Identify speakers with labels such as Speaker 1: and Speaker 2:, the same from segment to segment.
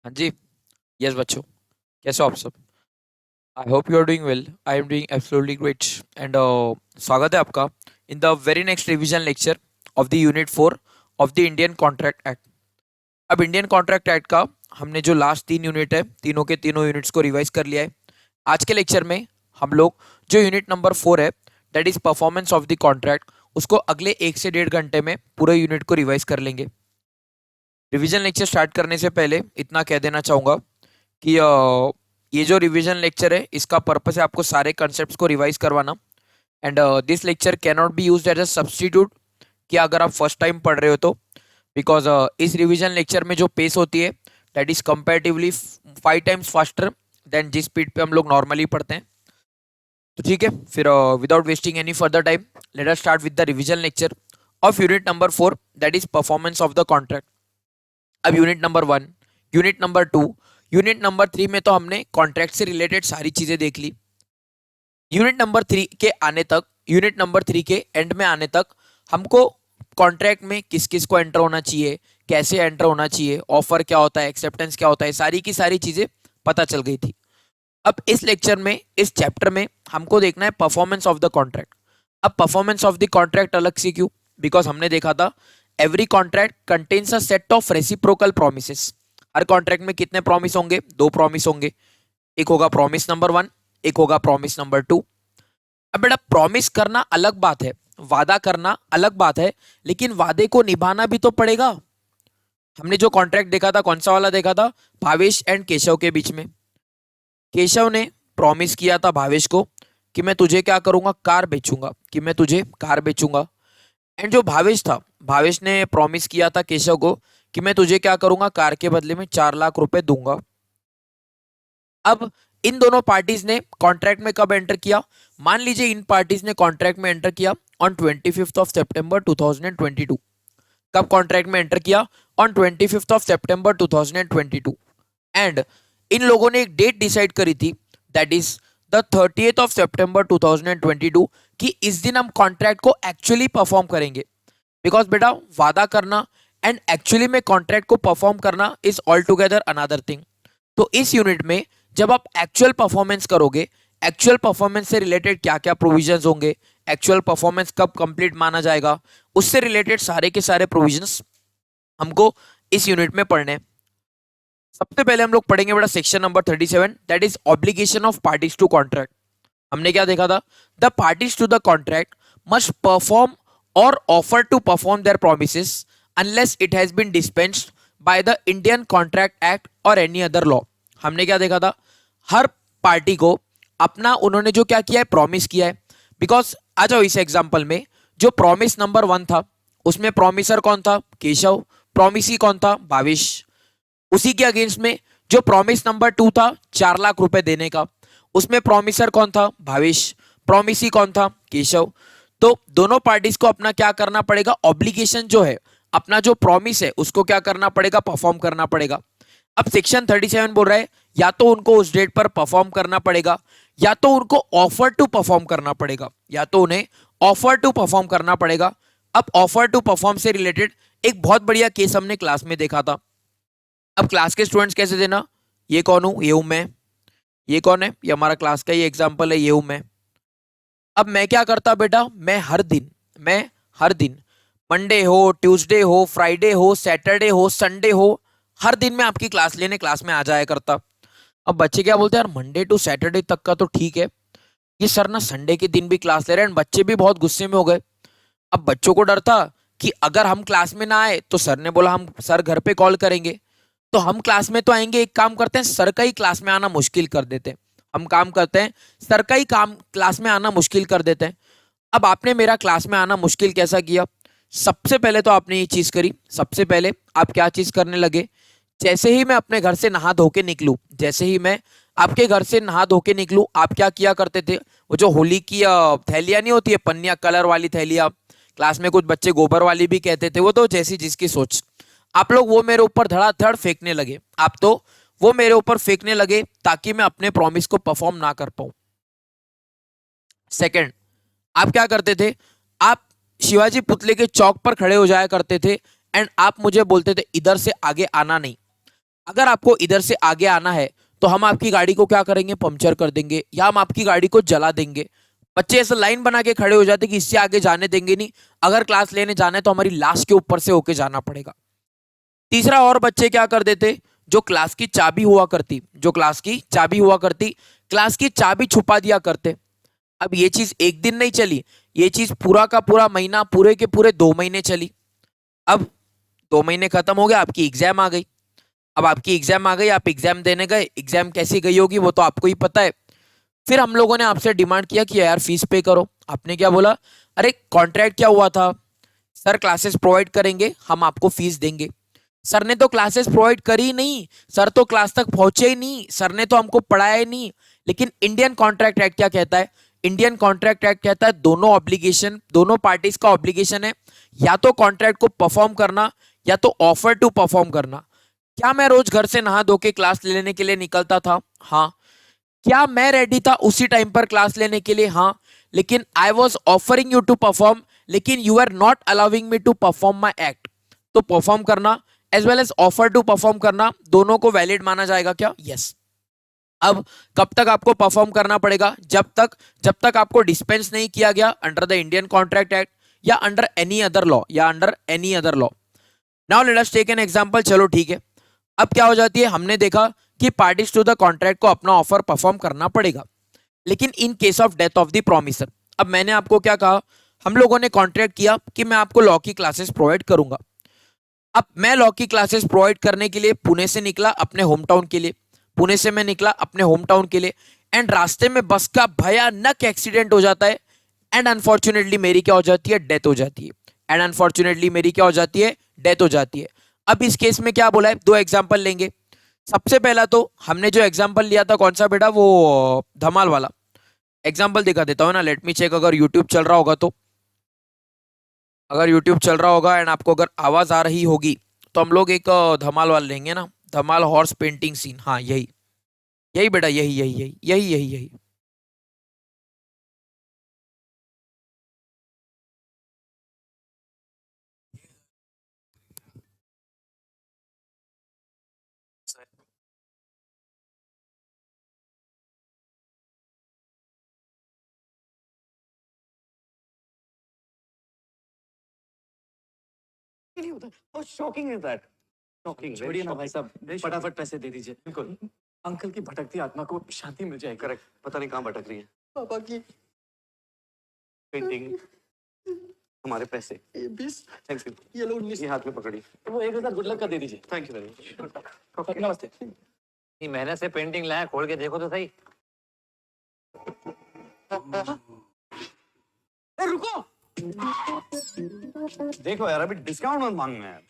Speaker 1: हाँ जी। यस बच्चों, कैसे हो आप सब? I hope you are doing well. I am doing absolutely great. And स्वागत है आपका in the very next revision lecture of the unit 4 of the Indian contract act. अब इंडियन कॉन्ट्रैक्ट एक्ट का हमने जो लास्ट 3 यूनिट है, तीनों के तीनों यूनिट्स को रिवाइज कर लिया है। आज के लेक्चर में हम लोग जो यूनिट नंबर 4 है, that is performance of the contract, उसको अगले 1 से 1.5 घंटे में पूरे यूनिट को रिवाइज कर लेंगे। रिवीजन लेक्चर स्टार्ट करने से पहले इतना कह देना चाहूँगा कि ये जो रिवीजन लेक्चर है, इसका पर्पस है आपको सारे कॉन्सेप्ट्स को रिवाइज करवाना। And this lecture can not be used as a substitute कि अगर आप फर्स्ट टाइम पढ़ रहे हो तो, बिकॉज इस रिवीजन लेक्चर में जो पेस होती है that is comparatively 5 times faster than जिस स्पीड पे हम लोग नॉर्मली पढ़ते हैं। तो ठीक है, फिर without wasting any further time let us start with the revision lecture of unit number 4, that is performance of the contract. अब unit number 1, unit number 2, unit number 3 में तो हमने कॉन्ट्रैक्ट से रिलेटेड सारी चीजें देख ली। यूनिट नंबर 3 के and में आने तक हमको कॉन्ट्रैक्ट में किस किस को एंटर होना चाहिए, कैसे एंटर होना चाहिए, ऑफर क्या होता है, एक्सेप्टेंस क्या होता है, सारी की सारी चीजें पता चल गई थी। अब इस लेक्चर में, इस चैप्टर में हमको देखना है परफॉर्मेंस ऑफ द कॉन्ट्रैक्ट। अब परफॉर्मेंस ऑफ द कॉन्ट्रैक्ट अलग से क्यों? बिकॉज हमने देखा था every contract contains a set of reciprocal promises. Her contract में कितने प्रॉमिस होंगे? 2 प्रॉमिस होंगे। एक होगा प्रॉमिस नंबर 1, एक होगा प्रॉमिस नंबर 2। अब बेटा, प्रॉमिस करना अलग बात है, वादा करना अलग बात है, लेकिन वादे को निभाना भी तो पड़ेगा। हमने जो कॉन्ट्रैक्ट देखा था, कौन सा वाला देखा था? भावेश एंड केशव के बीच में। केशव ने प्रॉमिस किया था भावेश को कि मैं तुझे क्या करूंगा? कार बेचूंगा, कि मैं तुझे कार बेचूंगा। एंड जो भावेश था, भावेश ने प्रॉमिस किया था केशव को कि मैं तुझे क्या करूंगा? कार के बदले में 4 लाख रुपए दूंगा। अब इन दोनों पार्टीज ने कॉन्ट्रैक्ट में कब एंटर किया? मान लीजिए इन पार्टीज ने कॉन्ट्रैक्ट में एंटर किया ऑन 25 सितंबर 2022। कब कॉन्ट्रैक्ट में एंटर किया? On 25 September 2022। एंड इन लोगों ने एक डेट डिसाइड करी थी, दैट इज द 30 सितंबर 2022, कि इस दिन हम कॉन्ट्रैक्ट को एक्चुअली परफॉर्म करेंगे। बिकॉज बेटा, वादा करना एंड एक्चुअली में कॉन्ट्रैक्ट को परफॉर्म करना is all together another thing. तो इस यूनिट में जब आप एक्चुअल परफॉर्मेंस करोगे, एक्चुअल परफॉर्मेंस से रिलेटेड क्या क्या प्रोविजंस होंगे, एक्चुअल परफॉर्मेंस कब कंप्लीट माना जाएगा, उससे रिलेटेड सारे के सारे प्रोविजंस हमको इस यूनिट में पढ़ने हैं। सबसे पहले हम लोग पढ़ेंगे बेटा section number 37, that is obligation of parties to contract. हमने क्या देखा था? The parties to the contract must perform और offer to perform their promises unless it has been dispensed by the Indian contract Act और any other law. हमने क्या देखा था? हर पार्टी को अपना उन्होंने जो क्या किया है, प्रॉमिस किया है। बिकॉज आ जाओ इस एग्जाम्पल में, जो प्रॉमिस नंबर 1 था उसमें प्रॉमिसर कौन था? केशव। प्रॉमिसी कौन था? भावेश। उसी के अगेंस्ट में जो प्रॉमिस नंबर 2 था 4 लाख रुपए देने का, उसमें प्रॉमिसर कौन था? भावेश। प्रॉमिसी कौन था? केशव। तो दोनों पार्टीज को अपना क्या करना पड़ेगा? ऑब्लिगेशन जो है, अपना जो प्रॉमिस है उसको क्या करना पड़ेगा? परफॉर्म करना पड़ेगा। अब सेक्शन 37 बोल रहा है या तो उनको उस डेट पर परफॉर्म करना पड़ेगा, या तो उनको ऑफर टू परफॉर्म करना पड़ेगा, या तो उन्हें ऑफर टू परफॉर्म करना पड़ेगा। अब ऑफर टू परफॉर्म से रिलेटेड एक बहुत बढ़िया केस हमने क्लास में देखा था। अब क्लास के स्टूडेंट्स कैसे देना? ये कौन हूं? ये हूं मैं। ये कौन है? ये हमारा क्लास का ही एग्जाम्पल है, ये हूं मैं। अब मैं क्या करता बेटा? मैं हर दिन मंडे हो, ट्यूसडे हो, फ्राइडे हो, सैटरडे हो, संडे हो, हर दिन मैं आपकी क्लास लेने क्लास में आ जाया करता। अब बच्चे क्या बोलते हैं? यार मंडे टू सैटरडे तक का तो ठीक है, ये सर ना संडे के दिन भी क्लास ले रहे हैं। बच्चे भी बहुत गुस्से में हो गए। अब बच्चों को डर था कि अगर हम क्लास में ना आए तो सर ने बोला हम सर घर पे कॉल करेंगे, तो हम क्लास में तो आएंगे, एक काम करते हैं सर का ही क्लास में आना मुश्किल कर देते हैं। हम काम करते हैं, सर का ही काम क्लास में आना मुश्किल कर देते हैं। अब आपने मेरा क्लास में आना मुश्किल कैसा किया? सबसे पहले तो आपने ये चीज करी, सबसे पहले आप क्या चीज करने लगे? जैसे ही मैं अपने घर से नहा धो के निकलूं, जैसे ही मैं आपके घर से नहा धो के निकलूं, आप क्या किया करते थे? वो जो होली की थैलियां नहीं होती है, पन्निया कलर वाली थैलियां, क्लास में कुछ बच्चे गोबर वाली भी कहते थे, वो तो जैसी जिसकी सोच, आप लोग वो मेरे ऊपर धड़ाधड़ फेंकने लगे। आप तो वो मेरे ऊपर फेंकने लगे ताकि मैं अपने प्रॉमिस को परफॉर्म ना कर पाऊं। सेकंड, आप क्या करते थे? आप शिवाजी पुतले के चौक पर खड़े हो जाया करते थे एंड आप मुझे बोलते थे इधर से आगे आना नहीं। अगर आपको इधर से आगे आना है तो हम आपकी गाड़ी को क्या करेंगे, पंक्चर कर देंगे या हम आपकी गाड़ी को जला देंगे। बच्चे ऐसे लाइन बना के खड़े हो जाते कि इससे आगे जाने देंगे नहीं, अगर क्लास लेने जाना है तो हमारी लाश के ऊपर से होके जाना पड़ेगा। तीसरा, और बच्चे क्या कर देते, जो क्लास की चाबी हुआ करती, जो क्लास की चाबी हुआ करती, क्लास की चाबी छुपा दिया करते। अब ये चीज एक दिन नहीं चली, ये चीज पूरा का पूरा महीना, पूरे के पूरे 2 महीने चली। अब 2 महीने खत्म हो गए, आपकी एग्जाम आ गई। अब आपकी एग्जाम आ गई, आप एग्जाम देने गए, एग्जाम कैसी गई होगी वो तो आपको ही पता है। फिर हम लोगों ने आपसे डिमांड किया कि यार फीस पे करो। आपने क्या बोला, अरे कॉन्ट्रैक्ट क्या हुआ था, सर क्लासेस प्रोवाइड करेंगे, हम आपको फीस देंगे। सर ने तो क्लासेस प्रोवाइड करी नहीं, सर तो क्लास तक पहुंचे ही नहीं, सर ने तो हमको पढ़ाया ही नहीं। लेकिन इंडियन कॉन्ट्रैक्ट एक्ट क्या कहता है, इंडियन कॉन्ट्रैक्ट एक्ट कहता है दोनों ऑब्लिगेशन, दोनों पार्टीज का ऑब्लिगेशन है या तो कॉन्ट्रैक्ट को परफॉर्म करना या तो ऑफर टू परफॉर्म करना। क्या मैं रोज घर से नहा धो के क्लास लेने के लिए निकलता था? हाँ। क्या मैं रेडी था उसी टाइम पर क्लास लेने के लिए? हाँ। लेकिन I was offering you to perform, लेकिन you are not allowing me to perform my act. तो परफॉर्म करना as well as offer to perform करना दोनों को वैलिड माना जाएगा क्या? यस। अब कब तक आपको परफॉर्म करना पड़ेगा? जब तक आपको डिस्पेंस नहीं किया गया under the Indian contract act या अंडर एनी अदर लॉ, या under any other law. Now let us take an example. चलो ठीक है, अब क्या हो जाती है, हमने देखा कि पार्टीज टू द कॉन्ट्रैक्ट को अपना ऑफर परफॉर्म करना पड़ेगा, लेकिन in case of death of the promisor. अब मैंने आपको क्या कहा, हम लोगों ने कॉन्ट्रैक्ट किया कि मैं आपको लॉ की क्लासेस प्रोवाइड करूंगा। अब मैं लॉ की क्लासेस प्रोवाइड करने के लिए पुणे से निकला अपने होम टाउन के लिए, पुणे से मैं निकला अपने होम टाउन के लिए, एंड रास्ते में बस का भयानक एक्सीडेंट हो जाता है, एंड अनफॉर्चुनेटली मेरी क्या हो जाती है, डेथ हो जाती है। एंड अनफॉर्चुनेटली मेरी क्या हो जाती है, डेथ हो जाती है। अब इस केस में क्या बोला है, दो एग्जाम्पल लेंगे। सबसे पहला तो हमने जो एग्जाम्पल लिया था कौन सा बेटा, वो धमाल वाला एग्जाम्पल दिखा देता हूँ ना। लेट मी चेक, अगर यूट्यूब चल रहा होगा तो, अगर यूट्यूब चल रहा होगा एंड आपको अगर आवाज आ रही होगी तो हम लोग एक धमाल वाला लेंगे ना, धमाल हॉर्स पेंटिंग सीन। हाँ यही यही बेटा, यही यही यही यही यही यही।
Speaker 2: नहीं होता, बहुत शॉकिंग है दैट, शॉकिंग। छोड़िए ना भाई साहब, फटाफट पैसे दे दीजिए। बिल्कुल, अंकल की भटकती आत्मा को शांति मिल जाएगी। करेक्ट, पता नहीं कहाँ भटक रही है। पापा की पेंटिंग, हमारे पैसे, ये 20, थैंक यू। ये लो 19, ये हाथ में पकड़ी। वो 1000 गुड लक का दे दीजिए। Thank you very much. नमस्ते।
Speaker 3: ये मैंने से पेंटिंग लाया, खोल के देखो तो सही।
Speaker 2: ए रुको, देखो यार, अभी डिस्काउंट मत मांगना यार।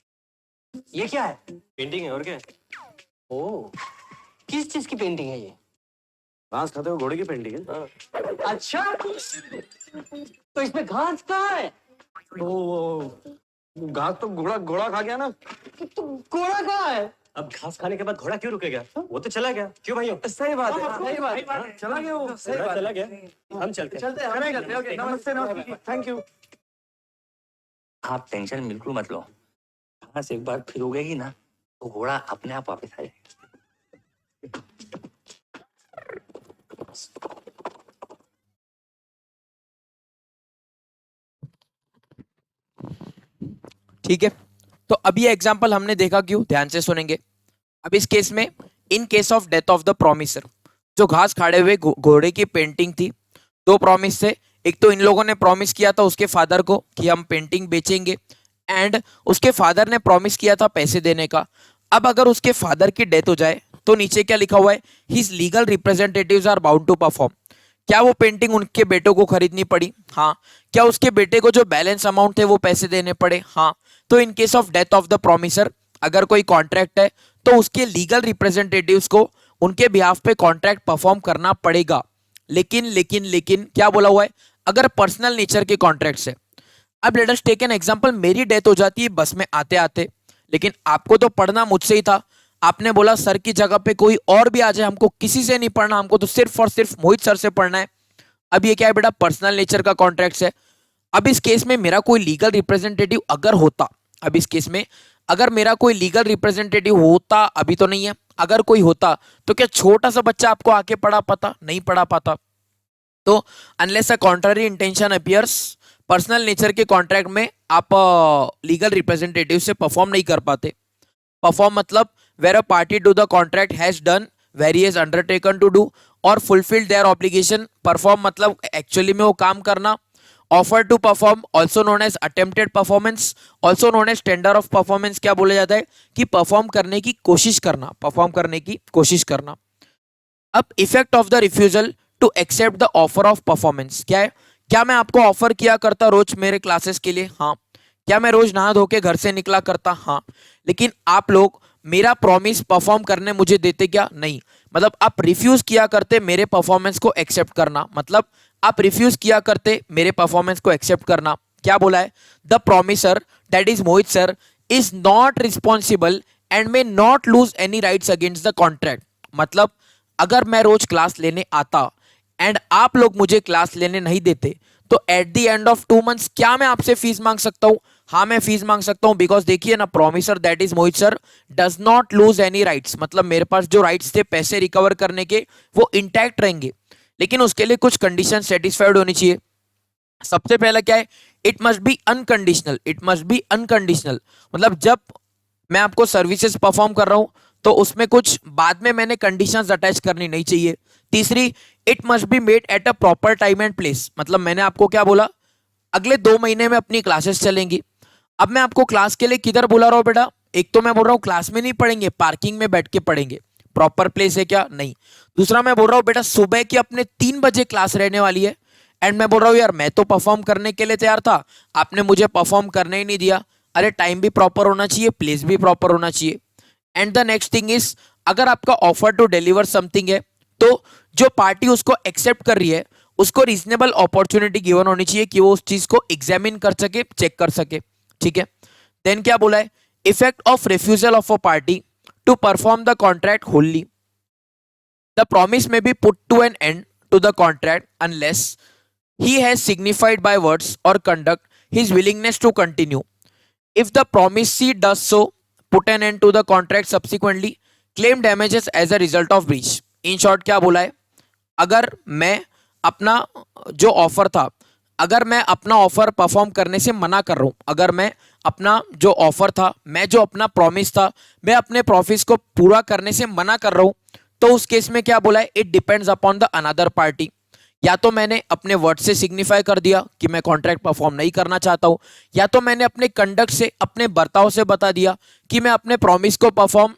Speaker 2: ये क्या है? पेंटिंग है और क्या है?
Speaker 3: ओ, किस चीज की पेंटिंग है ये?
Speaker 2: घास खाते हुए घोड़े की पेंटिंग है।
Speaker 3: अच्छा, तो इसमें घास कहाँ है?
Speaker 2: ओ, घास तो घोड़ा घोड़ा खा गया ना।
Speaker 3: तो घोड़ा कहाँ है?
Speaker 2: अब घास खाने के बाद घोड़ा क्यों रुकेगा? वो तो चला गया। क्यों भाई? सही बात है, सही बात है। चला गया वो, सही बात, चला गया। हम चलते हैं। ओके, नमस्ते नमस्ते, थैंक यू।
Speaker 3: आप टेंशन बिल्कुल मत लो, घास एक बार फिर उगेगी ना तो घोड़ा अपने आप वापस आ जाएगा।
Speaker 1: ठीक है, तो अभी ये एग्जाम्पल हमने देखा, क्यों, ध्यान से सुनेंगे। अब इस केस में, in case of death of the promisor, जो घास खाड़े हुए घोड़े की पेंटिंग थी, दो प्रॉमिस थे। एक तो इन लोगों ने प्रॉमिस किया था उसके फादर को कि हम पेंटिंग बेचेंगे, एंड उसके फादर ने प्रॉमिस किया था पैसे देने का। अब अगर उसके फादर की डेथ हो जाए तो नीचे क्या लिखा हुआ है, his legal representatives are bound to perform. क्या वो पेंटिंग उनके बेटों को खरीदनी पड़ी? हाँ। क्या उसके बेटे को जो बैलेंस अमाउंट थे वो पैसे देने पड़े? हाँ। तो in case of death of the promisor, अगर कोई कॉन्ट्रैक्ट है तो उसके लीगल रिप्रेजेंटेटिव्स को उनके बिहाफ पे कॉन्ट्रैक्ट परफॉर्म करना पड़ेगा। लेकिन लेकिन लेकिन क्या बोला हुआ है, अगर पर्सनल नेचर के कॉन्ट्रैक्ट्स है। अब let us take an example, मेरी डेथ हो जाती है बस में आते आते, लेकिन आपको तो पढ़ना मुझसे ही था। आपने बोला सर की जगह पे कोई और भी आ जाए, हमको किसी से नहीं पढ़ना, हमको तो सिर्फ और सिर्फ मोहित सर से पढ़ना है। अब ये क्या है बेटा, पर्सनल नेचर का कॉन्ट्रैक्ट है। अब इस केस में मेरा कोई लीगल रिप्रेजेंटेटिव अगर होता, अब इस केस में अगर मेरा कोई लीगल रिप्रेजेंटेटिव होता, अभी तो नहीं है, अगर कोई होता तो क्या छोटा सा बच्चा आपको आके पढ़ा पाता? नहीं पढ़ा पाता। तो unless a contrary intention appears, personal nature के कॉन्ट्रैक्ट में आप लीगल रिप्रेजेंटेटिव से परफॉर्म नहीं कर पाते। परफॉर्म मतलब where a party to the contract has done where he has undertaken to do और फुलफिल्ड देयर ऑब्लिगेशन। परफॉर्म मतलब एक्चुअली में वो काम करना। Offer to perform also known as attempted performance, also known as tender of performance. क्या बोला जाता है कि परफॉर्म करने की कोशिश करना, परफॉर्म करने की कोशिश करना। अब effect of the refusal to accept the offer of performance क्या है? क्या मैं आपको ऑफर किया करता रोज मेरे क्लासेस के लिए? हाँ। क्या मैं रोज नहा धो के घर से निकला करता? हाँ। लेकिन आप लोग मेरा प्रॉमिस परफॉर्म करने मुझे देते क्या? नहीं। मतलब आप रिफ्यूज किया करते मेरे परफॉर्मेंस को एक्सेप्ट करना, मतलब आप रिफ्यूज किया करते मेरे परफॉर्मेंस को एक्सेप्ट करना। क्या बोला है? The promiser that is Mohit sir is not responsible and may not lose any rights against the contract. मतलब अगर मैं रोज क्लास लेने आता एंड आप लोग मुझे क्लास लेने नहीं देते तो at the end of 2 months क्या मैं आपसे फीस मांग सकता हूं? हाँ, मैं फीस मांग सकता हूं, बिकॉज देखिए ना, promiser that is Mohit sir does not lose any rights. मतलब मेरे पास जो राइट्स थे पैसे रिकवर करने के वो इंटैक्ट रहेंगे, लेकिन उसके लिए कुछ कंडीशन सेटिस्फाइड होनी चाहिए। सबसे पहला क्या है? It must be unconditional. It must be unconditional मतलब जब मैं आपको सर्विसेज परफॉर्म कर रहा हूं तो उसमें कुछ बाद में मैंने कंडीशंस अटैच करनी नहीं चाहिए। तीसरी, it must be made at a proper time and place. मतलब मैंने आपको क्या बोला? अगले 2 महीने में अपनी क्लासेस चलेंगी। अब मैं आपको क्लास के लिए किधर बुला रहा हूं बेटा? एक तो मैं बोल रहा हूं क्लास में नहीं पढ़ेंगे, पार्किंग में बैठ के पढ़ेंगे। प्रॉपर प्लेस है क्या? नहीं। दूसरा मैं बोल रहा हूं बेटा सुबह की अपने 3 बजे क्लास रहने वाली है, एंड मैं बोल रहा हूं यार मैं तो परफॉर्म करने के लिए तैयार था, आपने मुझे परफॉर्म करने ही नहीं दिया। अरे टाइम भी प्रॉपर होना चाहिए, प्लेस भी प्रॉपर होना चाहिए। And the next thing is, अगर आपका ऑफर टू डिलीवर समथिंग है तो जो पार्टी उसको एक्सेप्ट कर रही है उसको रीजनेबल अपॉर्चुनिटी गिवन होनी चाहिए कि वो उस चीज को एग्जामिन कर सके, चेक कर सके। ठीक है। देन क्या बोला है? Effect of refusal of a party to perform the contract wholly, the promise may be put to an end to the contract unless he has signified by words or conduct his willingness to continue. If the promisee does so, put an end to the contract subsequently, claim damages as a result of breach. In short क्या बोला है? अगर मैं अपना जो offer था, अगर मैं अपना ऑफर परफॉर्म करने से मना कर रहा हूं, अगर मैं अपना जो ऑफर था, मैं जो अपना प्रॉमिस था, मैं अपने प्रॉमिस को पूरा करने से मना कर रहा हूं, तो उस केस में क्या बोला है? It depends upon the another party. या तो मैंने अपने वर्ड से सिग्निफाई कर दिया कि मैं कॉन्ट्रैक्ट परफॉर्म नहीं करना चाहता हूं, या तो मैंने अपने कंडक्ट से, अपने बर्ताव से बता दिया कि मैं अपने प्रॉमिस को परफॉर्म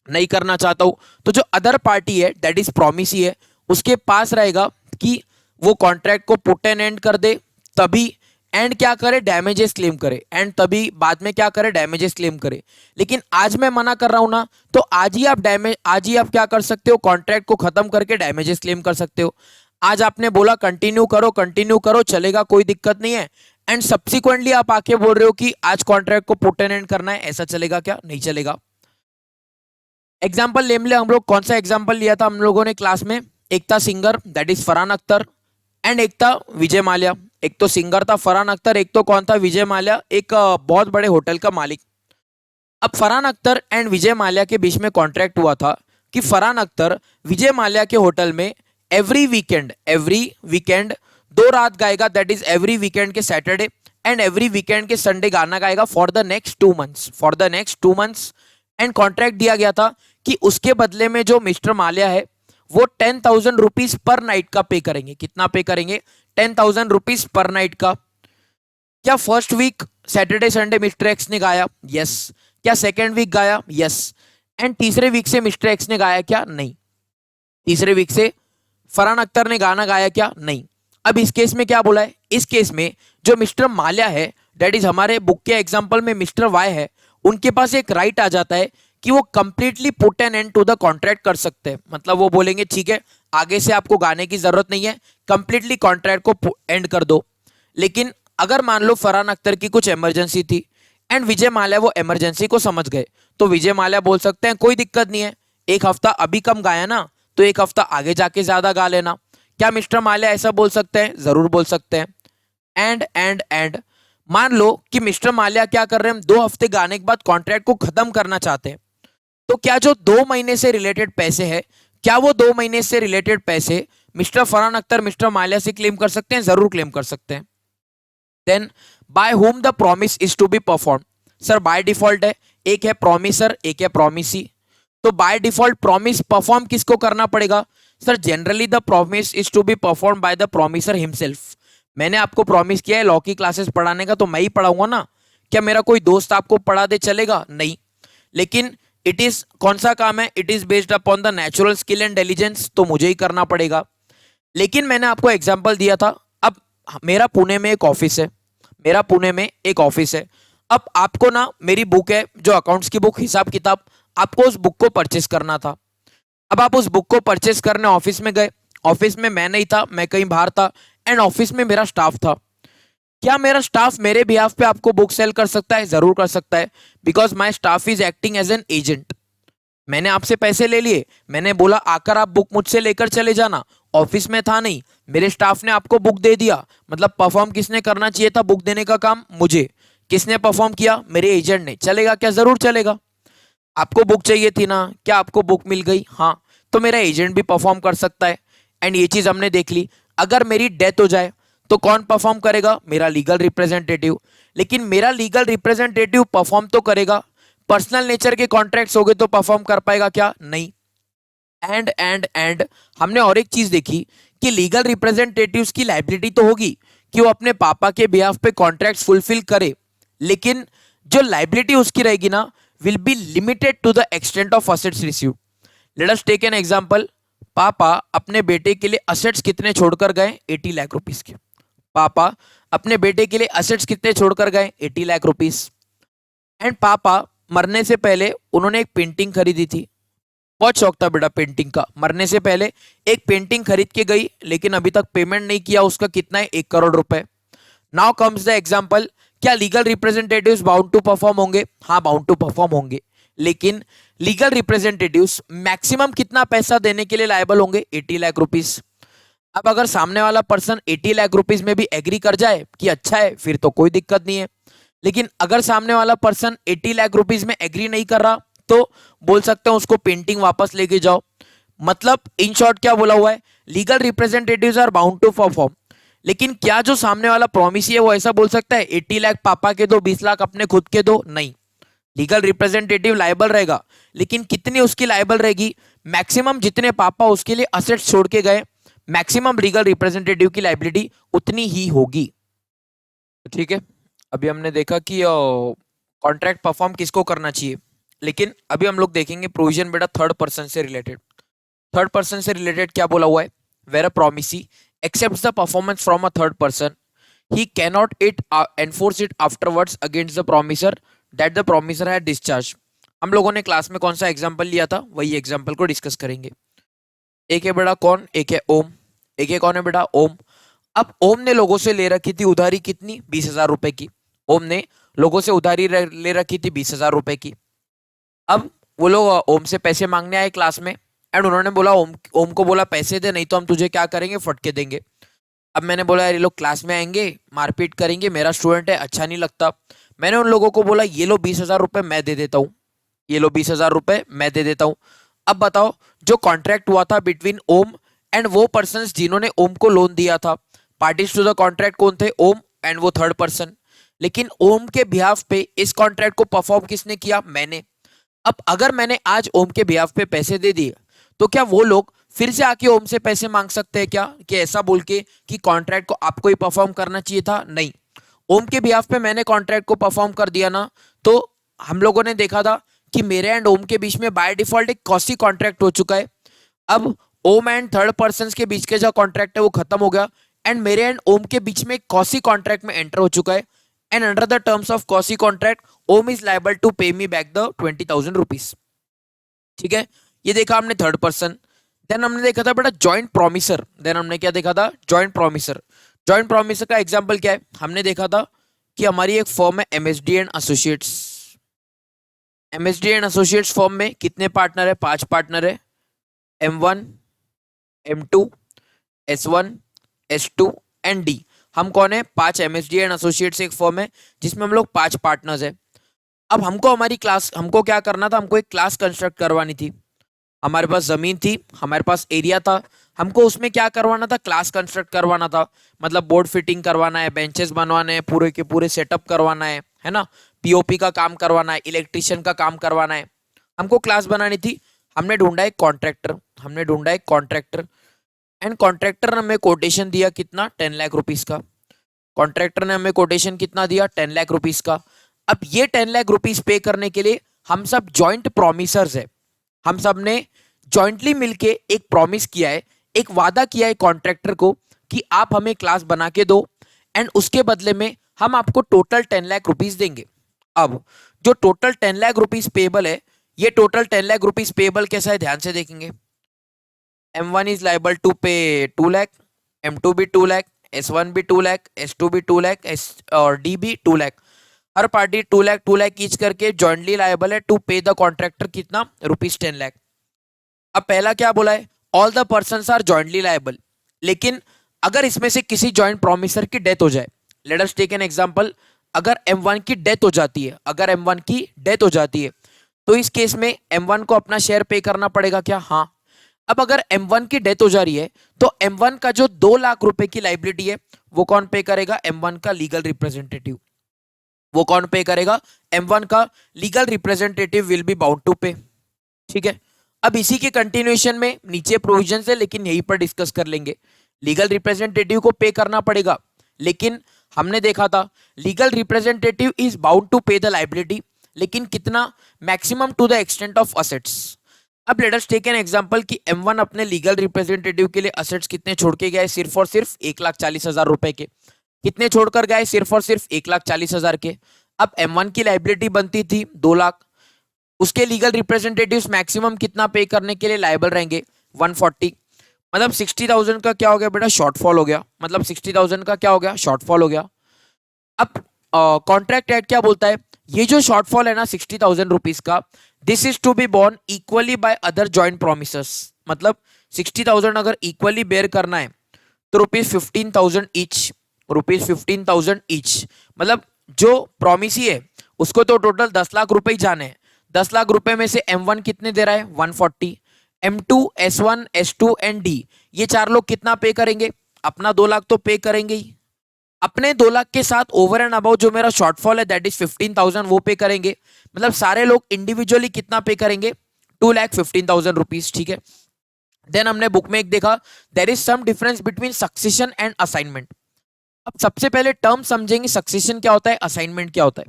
Speaker 1: नहीं करना चाहता हूं। तो जो अदर पार्टी है दैट इज प्रॉमिसी है, उसके पास रहेगा कि वो कॉन्ट्रैक्ट को पुट एन एंड कर दे, तभी एंड क्या करे? डैमेजेस क्लेम करे, एंड तभी बाद में क्या करे? डैमेजेस क्लेम करे। लेकिन आज मैं मना कर रहा हूं ना, तो आज ही आप क्या कर सकते हो? कॉन्ट्रैक्ट को खत्म करके डैमेजेस क्लेम कर सकते हो। आज आपने बोला कंटिन्यू करो, चलेगा, कोई दिक्कत नहीं है, एंड सब्सिक्वेंटली आप आके बोल रहे हो कि आज कॉन्ट्रैक्ट को पुट एन एंड करना है, ऐसा चलेगा क्या? नहीं चलेगा। एग्जाम्पल ले हम लोग, कौन सा एग्जाम्पल लिया था हम लोगों ने क्लास में? एक था singer that is Farhan Akhtar, and एक था विजय माल्या। एक तो सिंगर था फरहान अख्तर, एक तो कौन था? विजय माल्या, एक बहुत बड़े होटल का मालिक। अब फरहान अख्तर एंड विजय माल्या के बीच में कॉन्ट्रैक्ट हुआ था कि फरहान अख्तर विजय माल्या के होटल में एवरी वीकेंड 2 रात गाएगा, दैट इज एवरी वीकेंड के सैटरडे एंड एवरी वीकेंड के संडे गाना गाएगा for the next 2 months. And contract दिया गया था कि उसके बदले में जो मिस्टर माल्या है वो 10,000 रुपीज पर नाइट का पे करेंगे। कितना पे करेंगे? 10,000 रुपीज पर नाइट का। क्या first week Saturday Sunday mister X ने गाया? यस। क्या सेकेंड वीक गाया? यस। एंड तीसरे वीक से मिस्टर एक्स ने गाया क्या? नहीं। तीसरे वीक से फरहान अख्तर ने गाना गाया क्या? नहीं। अब इस केस में क्या बोला है? इस केस में जो मिस्टर माल्या है, दैट इज हमारे बुक के एग्जांपल में मिस्टर वाई है, उनके पास एक राइट आ जाता है कि वो completely put an end to the contract कर सकते हैं। मतलब वो बोलेंगे ठीक है, आगे से आपको गाने की जरूरत नहीं है, कंप्लीटली कॉन्ट्रैक्ट को एंड कर दो। लेकिन अगर मान लो फरहान अख्तर की कुछ इमरजेंसी थी एंड विजय माल्या वो इमरजेंसी को समझ गए, तो विजय माल्या बोल सकते हैं कोई दिक्कत नहीं है, 1 हफ्ता अभी कम गाया ना, तो 1 हफ्ता आगे जाके ज्यादा गा लेना। क्या मिस्टर माल्या ऐसा बोल सकते हैं? जरूर बोल सकते हैं। एंड मान लो कि मिस्टर माल्या क्या कर रहे हैं, 2 हफ्ते गाने के बाद कॉन्ट्रैक्ट को खत्म करना चाहते हैं। तो क्या जो 2 महीने से रिलेटेड पैसे हैं, क्या वो 2 महीने से रिलेटेड पैसे मिस्टर फरहान अख्तर मिस्टर माल्या से क्लेम कर सकते हैं? जरूर क्लेम कर सकते हैं। Then by whom the promise is to be perform. Sir by default है, एक है प्रॉमिसर एक है प्रॉमिसी। तो बाय डिफॉल्ट प्रॉमिस परफॉर्म किसको करना पड़ेगा? Sir generally the promise is to be perform by the promisor himself. मैंने आपको प्रॉमिस किया है लॉ की क्लासेस पढ़ाने का, तो मैं ही पढ़ाऊंगा ना। क्या मेरा कोई दोस्त आपको पढ़ा दे चलेगा? नहीं। लेकिन इट इज कौन सा काम है? It is based upon the natural skill and intelligence, तो मुझे ही करना पड़ेगा। लेकिन मैंने आपको एग्जांपल दिया था। अब मेरा पुणे में एक ऑफिस है, मेरा पुणे में एक ऑफिस है। अब आपको ना मेरी बुक है जो अकाउंट्स की बुक, हिसाब किताब, आपको उस बुक को परचेस करना था। अब आप उस बुक को परचेस करने ऑफिस में गए। ऑफिस में मैं नहीं था, मैं कहीं बाहर था, एंड ऑफिस में मेरा स्टाफ था। क्या मेरा स्टाफ मेरे बिहाफ पे आपको बुक सेल कर सकता है? जरूर कर सकता है, because my staff is acting as an agent. मैंने आपसे पैसे ले लिए, मैंने बोला आकर आप बुक मुझसे लेकर चले जाना। ऑफिस में था नहीं, मेरे स्टाफ ने आपको बुक दे दिया। मतलब परफॉर्म किसने करना चाहिए था बुक देने का काम? मुझे। किसने परफॉर्म किया? मेरे एजेंट ने। चलेगा क्या? जरूर चलेगा। आपको बुक चाहिए थी ना, क्या आपको बुक मिल गई? हाँ, तो मेरा एजेंट भी परफॉर्म कर सकता है। एंड ये चीज हमने देख ली। अगर मेरी डेथ हो जाए तो कौन परफॉर्म करेगा? मेरा लीगल रिप्रेजेंटेटिव। लेकिन मेरा लीगल रिप्रेजेंटेटिव परफॉर्म तो करेगा, पर्सनल नेचर के कॉन्ट्रैक्ट्स हो गए तो परफॉर्म कर पाएगा क्या? नहीं। एंड हमने और एक चीज देखी कि लीगल रिप्रेजेंटेटिव्स की लाइबिलिटी तो होगी कि वो अपने पापा के बिहाफ पे कॉन्ट्रैक्ट्स फुलफिल करे, लेकिन जो लाइबिलिटी उसकी रहेगी ना will be limited to the extent of assets received. Let us take an example. पापा अपने बेटे के लिए असेट्स कितने छोड़कर गए? 80 लाख रुपीस के। पापा अपने बेटे के लिए असेट्स कितने छोड़कर गए? 80 लाख रुपीस। एंड पापा मरने से पहले उन्होंने एक पेंटिंग खरीदी थी। बहुत शौक था बेटा पेंटिंग का। मरने से पहले एक पेंटिंग खरीद के गई, लेकिन अभी तक पेमेंट नहीं किया। उसका कितना है? 1 करोड़ रुपए। Now comes the example. क्या legal representatives bound to perform होंगे? हाँ, बाउंड टू परफॉर्म होंगे। लेकिन लीगल रिप्रेजेंटेटिव्स मैक्सिमम कितना पैसा देने के लिए लायबल होंगे? 80 लाख रुपीस। अब अगर सामने वाला पर्सन 80 लाख रुपीस में भी एग्री कर जाए कि अच्छा है, फिर तो कोई दिक्कत नहीं है। लेकिन अगर सामने वाला पर्सन 80 लाख रुपीस में एग्री नहीं कर रहा, तो बोल सकते हैं उसको पेंटिंग वापस लेके जाओ। मतलब इन शॉर्ट क्या बोला हुआ है? Legal representatives are bound to perform. लेकिन क्या जो सामने वाला प्रॉमिस है वो ऐसा बोल सकता है 80 लाख पापा के दो, 20 लाख अपने खुद के दो? नहीं। लीगल रिप्रेजेंटेटिव लायबल रहेगा, लेकिन कितनी उसकी लायबल रहेगी? मैक्सिमम जितने पापा उसके लिए असेट्स छोड़ के गए, मैक्सिमम लीगल रिप्रेजेंटेटिव की लायबिलिटी उतनी ही होगी। ठीक है, अभी हमने देखा कि कॉन्ट्रैक्ट परफॉर्म किसको करना चाहिए। लेकिन अभी हम लोग देखेंगे प्रोविजन बेटा थर्ड पर्सन से रिलेटेड। थर्ड पर्सन से रिलेटेड क्या बोला हुआ है? Where a promisee accepts the performance from a third person, he cannot it enforce it afterwards against the promisor that the promisor had discharged. हम लोगों ने क्लास में कौन सा एग्जांपल लिया था? वही एग्जांपल को डिस्कस करेंगे। एक है बेटा कौन? एक है ओम। एक है कौन है बेटा? ओम। अब ओम ने लोगों से ले रखी थी उधारी कितनी? 20,000 रुपए की। ओम ने लोगों से उधारी ले रखी थी 20,000 रुपए की। अब वो लोग ओम से पैसे मांगने आए क्लास में, एंड उन्होंने बोला ओम को बोला पैसे दे, नहीं तो हम तुझे क्या करेंगे? फटके देंगे। अब मैंने बोला यार ये लोग क्लास में आएंगे मारपीट करेंगे, मेरा स्टूडेंट है, अच्छा नहीं लगता। मैंने उन लोगों को बोला ये लो 20,000 रुपए मैं दे देता हूँ, ये लो 20,000 रुपए मैं दे देता हूँ। अब बताओ, जो कॉन्ट्रैक्ट हुआ था बिटवीन ओम एंड वो पर्सन जिन्होंने ओम को लोन दिया था, पार्टीज टू द कॉन्ट्रैक्ट कौन थे? ओम एंड वो थर्ड पर्सन। लेकिन ओम के बिहाफ पे इस कॉन्ट्रैक्ट को परफॉर्म किसने किया? मैंने। अब अगर मैंने आज ओम के बिहाफ पे पैसे दे दिए, तो क्या वो लोग फिर से आके ओम से पैसे मांग सकते हैं क्या, कि ऐसा बोल के कि कॉन्ट्रैक्ट को आपको ही परफॉर्म करना चाहिए था? नहीं। ओम के बिहाफ पे मैंने कॉन्ट्रैक्ट को परफॉर्म कर दिया ना, तो हम लोगों ने देखा था कि मेरे एंड ओम के बीच में बाय डिफॉल्ट एक कॉस्टली कॉन्ट्रैक्ट हो चुका है। अब ओम एंड थर्ड पर्सन के बीच के जो कॉन्ट्रैक्ट है वो खत्म हो गया, एंड मेरे एंड ओम के बीच में एक कॉस्टली कॉन्ट्रैक्ट में एंटर हो चुका है। And under the terms of costly contract Om is liable to pay me back the 20,000 rupees. ठीक है, ये देखा हमने थर्ड पर्सन। देन हमने देखा था बेटा जॉइंट प्रोमिसर। देन हमने क्या देखा था? Joint promisor. जॉइंट प्रोमिसर का एग्जांपल क्या है? हमने देखा था कि हमारी एक फर्म है MSD and associates. MSD and associates firm में कितने पार्टनर है? 5 पार्टनर है, M1, M2, S1, S2 and D. हम कौन है, 5 MSD एंड एसोसिएट्स एक फर्म है जिसमें हम लोग 5 पार्टनर्स है। अब हमको हमारी क्लास, हमको क्या करना था, हमको एक क्लास कंस्ट्रक्ट करवानी थी। हमारे पास जमीन थी, हमारे पास एरिया था, हमको उसमें क्या करवाना था, क्लास कंस्ट्रक्ट करवाना था। मतलब बोर्ड फिटिंग करवाना है, बेंचेस बनवाने हैं, पूरे के पूरे सेटअप करवाना है ना, पीओपी का काम करवाना है, इलेक्ट्रिशियन का काम करवाना है, हमको क्लास बनानी थी। हमने ढूंढा एक कॉन्ट्रैक्टर एंड कॉन्ट्रैक्टर ने हमें कोटेशन दिया कितना, 10 लाख रुपीस का। कॉन्ट्रैक्टर ने हमें कोटेशन कितना दिया, 10 लाख रुपीस का। अब ये 10 लाख रुपीस पे करने के लिए हम सब जॉइंट प्रोमिसर्स है, हम सब ने जॉइंटली मिलके एक प्रॉमिस किया है, एक वादा किया है कॉन्ट्रैक्टर को कि आप हमें क्लास बना के दो एंड उसके बदले में हम आपको टोटल 10 लाख रुपीस देंगे। अब जो टोटल 10 लाख रुपीस पेबल है, ये टोटल 10 लाख रुपीस पेबल कैसा है, ध्यान से देखेंगे। M1 इज लाइबल टू पे 2 लाख, M2 भी 2 लाख, S1 भी 2 लाख, S2 भी 2 लाख, और D भी 2 लाख। हर पार्टी 2 लाख ईच करके जॉइंटली लाइबल है टू पे द कॉन्ट्रैक्टर कितना, ₹10 लाख। अब पहला क्या बोला है, all the persons are jointly liable. लेकिन अगर इसमें से किसी जॉइंट प्रोमिसर की डेथ हो जाए, let us take an example, अगर M1 की डेथ हो जाती है, तो इस केस में M1 को अपना शेयर पे करना पड़ेगा क्या, हाँ। अब अगर M1 की डेथ हो जा रही है तो M1 का जो 2 लाख रुपए की लाइबिलिटी है वो कौन पे करेगा, M1 का लीगल रिप्रेजेंटेटिव। वो कौन पे करेगा, M1 का legal representative will be bound to pay. ठीक है, अब इसी के कंटिन्यूएशन में नीचे प्रोविजन है, लेकिन यहीं पर डिस्कस कर लेंगे। लीगल रिप्रेजेंटेटिव को पे करना पड़ेगा, लेकिन हमने देखा था legal representative is bound to pay the liability, लेकिन कितना, maximum to the extent of assets. अब let us take an example कि M1 अपने लीगल रिप्रेजेंटेटिव के लिए असेट्स कितने छोड़ के गए, सिर्फ और सिर्फ 1,40,000 रुपए के। कितने छोड़कर गए, सिर्फ और सिर्फ 1,40,000 के। अब M1 की लाइबिलिटी बनती थी 2 लाख, उसके लीगल रिप्रेजेंटेटिव्स मैक्सिमम कितना पे करने के लिए लायबल रहेंगे, 140। मतलब 60,000 का क्या हो गया बेटा, शॉर्टफॉल हो गया। मतलब 60,000 का क्या हो गया, शॉर्टफॉल हो गया। अब कॉन्ट्रैक्ट एक्ट क्या बोलता है, ये जो शॉर्टफॉल है ना 60,000 रुपीज का, this is to be borne equally by other joint promisors. मतलब 60,000 अगर इक्वली बेयर करना है तो ₹15,000 ईच, ₹15,000 ईच। मतलब जो प्रॉमिसी है उसको तो टोटल 10 लाख रुपए ही जाने हैं। 10 लाख रुपए में से M1 कितने दे रहा है, 140। M2, S1, S2 and D, ये 4 लोग कितना पे करेंगे, अपना 2 लाख तो पे करेंगे ही। अपने 2 लाख के साथ ओवर एंड अबाउट जो मेरा शॉर्टफॉल है दैट इज 15,000 वो पे करेंगे। मतलब सारे लोग इंडिविजुअली कितना पे करेंगे, 2,15,000 रुपीज। ठीक है, देन हमने बुक में एक देखा, there is some difference between succession and assignment. अब सबसे पहले टर्म समझेंगे, सक्सेशन क्या होता है, असाइनमेंट क्या होता है।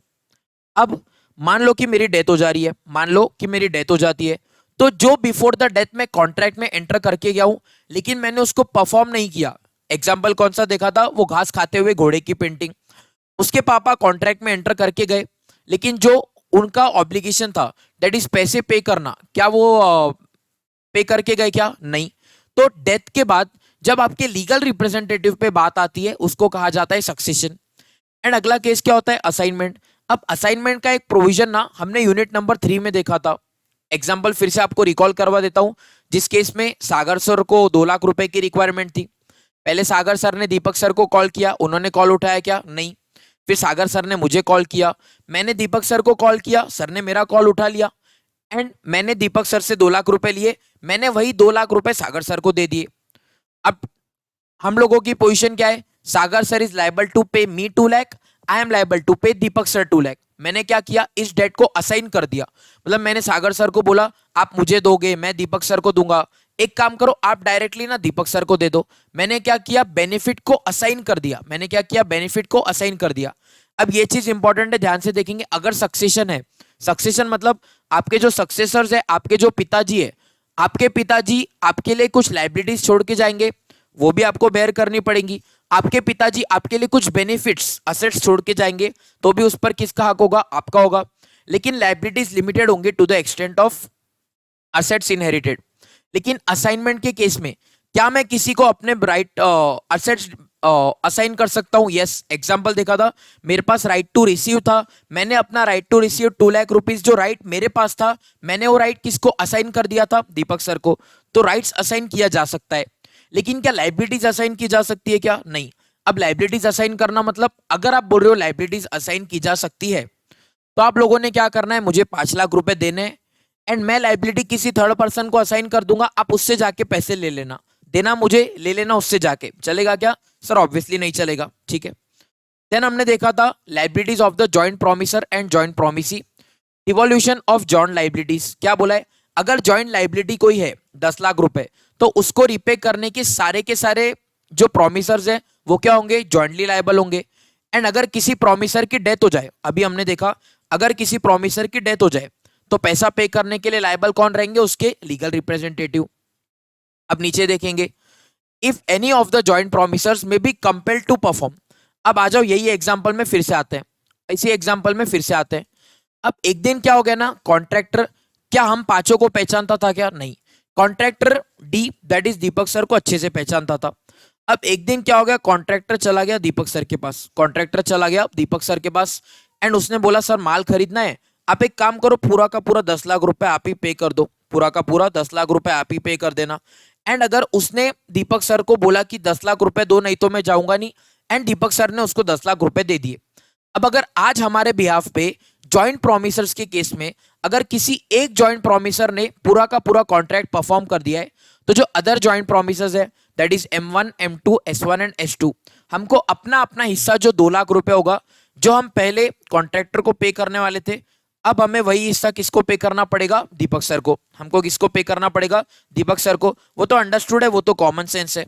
Speaker 1: अब मान लो कि मेरी डेथ हो जा रही है, मान लो कि मेरी डेथ हो जाती है, तो जो बिफोर द डेथ में कॉन्ट्रैक्ट में एंटर करके गया हूं लेकिन मैंने उसको परफॉर्म नहीं किया। एग्जाम्पल कौन सा देखा था, वो घास खाते हुए घोड़े की पेंटिंग। उसके पापा कॉन्ट्रैक्ट में एंटर करके गए, लेकिन जो उनका ऑब्लिगेशन था दैट इज पैसे पे करना, क्या वो पे करके गए क्या, नहीं। तो डेथ के बाद जब आपके लीगल रिप्रेजेंटेटिव पे बात आती है उसको कहा जाता है सक्सेशन। एंड अगला केस क्या होता है, असाइनमेंट। अब असाइनमेंट का एक प्रोविजन ना हमने यूनिट नंबर 3 में देखा था। एग्जाम्पल फिर से आपको रिकॉल करवा देता हूं, जिस केस में सागर सर को 2 लाख रुपए की रिक्वायरमेंट थी। पहले सागर सर ने दीपक सर को कॉल किया, उन्होंने कॉल उठाया क्या, नहीं। फिर सागर सर ने मुझे कॉल किया, मैंने दीपक सर को कॉल किया, सर ने मेरा कॉल उठा लिया एंड मैंने दीपक सर से 2 लाख रुपए लिए, मैंने वही 2 लाख रुपए सागर सर को दे दिए। अब हम लोगों की पोजीशन क्या है, Sagar sir is liable to pay me 2 lakh, I am liable to pay Deepak sir 2 lakh. मैंने क्या किया, इस डेट को असाइन कर दिया। मतलब मैंने सागर सर को बोला आप मुझे दोगे, मैं दीपक सर को दूंगा, एक काम करो आप डायरेक्टली ना दीपक सर को दे दो। मैंने क्या किया, बेनिफिट को असाइन कर दिया। मैंने क्या किया, बेनिफिट को असाइन कर दिया। अब ये चीज इंपॉर्टेंट है, ध्यान से देखेंगे। अगर सक्सेशन है, सक्सेशन मतलब आपके जो सक्सेसर्स है, आपके जो पिताजी है, आपके पिताजी आपके लिए कुछ लाइबिलिटीज छोड़ के जाएंगे, वो भी आपको बेयर करनी पड़ेंगी। आपके पिताजी आपके लिए कुछ बेनिफिट्स, असेट्स छोड़ के जाएंगे, तो भी उस पर किसका हक होगा, आपका होगा। लेकिन लाइबिलिटीज लिमिटेड होंगे to the extent of assets inherited. लेकिन असाइनमेंट के केस में क्या मैं किसी को अपने राइट असेट्स असाइन कर सकता हूं, यस। एग्जांपल देखा था, मेरे पास राइट टू रिसीव था, मैंने अपना right to receive 2 lakh rupees जो राइट मेरे पास था, मैंने वो राइट किसको असाइन कर दिया था, दीपक सर को। तो राइट्स असाइन किया जा सकता है, लेकिन क्या लाइबिलिटीज असाइन की जा सकती है क्या, नहीं। अब लाइबिलिटीज असाइन करना मतलब अगर आप बोल रहे हो लाइबिलिटीज असाइन की जा सकती है तो आप लोगों ने क्या करना है, मुझे 5 लाख रुपए देने हैं एंड मैं लाइबिलिटी किसी थर्ड पर्सन को असाइन कर दूंगा, आप उससे जाके पैसे ले लेना, देना मुझे, ले लेना उससे जाके। चलेगा क्या सर? ऑब्वियसली नहीं चलेगा, ठीक है। देन हमने देखा था liabilities of the joint promisor and joint promisee. Devolution of joint liabilities क्या बोला है, अगर जॉइंट लाइबिलिटी कोई है 10 लाख रुपए तो उसको रिपे करने के सारे जो प्रोमिसर्स है वो क्या होंगे, जॉइंटली लायबल होंगे। एंड अगर किसी प्रोमिसर की डेथ हो जाए, अभी हमने देखा अगर किसी प्रोमिसर की डेथ हो जाए तो पैसा पे करने के लिए लायबल कौन रहेंगे, उसके लीगल रिप्रेजेंटेटिव। अब नीचे देखेंगे if any of the joint promisors may be compelled to perform. अब आ जाओ यही एग्जांपल में फिर से आते हैं, इसी एग्जांपल में फिर से आते हैं। अब एक दिन क्या हो गया ना, कॉन्ट्रैक्टर, क्या हम पांचों को पहचानता था क्या? नहीं, contractor D that is Deepak sir को अच्छे से पहचानता था। अब एक दिन क्या हो गया, कॉन्ट्रैक्टर चला गया दीपक सर के पास, कॉन्ट्रैक्टर चला गया दीपक सर के पास एंड उसने बोला सर माल खरीदना है, आप एक काम करो पूरा का पूरा 10 लाख रुपए आप ही पे कर दो, पूरा का पूरा 10 लाख रुपए आप ही पे कर देना। एंड अगर उसने दीपक सर को बोला कि 10 लाख रुपए दो नहीं तो मैं जाऊंगा नहीं, एंड दीपक सर ने उसको 10 लाख रुपए दे दिए। अब अगर आज हमारे बिहाफ पे जॉइंट प्रोमिसर्स के केस में अगर किसी एक जॉइंट प्रोमिसर ने पूरा का पूरा कॉन्ट्रैक्ट परफॉर्म कर दिया है तो जो अदर जॉइंट प्रोमिसर्स है that is M1, M2, S1 and S2 हमको अपना अपना हिस्सा जो 2 लाख रुपए होगा जो हम पहले कॉन्ट्रैक्टर को पे करने वाले थे, अब हमें वही हिस्सा किसको पे करना पड़ेगा, दीपक सर को। हमको किसको पे करना पड़ेगा, दीपक सर को। वो तो अंडरस्टूड है, वो तो कॉमन सेंस है।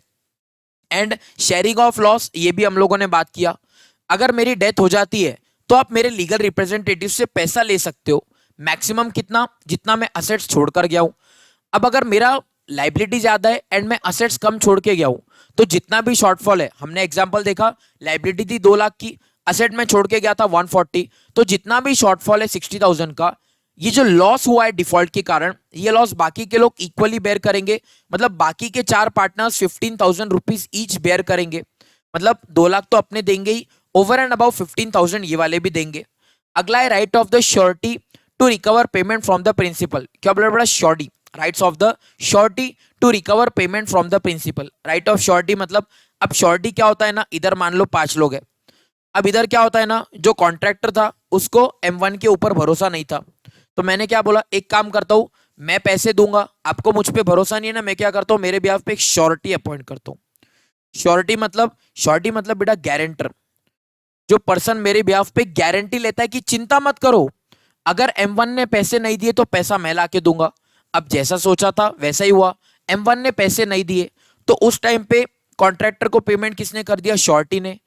Speaker 1: एंड शेयरिंग ऑफ लॉस, ये भी हम लोगों ने बात किया, अगर मेरी डेथ हो जाती है तो आप मेरे लीगल रिप्रेजेंटेटिव से पैसा ले सकते हो, मैक्सिमम कितना, जितना मैं असेट्स छोड़कर गया हूं। अब अगर मेरा लाइबिलिटी ज्यादा है एंड मैं असेट्स कम छोड़ के गया हूं तो जितना भी शॉर्टफॉल है, हमने एग्जांपल देखा लाइबिलिटी थी 2 लाख की, असेट में छोड़ के गया था 140, तो जितना भी शॉर्टफॉल है 60,000 का, ये जो लॉस हुआ है डिफॉल्ट के कारण, ये लॉस बाकी के लोग इक्वली बेयर करेंगे। मतलब बाकी के 4 पार्टनर्स 15,000 रुपीज ईच बेयर करेंगे। मतलब 2 लाख तो अपने देंगे ही, ओवर एंड अबाउ 15,000 ये वाले भी देंगे। अगला है right of the surety to recover payment from the principal. क्या बोला बड़ा, surety, rights of the surety to recover payment from the principal. Right of surety मतलब, अब श्योरिटी क्या होता है ना, इधर मान लो 5 लोग है, अब इधर क्या होता है ना, जो कॉन्ट्रैक्टर था उसको M1 के ऊपर भरोसा नहीं था, तो मैंने क्या बोला, एक काम करता हूं, मैं पैसे दूंगा, आपको मुझ पे भरोसा नहीं है ना, मैं क्या करता हूं, मेरे बिहाफ पे एक श्योरिटी अपॉइंट करता हूं। श्योरिटी मतलब बेटा गारंटर, जो पर्सन मेरे बिहाफ पे गारंटी लेता है कि चिंता मत करो, अगर M1 ने पैसे नहीं दिए तो पैसा मैं ला के दूंगा। अब जैसा सोचा था वैसा ही हुआ, M1 ने पैसे नहीं दिए तो उस टाइम पे कॉन्ट्रैक्टर को पेमेंट किसने कर दिया, श्योरिटी ने।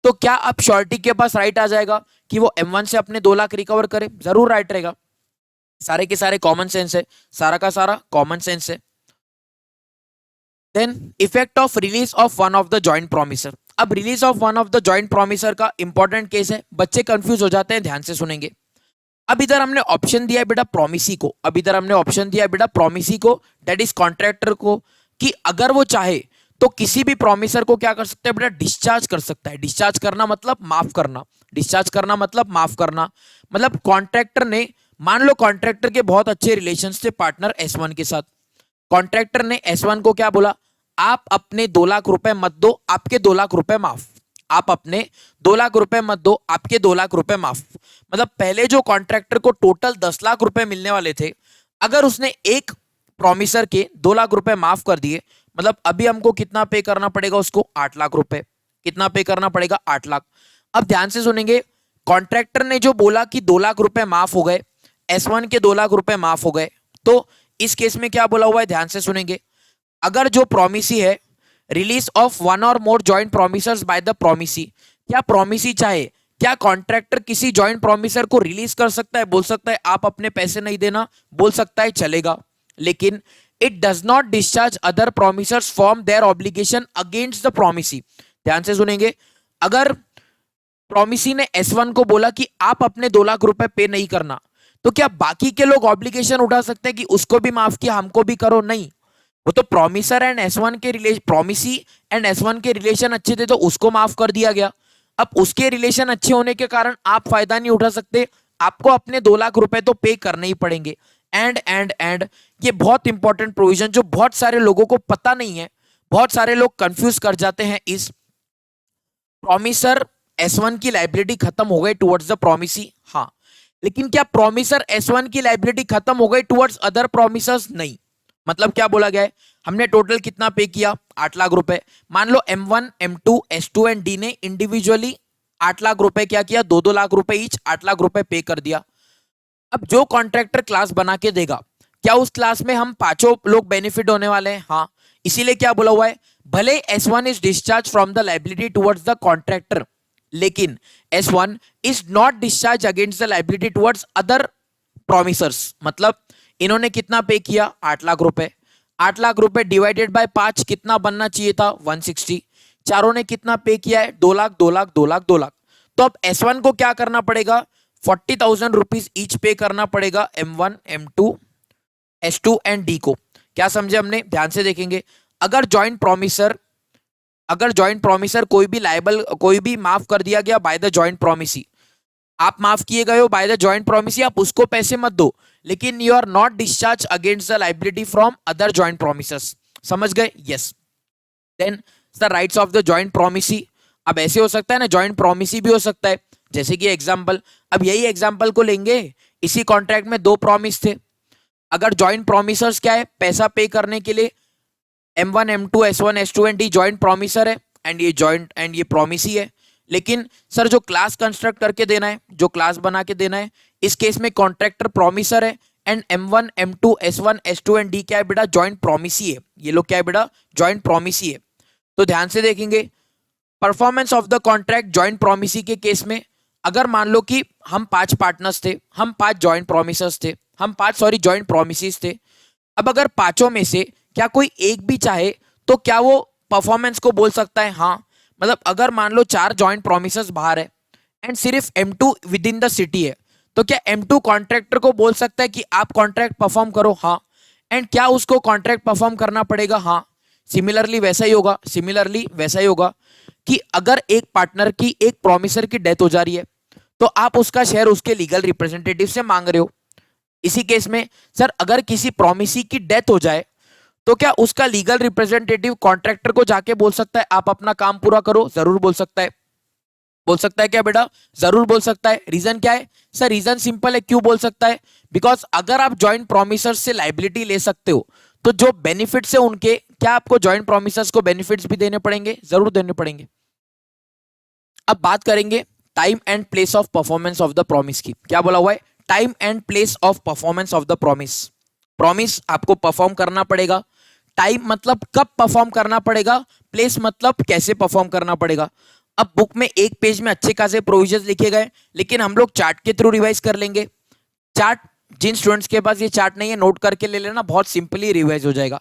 Speaker 1: तो क्या अब श्योरिटी के पास राइट आ जाएगा कि वो M1 से अपने 2 लाख रिकवर करे? जरूर राइट रहेगा। सारे के सारे कॉमन सेंस है, सारा का सारा कॉमन सेंस है। Then effect of release of one of the joint promisor. अब release of one of the joint promisor का इंपॉर्टेंट केस है, बच्चे कंफ्यूज हो जाते हैं, ध्यान से सुनेंगे। अब इधर हमने ऑप्शन दिया है बेटा प्रोमिसी को, अब इधर हमने ऑप्शन दिया है बेटा प्रोमिसी को, दैट इज कॉन्ट्रैक्टर को, कि अगर वो चाहे तो किसी भी प्रोमिसर को क्या कर सकता है बेटा, डिस्चार्ज कर सकता है। डिस्चार्ज करना मतलब माफ करना, डिस्चार्ज करना मतलब माफ करना। मतलब कॉन्ट्रैक्टर ने, मान लो कॉन्ट्रैक्टर के बहुत अच्छे रिलेशंस थे पार्टनर S1 के साथ, कॉन्ट्रैक्टर ने S1 को क्या बोला, आप अपने 2 लाख रुपए मत दो, आपके 2 लाख रुपए माफ, आप अपने 2 लाख रुपए मत दो, आपके 2 लाख रुपए माफ। मतलब पहले जो कॉन्ट्रैक्टर को टोटल 10 लाख रुपए मिलने वाले थे, अगर उसने एक प्रोमिसर के 2 लाख रुपए माफ कर दिए, मतलब अभी हमको कितना पे करना पड़ेगा उसको, 8 लाख रुपए। कितना पे करना पड़ेगा, 8 लाख। अब ध्यान से सुनेंगे, कॉन्ट्रैक्टर ने जो बोला कि 2 लाख रुपए माफ हो गए, S1 के 2 लाख रुपए माफ हो गए, तो इस केस में क्या बोला हुआ है, ध्यान से सुनेंगे। अगर जो प्रोमिसी है, रिलीज ऑफ वन और मोर जॉइंट प्रोमिसर्स बाय द प्रोमिसी, क्या प्रोमिसी चाहे, क्या कॉन्ट्रैक्टर किसी जॉइंट प्रोमिसर को रिलीज कर सकता है, बोल सकता है आप अपने पैसे नहीं देना, बोल सकता है, चलेगा। लेकिन it does not discharge other promisors from their obligation against the promisee. ध्यान से सुनेंगे, अगर प्रोमिसी ने S1 को बोला कि आप अपने 2 लाख रुपए पे नहीं करना, तो क्या बाकी के लोग ऑब्लिगेशन उठा सकते हैं कि उसको भी माफ किया हमको भी करो? नहीं, वो तो प्रोमिसर एंड S1 के रिलेशन, प्रोमिसी एंड S1 के रिलेशन अच्छे थे तो उसको माफ कर दिया गया। अब उसके रिलेशन अच्छे होने के कारण आप फायदा नहीं उठा सकते, आपको अपने 2 लाख रुपए तो पे करने ही पड़ेंगे। एंड ये बहुत इंपॉर्टेंट प्रोविजन जो बहुत सारे लोगों को पता नहीं है, बहुत सारे लोग कंफ्यूज कर जाते हैं इस प्रॉमिसर S1 की लाइबिलिटी खत्म हो गई टुवर्ड्स द प्रॉमिसी, हाँ, लेकिन क्या प्रॉमिसर S1 की लाइबिलिटी खत्म हो गई टुवर्ड्स अदर प्रॉमिसर्स? नहीं। मतलब क्या बोला गया है, हमने टोटल कितना पे किया, 8 लाख रुपए। मान लो M1 M2 S2 and D ने इंडिविजुअली 8 लाख रुपए क्या किया, 2-2 लाख रुपए ईच 8 लाख रुपए पे कर दिया। अब जो कॉन्ट्रैक्टर क्लास बना के देगा, क्या उस क्लास में हम पांचों लोग बेनिफिट होने वाले हैं? हाँ। इसीलिए क्या बोला हुआ है, भले S1 is discharge from the liability towards the contractor, लेकिन S1 is not discharge against the liability towards other promisors. मतलब इन्होंने कितना पे किया, 8 लाख रुपए। 8 लाख रुपए डिवाइडेड बाय 5 कितना बनना चाहिए था, 160। चारों ने कितना पे किया है, 2 लाख 2 लाख 2 लाख 2 लाख। तो अब S1 को क्या करना पड़ेगा, 40,000 रुपीज ईच पे करना पड़ेगा M1 M2 S2 and D को। क्या समझे हमने, ध्यान से देखेंगे। अगर जॉइंट प्रॉमिसर कोई भी लायबल, कोई भी माफ कर दिया गया बाय द जॉइंट प्रॉमिसी, आप माफ किए गए हो बाय द जॉइंट प्रॉमिसी, आप उसको पैसे मत दो, लेकिन you are not discharge against the liability from other joint promisors. समझ गए, yes. Then the rights of the joint promisee, अब ऐसे हो सकता है ना, जॉइंट प्रॉमिसी भी हो सकता है, जैसे कि एग्जांपल, अब यही एग्जांपल को लेंगे, इसी कॉन्ट्रैक्ट में 2 प्रॉमिस थे। अगर जॉइंट प्रॉमिसर्स क्या है, पैसा पे करने के लिए M1 M2 S1 S2 and D joint promiser है, एंड ये जॉइंट एंड ये प्रॉमिसी है। लेकिन सर जो क्लास कंस्ट्रक्ट करके देना है, जो क्लास बना के देना है, इस केस में कॉन्ट्रैक्टर प्रॉमिसर है and M1 M2 S1 S2 and D क्या है बेटा, जॉइंट प्रॉमिसी है। ये लोग क्या है बेटा, जॉइंट प्रॉमिसी है। तो ध्यान से देखेंगे, performance of the contract joint promisee के केस में, अगर मान लो कि हम 5 पार्टनर्स थे, हम 5 जॉइंट प्रॉमिसर्स थे, हम 5 जॉइंट प्रॉमिसीज थे। अब अगर पांचों में से क्या कोई एक भी चाहे तो क्या वो परफॉर्मेंस को बोल सकता है? हाँ। मतलब अगर मान लो 4 जॉइंट प्रोमिसेस बाहर है एंड सिर्फ M2 with in the city है, तो क्या M2 कॉन्ट्रैक्टर को बोल सकता है कि आप कॉन्ट्रैक्ट परफॉर्म करो? हाँ। एंड क्या उसको कॉन्ट्रैक्ट परफॉर्म करना पड़ेगा? हाँ। सिमिलरली वैसा ही होगा कि अगर एक पार्टनर की, एक प्रोमिसर की डेथ हो जा रही है, तो आप उसका शेयर उसके लीगल रिप्रेजेंटेटिव से मांग रहे हो। इसी केस में सर अगर किसी प्रोमिसी की डेथ हो जाए, तो क्या उसका लीगल रिप्रेजेंटेटिव कॉन्ट्रैक्टर को जाके बोल सकता है आप अपना काम पूरा करो? जरूर बोल सकता है। बोल सकता है क्या बेटा? जरूर बोल सकता है। रीजन क्या है सर? रीजन सिंपल है, क्यों बोल सकता है? बिकॉज अगर आप जॉइंट प्रोमिसर्स से लाइबिलिटी ले सकते हो, तो जो बेनिफिट्स है उनके, क्या आपको जॉइंट प्रोमिसर्स को बेनिफिट्स भी देने पड़ेंगे? जरूर देने पड़ेंगे। अब बात करेंगे time and place of performance of the promise की। क्या बोला हुआ है? Time and place of performance of the promise. Promise आपको परफॉर्म करना पड़ेगा। टाइम मतलब कब परफॉर्म करना पड़ेगा, प्लेस मतलब कैसे परफॉर्म करना पड़ेगा। अब बुक में एक पेज में अच्छे खासे प्रोविजंस लिखे गए, लेकिन हम लोग चार्ट के थ्रू रिवाइज कर लेंगे। चार्ट, जिन स्टूडेंट्स के पास ये चार्ट नहीं है नोट करके ले लेना, बहुत सिंपली रिवाइज हो जाएगा।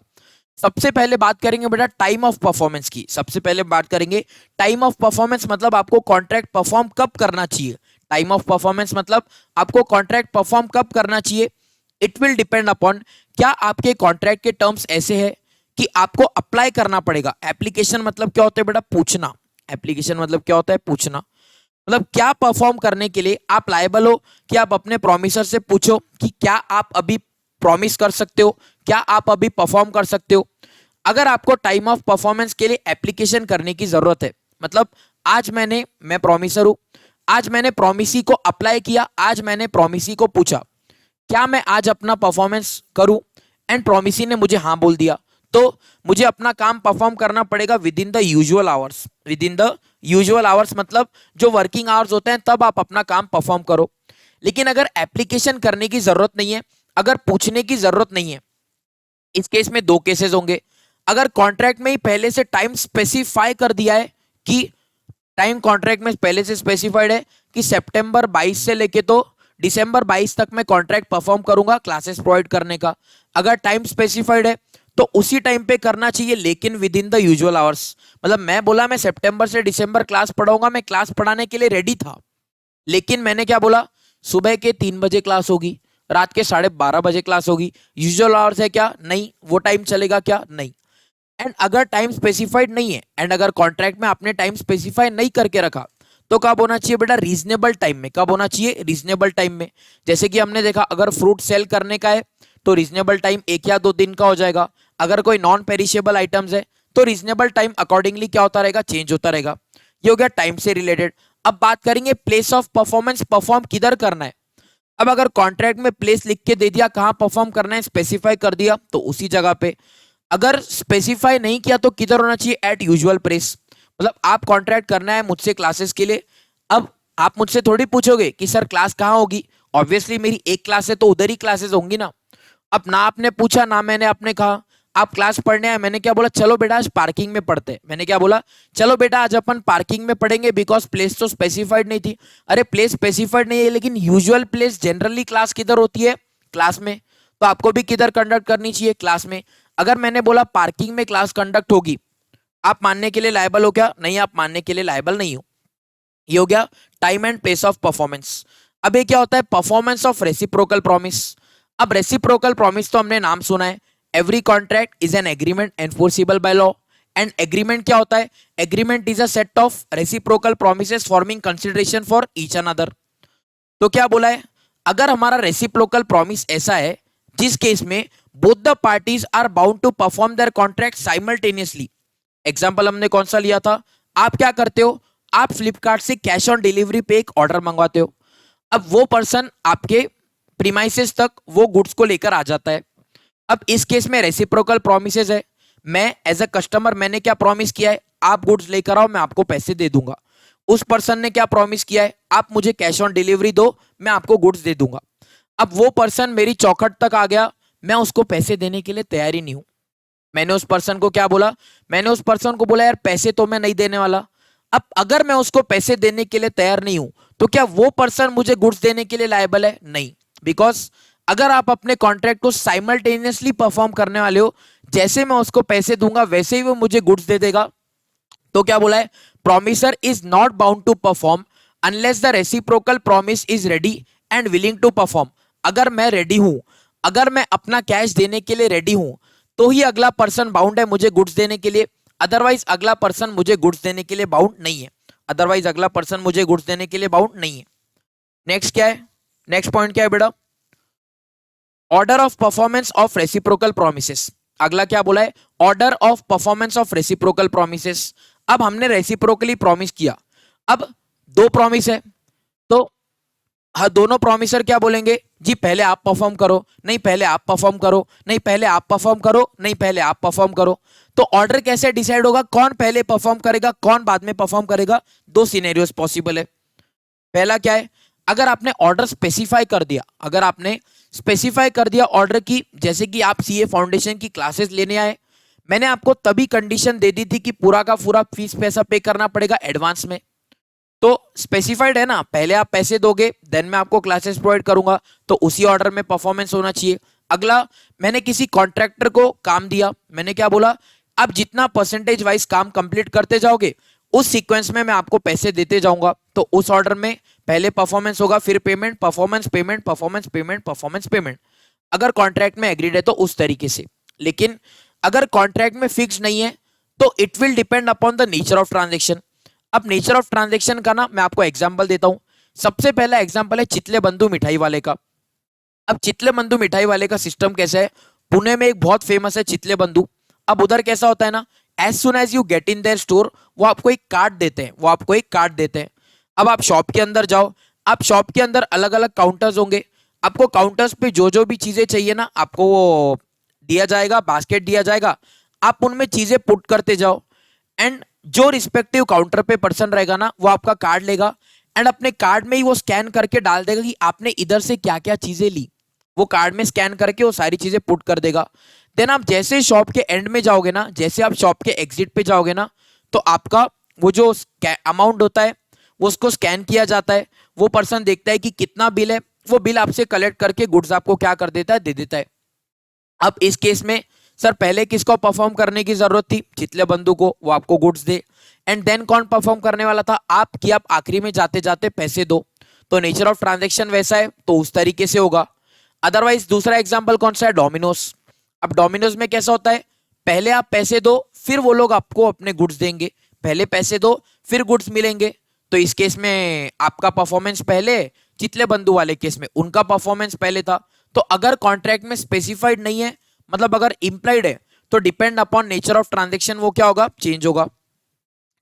Speaker 1: सबसे पहले बात करेंगे बेटा टाइम ऑफ परफॉर्मेंस की। सबसे पहले बात करेंगे टाइम ऑफ परफॉर्मेंस, मतलब आपको कॉन्ट्रैक्ट परफॉर्म कब करना चाहिए। टाइम ऑफ परफॉर्मेंस मतलब आपको कॉन्ट्रैक्ट परफॉर्म कब करना चाहिए। इट विल डिपेंड अपॉन, क्या आपके कॉन्ट्रैक्ट के टर्म्स ऐसे है कि आपको अप्लाई करना पड़ेगा। एप्लीकेशन मतलब क्या होता है बेटा? पूछना। एप्लीकेशन मतलब क्या होता है? पूछना। मतलब क्या परफॉर्म करने के लिए आप लायबल हो कि आप अपने प्रोमिसर से पूछो कि क्या आप अभी प्रॉमिस कर सकते हो, क्या आप अभी परफॉर्म कर सकते हो। अगर आपको टाइम ऑफ परफॉर्मेंस के लिए एप्लीकेशन करने की जरूरत है, मतलब आज मैं प्रोमिसर हूं, आज मैंने प्रोमिसी को अप्लाई किया, आज मैंने प्रोमिसी को पूछा क्या मैं आज अपना परफॉर्मेंस करूं, एंड प्रोमिसी ने मुझे हाँ बोल दिया, तो मुझे अपना काम परफॉर्म करना पड़ेगा with in the usual hours. With in the usual hours मतलब जो वर्किंग आवर्स होते हैं तब आप अपना काम परफॉर्म करो। लेकिन अगर एप्लीकेशन करने की जरूरत नहीं है, अगर पूछने की जरूरत नहीं है, इस केस में 2 केसेस होंगे। अगर कॉन्ट्रैक्ट में ही पहले से टाइम स्पेसिफाई कर दिया है कि टाइम कॉन्ट्रैक्ट में पहले से स्पेसिफाइड है कि सितंबर 22 से लेके तो दिसंबर 22 तक मैं कॉन्ट्रैक्ट परफॉर्म करूंगा क्लासेस प्रोवाइड करने का, अगर टाइम स्पेसिफाइड है तो उसी टाइम पे करना चाहिए, लेकिन with in the usual hours. मतलब मैं बोला मैं सितंबर से दिसंबर क्लास पढ़ाऊंगा, मैं क्लास पढ़ाने के लिए रेडी था, लेकिन मैंने क्या बोला, सुबह के 3 बजे क्लास होगी, रात के 12:30 बजे क्लास होगी, यूजुअल आवर्स है क्या? नहीं। वो टाइम चलेगा क्या? नहीं। एंड अगर टाइम स्पेसिफाइड नहीं है, एंड अगर कॉन्ट्रैक्ट में आपने टाइम स्पेसिफाई नहीं करके रखा, तो कब होना चाहिए बेटा? रीजनेबल टाइम में। कब होना चाहिए? रीजनेबल टाइम में। जैसे कि हमने देखा अगर फ्रूट सेल करने का है तो रीजनेबल टाइम 1 या 2 दिन का हो जाएगा। अगर कोई नॉन पेरिशेबल आइटम्स है तो रीजनेबल टाइम अकॉर्डिंगली क्या होता रहेगा? चेंज होता रहेगा। ये हो गया टाइम से रिलेटेड। अब बात करेंगे प्लेस ऑफ परफॉर्मेंस, परफॉर्म किधर करना है। अब अगर कॉन्ट्रैक्ट में प्लेस लिख के दे दिया, कहां परफॉर्म करना है स्पेसिफाई कर दिया, तो उसी जगह पे। अगर स्पेसिफाई नहीं किया तो किधर होना चाहिए, एट यूजुअल प्लेस। मतलब आप कॉन्ट्रैक्ट करना है मुझसे क्लासेस के लिए। अब आप मुझसे थोड़ी पूछोगे कि सर क्लास कहाँ होगी, ऑब्वियसली मेरी एक क्लास है तो उधर ही क्लासेस होंगी ना। अब ना आपने पूछा ना मैंने आपने कहा आप क्लास पढ़ने आए, मैंने क्या बोला, चलो बेटा आज पार्किंग में पढ़ते हैं। मैंने क्या बोला, चलो बेटा आज अपन पार्किंग में पढ़ेंगे, बिकॉज प्लेस तो स्पेसिफाइड नहीं थी। अरे प्लेस स्पेसिफाइड नहीं है, लेकिन यूजुअल प्लेस जनरली क्लास किधर होती है, क्लास में। तो आपको भी किधर कंडक्ट करनी चाहिए, क्लास में। अगर मैंने बोला पार्किंग में क्लास कंडक्ट होगी, आप मानने के लिए लायबल हो क्या, नहीं, आप मानने के लिए लायबल नहीं हो। ये हो गया time and place of performance. अब ये क्या होता है, परफॉर्मेंस ऑफ रेसिप्रोकल प्रॉमिस। अब रेसिप्रोकल प्रॉमिस तो हमने नाम सुना है, every contract is an agreement enforceable by law. And agreement क्या होता है, agreement is a set of reciprocal promises forming consideration for each another. तो क्या बोला है, अगर हमारा रेसिप्रोकल प्रॉमिस ऐसा है जिस केस में both the parties are bound to perform their contract simultaneously. Example हमने कौन सा लिया था, आप क्या करते हो, आप फ्लिपकार्ट से कैश ऑन डिलीवरी पे एक ऑर्डर मंगवाते हो। अब वो पर्सन आपके प्रीमाइसेस तक वो गुड्स को लेकर आ जाता है। अब इस केस में रेसिप्रोकल प्रॉमिसेस है, मैं एज अ कस्टमर मैंने क्या प्रॉमिस किया है, आप गुड्स लेकर आओ मैं आपको पैसे दे दूंगा। उस पर्सन ने क्या प्रॉमिस किया है, आप मुझे कैश ऑन डिलीवरी दो मैं आपको गुड्स दे दूंगा। अब वो पर्सन मेरी चौखट तक आ गया, मैं उसको पैसे देने के लिए तैयार ही नहीं हूं। मैंने उस पर्सन को क्या बोला, मैंने उस पर्सन को बोला यार पैसे तो मैं नहीं देने वाला। अब अगर मैं उसको पैसे देने के लिए तैयार नहीं हूं तो क्या वो पर्सन मुझे गुड्स देने के लिए लायबल है, नहीं। बिकॉज अगर आप अपने कॉन्ट्रैक्ट को साइमल्टेनियसली परफॉर्म करने वाले हो, जैसे मैं उसको पैसे दूंगा वैसे ही वो मुझे गुड्स दे देगा। तो क्या बोला है, promisor is not bound to perform unless the reciprocal promise is ready and willing to perform. अगर मैं रेडी हूं, अगर मैं अपना कैश देने के लिए रेडी हूं तो ही अगला पर्सन बाउंड है मुझे गुड्स देने के लिए, अदरवाइज अगला पर्सन मुझे गुड्स देने के लिए बाउंड नहीं है। अदरवाइज अगला पर्सन मुझे गुड्स देने के लिए बाउंड नहीं है। नेक्स्ट क्या है, नेक्स्ट पॉइंट क्या है बेटा, order of performance of reciprocal promises. अगला क्या बोला है, order of performance of reciprocal promises. अब हमने रेसिप्रोकली प्रॉमिस किया, अब दो प्रॉमिस है तो हाँ दोनों प्रॉमिसर क्या बोलेंगे जी, पहले आप परफॉर्म करो, नहीं पहले आप परफॉर्म करो, नहीं पहले आप परफॉर्म करो, नहीं पहले आप परफॉर्म करो। तो ऑर्डर कैसे डिसाइड होगा, कौन पहले परफॉर्म करेगा कौन बाद में परफॉर्म करेगा, दो सिनेरियोस पॉसिबल है। पहला क्या है, अगर आपने ऑर्डर स्पेसिफाई कर दिया, अगर आपने स्पेसिफाई कर दिया ऑर्डर की, जैसे कि आप सीए फाउंडेशन की क्लासेस लेने आए, मैंने आपको तभी कंडीशन दे दी थी कि पूरा का पूरा फीस पैसा पे करना पड़ेगा एडवांस में। तो स्पेसिफाइड है ना, पहले आप पैसे दोगे देन मैं आपको क्लासेस प्रोवाइड करूंगा, तो उसी ऑर्डर में परफॉर्मेंस होना चाहिए। अगला, मैंने किसी कॉन्ट्रैक्टर को काम दिया, मैंने क्या बोला, आप जितना परसेंटेज वाइज काम कंप्लीट करते जाओगे उस सीक्वेंस में मैं आपको पैसे देते जाऊंगा। तो उस ऑर्डर में पहले परफॉर्मेंस होगा फिर payment, performance payment, performance payment, performance payment. अगर कॉन्ट्रैक्ट में एग्रीड है तो उस तरीके से। लेकिन अगर कॉन्ट्रैक्ट में फिक्स नहीं है तो it will depend upon the nature of transaction. अब नेचर ऑफ ट्रांजैक्शन का ना मैं आपको एग्जांपल देता हूं। सबसे पहला एग्जांपल है चितले बंधु मिठाई वाले का। अब चितले बंधु मिठाई वाले का सिस्टम कैसा है, पुणे में एक बहुत फेमस है चितले बंधु। अब उधर कैसा होता है ना, as soon as you get in their store वो आपको एक कार्ड देते हैं, वो आपको एक कार्ड देते हैं। अब आप शॉप के अंदर जाओ, आप शॉप के अंदर अलग अलग काउंटर्स होंगे, आपको काउंटर्स पे जो जो भी चीजें चाहिए ना आपको वो दिया जाएगा, बास्केट दिया जाएगा, आप उनमें चीजें पुट करते जाओ। एंड जो रिस्पेक्टिव काउंटर पे पर्सन रहेगा ना वो आपका कार्ड लेगा एंड अपने कार्ड में ही वो स्कैन करके डाल देगा कि आपने इधर से क्या क्या चीजें ली। वो कार्ड में स्कैन करके वो सारी चीजें पुट कर देगा। देन आप जैसे शॉप के एंड में जाओगे ना, जैसे आप शॉप के एग्जिट पे जाओगे ना, तो आपका वो जो अमाउंट होता है वो उसको स्कैन किया जाता है। वो पर्सन देखता है कि कितना बिल है, वो बिल आपसे कलेक्ट करके गुड्स आपको क्या कर देता है, दे देता है। अब इस केस में सर पहले किसको परफॉर्म करने की जरूरत थी, चितले बंधु को, वो आपको गुड्स दे। एंड देन कौन परफॉर्म करने वाला था, आप, कि आप आखिरी में जाते जाते पैसे दो। तो नेचर ऑफ ट्रांजैक्शन वैसा है तो उस तरीके से होगा। अदरवाइज दूसरा एग्जांपल कौन सा है, डोमिनोज। अब डोमिनोज में कैसा होता है, पहले आप पैसे दो फिर वो लोग आपको अपने गुड्स देंगे, पहले पैसे दो फिर गुड्स मिलेंगे। तो इस केस में आपका परफॉर्मेंस पहले, चितले बंधु वाले केस में उनका परफॉर्मेंस पहले था। तो अगर कॉन्ट्रैक्ट में स्पेसिफाइड नहीं है, मतलब अगर इंप्लाइड है, तो depend upon nature of transaction वो क्या होगा, चेंज होगा।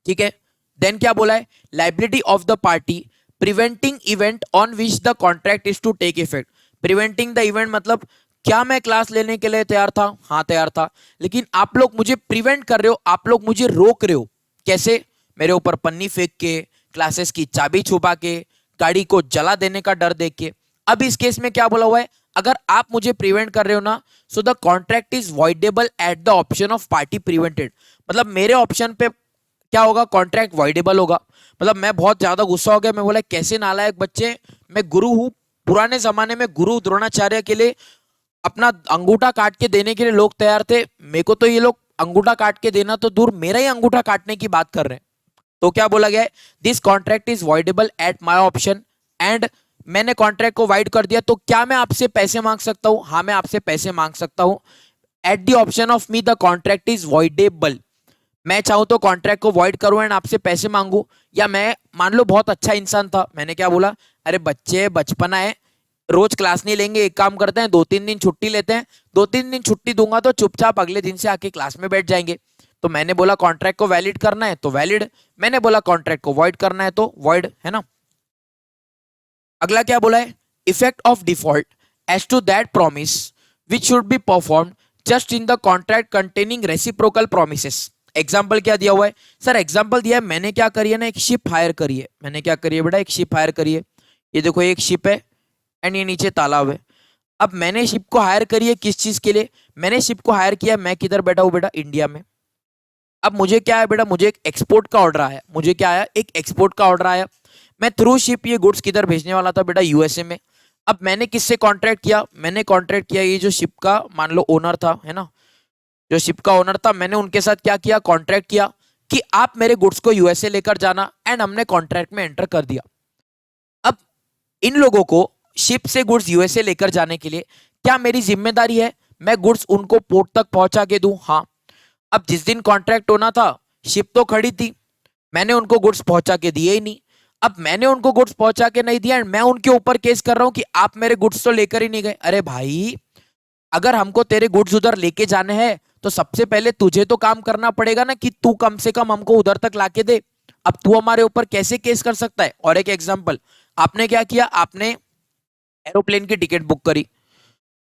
Speaker 1: ठीक है, देन क्या बोला है, liability of the party preventing event on which the contract is to take effect. Preventing the event मतलब क्या मैं क्लास लेने के लिए तैयार था, हाँ तैयार था, लेकिन आप लोग मुझे प्रिवेंट कर रहे हो, आप लोग मुझे रोक रहे हो। कैसे? मेरे ऊपर पन्नी फेंक के, क्लासेस की चाबी छुपा के, गाड़ी को जला देने का डर देख के। अब इस केस में क्या बोला हुआ है, अगर आप मुझे प्रिवेंट कर रहे हो ना, so the contract is voidable at the option of party prevented. मतलब मेरे ऑप्शन पे क्या होगा, कॉन्ट्रैक्ट वॉइडेबल होगा। मतलब मैं बहुत ज्यादा गुस्सा हो गया, मैं बोला कैसे नालायक बच्चे, मैं गुरु हूं, पुराने जमाने में गुरु द्रोणाचार्य के लिए अपना अंगूठा काट के देने के लिए लोग तैयार थे, मेरे को तो ये लोग अंगूठा काट के देना तो दूर, मेरा ही अंगूठा काटने की बात कर रहे हैं। तो क्या बोला गया है, this contract is voidable at my option and मैंने कॉन्ट्रैक्ट को वाइड कर दिया, तो क्या मैं आपसे पैसे मांग सकता हूं? हाँ मैं आपसे पैसे मांग सकता हूं। At the option of me the contract is voidable. मैं चाहूं तो कॉन्ट्रैक्ट को वॉइड करूं एंड आपसे पैसे मांगू, या मैं मान लो बहुत अच्छा इंसान था, मैंने क्या बोला, अरे बच्चे बचपना है, रोज क्लास नहीं लेंगे, एक काम करते हैं 2-3 दिन छुट्टी लेते हैं, 2-3 दिन छुट्टी दूंगा तो चुपचाप अगले दिन से आके क्लास में बैठ जाएंगे। तो मैंने बोला कॉन्ट्रैक्ट को वैलिड करना है तो वैलिड, मैंने बोला कॉन्ट्रैक्ट को वॉइड करना है तो वॉइड, है ना। अगला क्या बोला है, effect of default as to that promise which should be perform just in the contract containing reciprocal promises. Example क्या दिया हुआ है सर, एग्जाम्पल दिया है, मैंने क्या करी है ना, एक शिप हायर करी है, मैंने क्या करी है बेटा, एक शिप हायर करी है। ये देखो एक शिप है एंड ये नीचे तालाब है। अब मैंने शिप को हायर करी है किस चीज के लिए, मैंने शिप को हायर किया, मैं किधर बैठा हूं बेटा, इंडिया में। अब मुझे क्या है बेटा, मुझे एक एक्सपोर्ट का ऑर्डर आया, मुझे क्या आया, एक एक्सपोर्ट का ऑर्डर आया। मैं थ्रू शिप ये गुड्स किधर भेजने वाला था बेटा, यूएसए में। अब मैंने किससे कॉन्ट्रैक्ट किया, मैंने कॉन्ट्रैक्ट किया ये जो शिप का मान लो ओनर था, है ना, जो शिप का ओनर था, मैंने उनके साथ क्या किया, कॉन्ट्रैक्ट किया कि आप मेरे गुड्स को यूएसए लेकर जाना, एंड हमने कॉन्ट्रैक्ट में एंटर कर दिया। अब इन लोगों को शिप से गुड्स यूएसए लेकर जाने के लिए क्या मेरी जिम्मेदारी है, मैं गुड्स उनको पोर्ट तक पहुंचा के दूं? हाँ। अब जिस दिन कॉन्ट्रैक्ट होना था शिप तो खड़ी थी, मैंने उनको गुड्स पहुंचा के दिए ही नहीं। अब मैंने उनको गुड्स पहुंचा के नहीं दिया एंड मैं उनके ऊपर केस कर रहा हूं कि आप मेरे गुड्स तो लेकर ही नहीं गए। अरे भाई, अगर हमको तेरे गुड्स उधर लेके जाने हैं तो सबसे पहले तुझे तो काम करना पड़ेगा ना कि तू कम से कम हमको उधर तक लाके दे। अब तू हमारे ऊपर कैसे केस कर सकता है? और एक एग्जांपल, आपने क्या किया, आपने एरोप्लेन की टिकट बुक करी।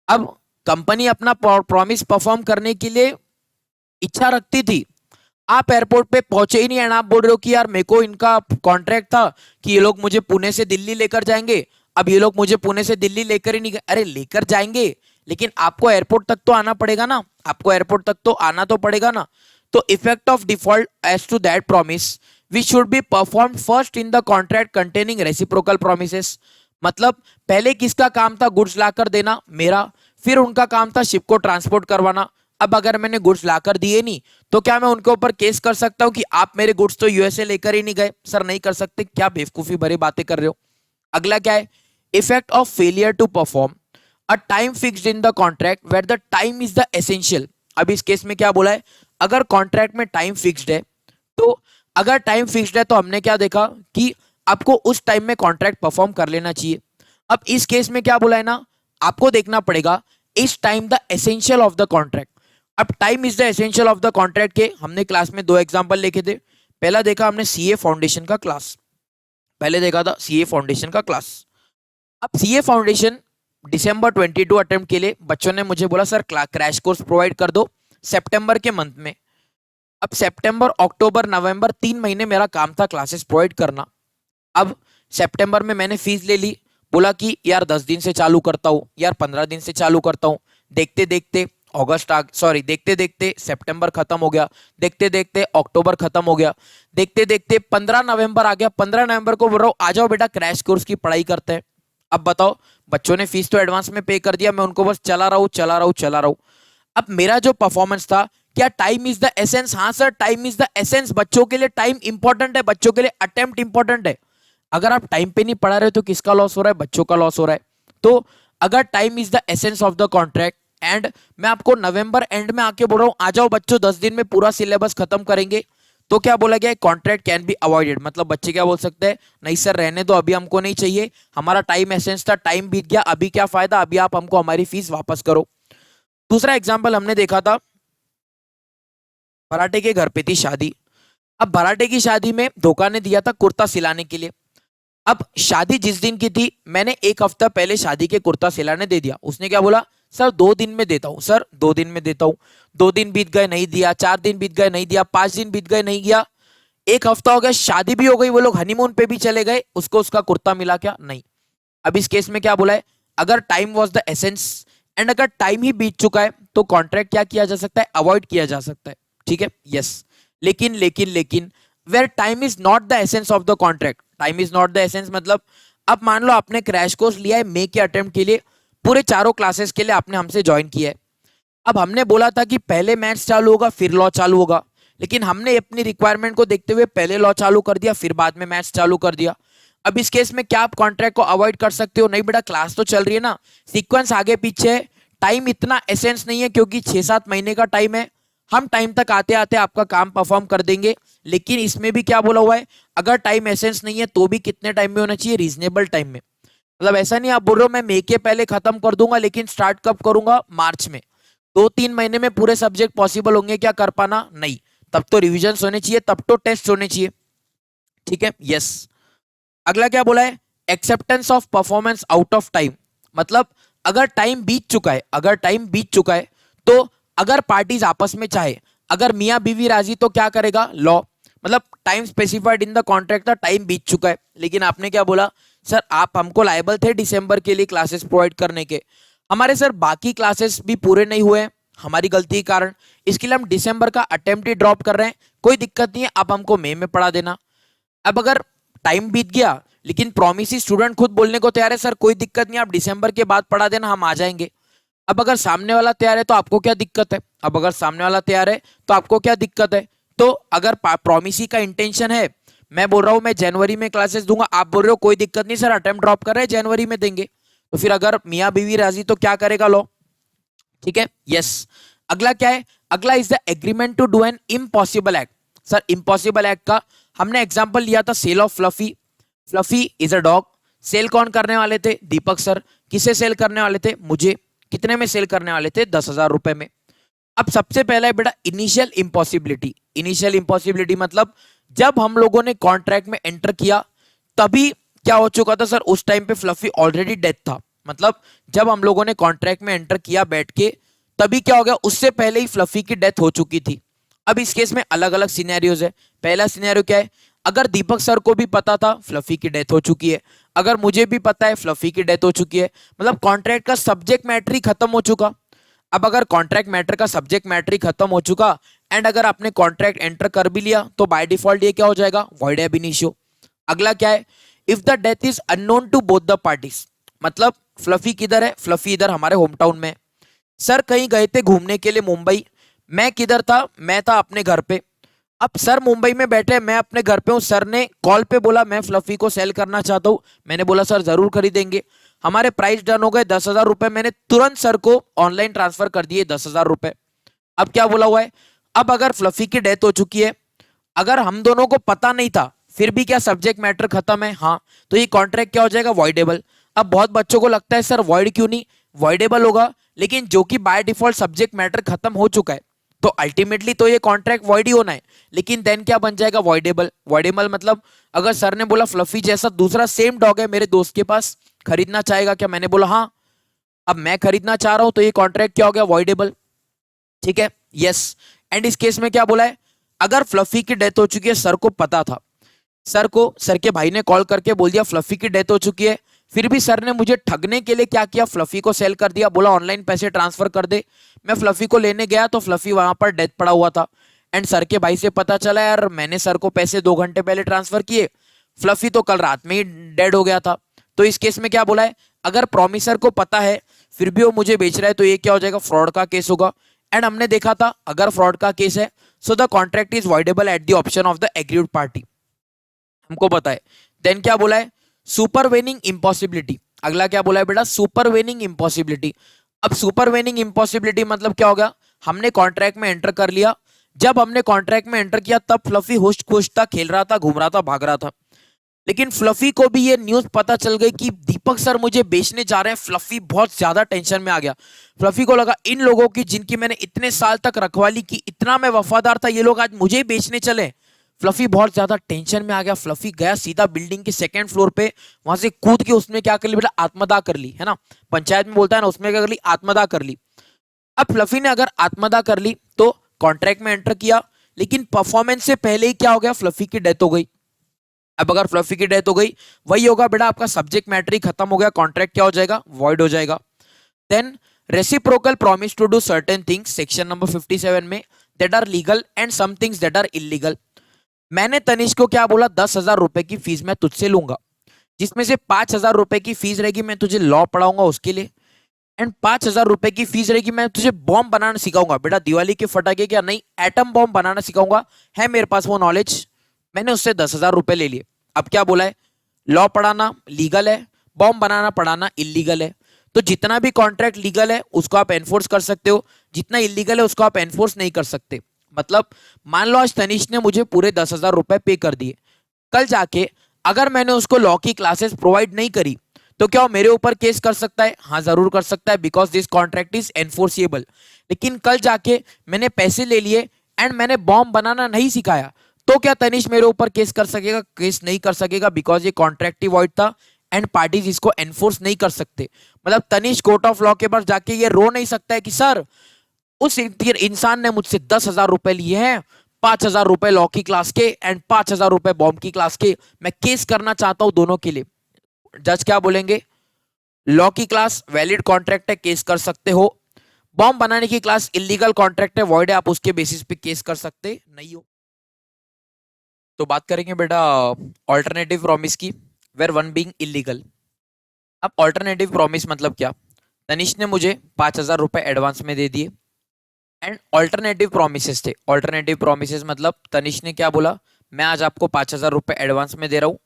Speaker 1: अब कंपनी अपना प्रॉमिस परफॉर्म करने के लिए इच्छा रखती थी, आप एयरपोर्ट पे पहुंचे ही नहीं एंड आप बोल रहे हो कि यार मेरे को इनका कॉन्ट्रैक्ट था कि ये लोग मुझे पुणे से दिल्ली लेकर जाएंगे, अब ये लोग मुझे पुणे से दिल्ली लेकर ही नहीं गए। अरे लेकर जाएंगे, लेकिन आपको एयरपोर्ट तक तो आना पड़ेगा ना, आपको एयरपोर्ट तक तो आना तो पड़ेगा ना। तो effect of default as to that promise which should be perform first in the contract containing reciprocal promises. मतलब पहले किसका काम था, गुड्स लाकर देना, मेरा, फिर उनका काम था शिप को ट्रांसपोर्ट करवाना। अब अगर मैंने गुड्स लाकर दिए नहीं तो क्या मैं उनके ऊपर केस कर सकता हूं कि आप मेरे गुड्स तो यूएसए लेकर ही नहीं गए? सर नहीं कर सकते, क्या बेवकूफी भरी बातें कर रहे हो। अगला क्या है, effect of failure to perform a time fixed in the contract where the time is the essential. अब इस केस में क्या बोला है, अगर कॉन्ट्रैक्ट में टाइम फिक्स्ड है, तो अगर टाइम फिक्स्ड है तो हमने क्या देखा कि आपको उस टाइम में कॉन्ट्रैक्ट परफॉर्म कर लेना चाहिए। अब इस केस में क्या बोला है ना, आपको देखना पड़ेगा इस time the essential of the contract. अब time is the essential of the contract के हमने क्लास में 2 एग्जांपल लिखे थे। पहला देखा हमने सीए फाउंडेशन का क्लास, पहले देखा था सीए फाउंडेशन का क्लास। अब सीए फाउंडेशन दिसंबर 22 अटेम्प्ट के लिए बच्चों ने मुझे बोला सर क्रैश कोर्स प्रोवाइड कर दो सितंबर के मंथ में। अब सितंबर अक्टूबर नवंबर 3 महीने मेरा काम था क्लासेस प्रोवाइड करना। अब सितंबर में मैंने फीस ले ली, बोला कि यार 10 दिन से चालू करता हूँ, यार 15 दिन से चालू करता हूँ। देखते देखते देखते देखते सितंबर खत्म हो गया, देखते देखते अक्टूबर खत्म हो गया, देखते देखते 15 नवंबर आ गया। 15 नवंबर को बोल रहा हूँ आ जाओ बेटा क्रैश कोर्स की पढ़ाई करते हैं। अब बताओ, बच्चों ने फीस तो एडवांस में पे कर दिया, मैं उनको बस चला रहा हूँ। अब मेरा जो परफॉर्मेंस था, क्या टाइम इज द एसेंस? हाँ sir time is the essence, बच्चों के लिए टाइम इंपॉर्टेंट है, बच्चों के लिए अटेम्प्ट इंपॉर्टेंट है। अगर आप टाइम पे नहीं पढ़ा रहे तो किसका लॉस हो रहा है? बच्चों का लॉस हो रहा है। तो अगर time is the essence of the contract and मैं आपको नवंबर एंड में आके बोल रहा हूँ आ जाओ बच्चों 10 दिन में पूरा सिलेबस खत्म करेंगे, तो क्या बोला गया है, कॉन्ट्रैक्ट कैन बी अवॉइडेड। मतलब बच्चे क्या बोल सकते हैं, नहीं सर रहने दो, अभी हमको नहीं चाहिए, हमारा टाइम एसेंस था, टाइम बीत गया, अभी क्या फायदा, अभी आप हमको हमारी फीस वापस करो। दूसरा एग्जाम्पल हमने देखा था, पराठे के घर पे थी शादी। अब भराटे की शादी में धोखा ने दिया था कुर्ता सिलाने के लिए। अब शादी जिस दिन की थी, मैंने एक हफ्ता पहले शादी के कुर्ता सिलाने दे दिया। उसने क्या बोला, सर 2 दिन में देता हूँ, सर 2 दिन में देता हूँ। 2 दिन बीत गए नहीं दिया, 4 दिन बीत गए नहीं दिया, 5 दिन बीत गए नहीं दिया, एक हफ्ता हो गया, शादी भी हो गई, वो लोग हनीमून पे भी चले गए, उसको उसका कुर्ता मिला क्या, नहीं। अब इस केस में क्या बोला है, अगर time was the essence and अगर टाइम ही बीत चुका है तो कॉन्ट्रैक्ट क्या किया जा सकता है, अवॉइड किया जा सकता है, ठीक है, यस। लेकिन लेकिन लेकिन where time is not the essence of the contract, time is not the essence मतलब अब मान लो आपने क्रैश कोर्स लिया है मे के अटेम्प्ट के लिए, पूरे 4 क्लासेस के लिए आपने हमसे ज्वाइन किया है। अब हमने बोला था कि पहले मैथ्स चालू होगा फिर लॉ चालू होगा, लेकिन हमने अपनी रिक्वायरमेंट को देखते हुए पहले लॉ चालू कर दिया फिर बाद में मैथ्स चालू कर दिया। अब इस केस में क्या आप कॉन्ट्रैक्ट को अवॉइड कर सकते हो, नहीं बेटा, क्लास तो चल रही है ना, सीक्वेंस आगे पीछे है, टाइम इतना एसेंस नहीं है क्योंकि 6-7 महीने का टाइम है, हम टाइम तक आते आते आपका काम परफॉर्म कर देंगे। लेकिन इसमें भी क्या बोला हुआ है, अगर टाइम एसेंस नहीं है तो भी कितने टाइम में होना चाहिए, रीजनेबल टाइम में। मतलब ऐसा नहीं आप बोल रहे हो मैं मई के पहले खत्म कर दूंगा, लेकिन स्टार्ट कब करूंगा, मार्च में। 2-3 महीने में पूरे सब्जेक्ट पॉसिबल होंगे क्या कर पाना, नहीं। तब तो रिविजन होने चाहिए, तब तो टेस्ट होने चाहिए, ठीक है, यस। अगला क्या बोला है, acceptance of performance out of time, मतलब अगर टाइम बीत चुका है, अगर टाइम बीत चुका है तो अगर पार्टीज आपस में चाहे, अगर मियां बीवी राजी तो क्या करेगा, लॉ। मतलब time specified in the contract था, टाइम बीत चुका है, लेकिन आपने क्या बोला, सर आप हमको लायबल थे दिसंबर के लिए क्लासेस प्रोवाइड करने के, हमारे सर बाकी क्लासेस भी पूरे नहीं हुए हैं हमारी गलती के कारण, इसके लिए हम दिसंबर का अटेम्प्ट ही ड्रॉप कर रहे हैं, कोई दिक्कत नहीं है, आप हमको मई में पढ़ा देना। अब अगर टाइम बीत गया लेकिन प्रॉमिस ही स्टूडेंट खुद बोलने को तैयार है, सर कोई दिक्कत नहीं, आप दिसंबर के बाद पढ़ा देना, हम आ जाएंगे। अब अगर सामने वाला तैयार है तो आपको क्या दिक्कत है, अब अगर सामने वाला तैयार है तो आपको क्या दिक्कत है। तो अगर प्रॉमिस ही का इंटेंशन है, मैं बोल रहा हूं मैं जनवरी में क्लासेस दूंगा, आप बोल रहे हो कोई दिक्कत नहीं सर, अटेम्प्ट ड्रॉप कर रहे हैं, जनवरी में देंगे, तो फिर अगर मियां बीवी राजी तो क्या करेगा लॉ, ठीक है, यस। अगला क्या है, अगला is the agreement to do an impossible act. Sir impossible act का हमने एग्जांपल लिया था sale of Fluffy, Fluffy is a dog, sale कौन करने वाले थे, दीपक सर, किसे सेल करने वाले थे, मुझे, कितने में सेल करने वाले थे, 10,000 रुपए में। अब सबसे पहला है बेटा इनिशियल इम्पॉसिबिलिटी, इनिशियल इम्पॉसिबिलिटी मतलब जब हम लोगों ने कॉन्ट्रैक्ट में एंटर किया तभी क्या हो चुका था सर, उस टाइम पे फ्लफी ऑलरेडी डेथ था, मतलब जब हम लोगों ने कॉन्ट्रैक्ट में एंटर किया बैठ के तभी क्या हो गया, उससे पहले ही फ्लफी की डेथ हो चुकी थी। अब इस केस में अलग अलग सिनेरियोज है, पहला सिनेरियो क्या है, अगर दीपक सर को भी पता था फ्लफी की डेथ हो चुकी है, अगर मुझे भी पता है फ्लफी की डेथ हो चुकी है, मतलब कॉन्ट्रैक्ट का सब्जेक्ट मैटर ही खत्म हो चुका। अब अगर कॉन्ट्रैक्ट मैटर का सब्जेक्ट मैटर ही खत्म हो चुका एंड अगर आपने कॉन्ट्रैक्ट एंटर कर भी लिया तो बाय डिफॉल्ट ये क्या हो जाएगा, वॉइड एब इनिशियो। अगला क्या है, if the death is unknown to both the parties, मतलब फ्लफी किधर है, फ्लफी इधर हमारे होम टाउन में, सर कहीं गए थे घूमने के लिए मुंबई, मैं किधर था, मैं था अपने घर पे। अब सर मुंबई में बैठे, मैं अपने घर पे हूँ, सर ने कॉल पे बोला मैं फ्लफी को सेल करना चाहता हूँ, मैंने बोला सर जरूर खरीदेंगे, हमारे प्राइस डन हो गए 10,000 रुपए, मैंने तुरंत सर को ऑनलाइन ट्रांसफर कर दिए 10,000 रुपए। अब क्या बोला हुआ है, अब अगर फ्लफी की डेथ हो चुकी है, अगर हम दोनों को पता नहीं था फिर भी क्या सब्जेक्ट मैटर खत्म है, हाँ, तो ये कॉन्ट्रैक्ट क्या हो जाएगा, वॉइडेबल। अब बहुत बच्चों को लगता है सर वॉइड क्यों नहीं, वॉइडेबल होगा, लेकिन जो कि बाय डिफॉल्ट सब्जेक्ट मैटर खत्म हो चुका है तो अल्टीमेटली तो ये कॉन्ट्रैक्ट वॉइड ही होना है, लेकिन देन क्या बन जाएगा, वॉइडेबल। वॉइडेबल मतलब अगर सर ने बोला फ्लफी जैसा दूसरा सेम डॉग है मेरे दोस्त के पास, खरीदना चाहेगा क्या, मैंने बोला हाँ, अब मैं खरीदना चाह रहा हूं तो ये कॉन्ट्रैक्ट क्या हो गया, वॉइडेबल, ठीक है, यस। एंड इस केस में क्या बोला है, अगर फ्लफी की डेथ हो चुकी है, सर को पता था, सर के भाई ने कॉल करके बोल दिया फ्लफी की डेथ हो चुकी है, फिर भी सर ने मुझे ठगने के लिए क्या किया, फ्लफी को सेल कर दिया, बोला ऑनलाइन पैसे ट्रांसफर कर दे। मैं फ्लफी को लेने गया तो फ्लफी वहां पर डेथ पड़ा हुआ था एंड सर के भाई से पता चला यार मैंने सर को पैसे 2 घंटे पहले ट्रांसफर किए, फ्लफी तो कल रात में ही डेड हो गया था। तो इस केस में क्या बोला है, अगर प्रॉमिसर को पता है फिर भी वो मुझे बेच रहा है तो ये क्या हो जाएगा, फ्रॉड का केस होगा। एंड हमने देखा था अगर फ्रॉड का केस है so the contract is voidable at the option of the agreed party, हमको पता है। देन क्या बोला है, सुपरवेनिंग इम्पॉसिबिलिटी, अगला क्या बोला है बेटा, सुपरवेनिंग इम्पॉसिबिलिटी। अब सुपरवेनिंग इम्पॉसिबिलिटी मतलब क्या होगा, हमने कॉन्ट्रैक्ट में एंटर कर लिया, जब हमने कॉन्ट्रैक्ट में एंटर किया तब फ्लफी हुश खुश था, खेल रहा था, घूम रहा था, भाग रहा था, लेकिन फ्लफी को भी ये न्यूज पता चल गई कि दीपक सर मुझे बेचने जा रहे हैं। फ्लफी बहुत ज्यादा टेंशन में आ गया, फ्लफी को लगा इन लोगों की जिनकी मैंने इतने साल तक रखवाली की, इतना मैं वफादार था, ये लोग आज मुझे ही बेचने चले। फ्लफी बहुत ज्यादा टेंशन में आ गया। फ्लफी गया सीधा बिल्डिंग के सेकंड फ्लोर पे, वहां से कूद के उसने क्या कर ली बेटा, आत्मदाह कर ली, है ना, पंचायत में बोलता है ना, उसमें क्या कर ली, आत्मदाह कर ली। अब फ्लफी ने अगर आत्मदाह कर ली तो कॉन्ट्रैक्ट में एंटर किया, लेकिन परफॉर्मेंस से पहले ही क्या हो गया, फ्लफी की डेथ हो गई। अब अगर फ्लफी की डेथ हो गई, वही होगा बेटा, आपका सब्जेक्ट मैटर ही खत्म हो गया, कॉन्ट्रैक्ट क्या हो जाएगा, वॉइड हो जाएगा। Then reciprocal promise to do certain things, section number 57 में, that are legal and some things that are illegal. मैंने तनिष्क को क्या बोला, 10,000 रुपए की फीस मैं तुझसे लूंगा, जिसमें से 5,000 रुपए की फीस रहेगी मैं तुझे लॉ पढ़ाऊंगा उसके लिए, एंड 5,000 रुपए की फीस रहेगी मैं तुझे बॉम्ब बनाना सिखाऊंगा। बेटा दिवाली के फटाके क्या नहीं, एटम बॉम्ब बनाना सिखाऊंगा, है मेरे पास वो नॉलेज। मैंने उससे 10,000 रुपए ले लिए। अब क्या बोला है, लॉ पढ़ाना लीगल है, बॉम्ब बनाना पढ़ाना इलीगल है। तो जितना भी कॉन्ट्रैक्ट लीगल है उसको आप एनफोर्स कर सकते हो, जितना इलीगल है उसको आप एनफोर्स नहीं कर सकते। मतलब मान लो आज तनिष ने मुझे पूरे 10,000 रुपए पे कर दिए, कल जाके अगर मैंने उसको लॉ की क्लासेस प्रोवाइड नहीं करी तो क्या वो मेरे ऊपर केस कर सकता है, हाँ जरूर कर सकता है, because this contract is enforceable. लेकिन कल जाके मैंने पैसे ले लिए एंड मैंने बॉम्ब बनाना नहीं सिखाया, तो क्या तनिष मेरे ऊपर केस कर सकेगा, केस नहीं कर सकेगा, बिकॉज ये कॉन्ट्रैक्ट ही वॉइड था एंड पार्टीज इसको एनफोर्स नहीं कर सकते। मतलब तनिष कोर्ट ऑफ लॉ के पास जाके ये रो नहीं सकता है कि सर उस इंसान ने मुझसे 10,000 रुपए लिए हैं, 5,000 रुपए लॉ की क्लास के एंड 5,000 रुपए बॉम्ब की क्लास के, मैं केस करना चाहता हूं दोनों के लिए। जज क्या बोलेंगे, लॉ की क्लास वैलिड कॉन्ट्रैक्ट है, केस कर सकते हो, बॉम्ब बनाने की क्लास इलीगल कॉन्ट्रैक्ट है, वॉइड है, आप उसके बेसिस पे केस कर सकते नहीं हो। तो बात करेंगे बेटा ऑल्टरनेटिव प्रॉमिस की, वेर वन बीइंग इलीगल। अब ऑल्टरनेटिव प्रॉमिस मतलब क्या, तनिष ने मुझे 5,000 रुपए एडवांस में दे दिए एंड ऑल्टरनेटिव प्रोमिसेस थे। ऑल्टरनेटिव प्रोमिसेस मतलब तनिष ने क्या बोला, मैं आज आपको 5,000 रुपए एडवांस में दे रहा हूँ,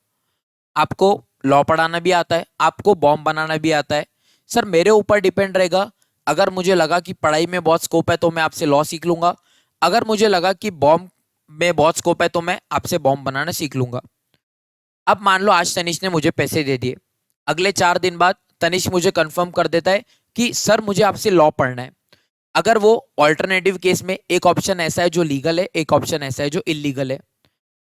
Speaker 1: आपको लॉ पढ़ाना भी आता है, आपको बॉम्ब बनाना भी आता है, सर मेरे ऊपर डिपेंड रहेगा, अगर मुझे लगा कि पढ़ाई में बहुत स्कोप है तो मैं आपसे लॉ सीख लूंगा, अगर मुझे लगा कि बॉम्ब में बहुत स्कोप है तो मैं आपसे बॉम्ब बनाना सीख लूंगा। अब मान लो आज तनिष ने मुझे पैसे दे दिए, अगले 4 दिन बाद तनिष मुझे कंफर्म कर देता है कि सर मुझे आपसे लॉ पढ़ना है। अगर वो ऑल्टरनेटिव केस में एक ऑप्शन ऐसा है जो लीगल है, एक ऑप्शन ऐसा है जो इलीगल है।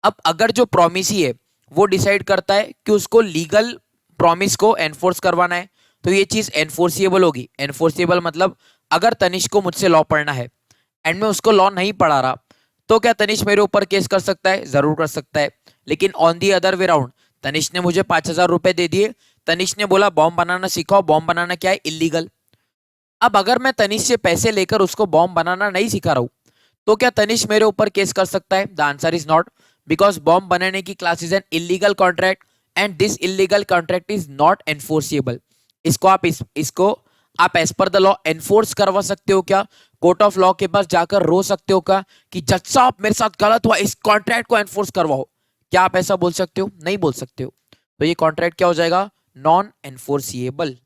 Speaker 1: अब अगर जो प्रॉमिसी है वो डिसाइड करता है कि उसको लीगल प्रॉमिस को एनफोर्स करवाना है, तो ये चीज एनफोर्सिएबल होगी। एनफोर्सिएबल मतलब अगर तनिष को मुझसे लॉ पढ़ना है एंड मैं उसको लॉ नहीं पढ़ा रहा, तो क्या तनिष मेरे ऊपर केस कर सकता है, जरूर कर सकता है। लेकिन on the other way round, Tanish ने मुझे 5,000 रुपए दे दिए, तनिष ने बोला बॉम्ब बनाना सीखो, बॉम्ब बनाना क्या है, इलीगल। अब अगर मैं तनिष से पैसे लेकर उसको बॉम्ब बनाना नहीं सिखा रहा हूं, तो क्या तनिष मेरे ऊपर केस कर सकता है, the answer is not, because bomb बनाने की class is an illegal contract and this illegal contract is not enforceable. इसको आप as per the law enforce करवा सकते हो क्या, कोर्ट ऑफ लॉ के पास जाकर रो सकते हो क्या कि जज साहब मेरे साथ गलत हुआ, इस कॉन्ट्रैक्ट को एनफोर्स करवाओ, क्या आप ऐसा बोल सकते हो, नहीं बोल सकते हो। तो ये कॉन्ट्रैक्ट क्या हो जाएगा, नॉन एनफोर्सिएबल।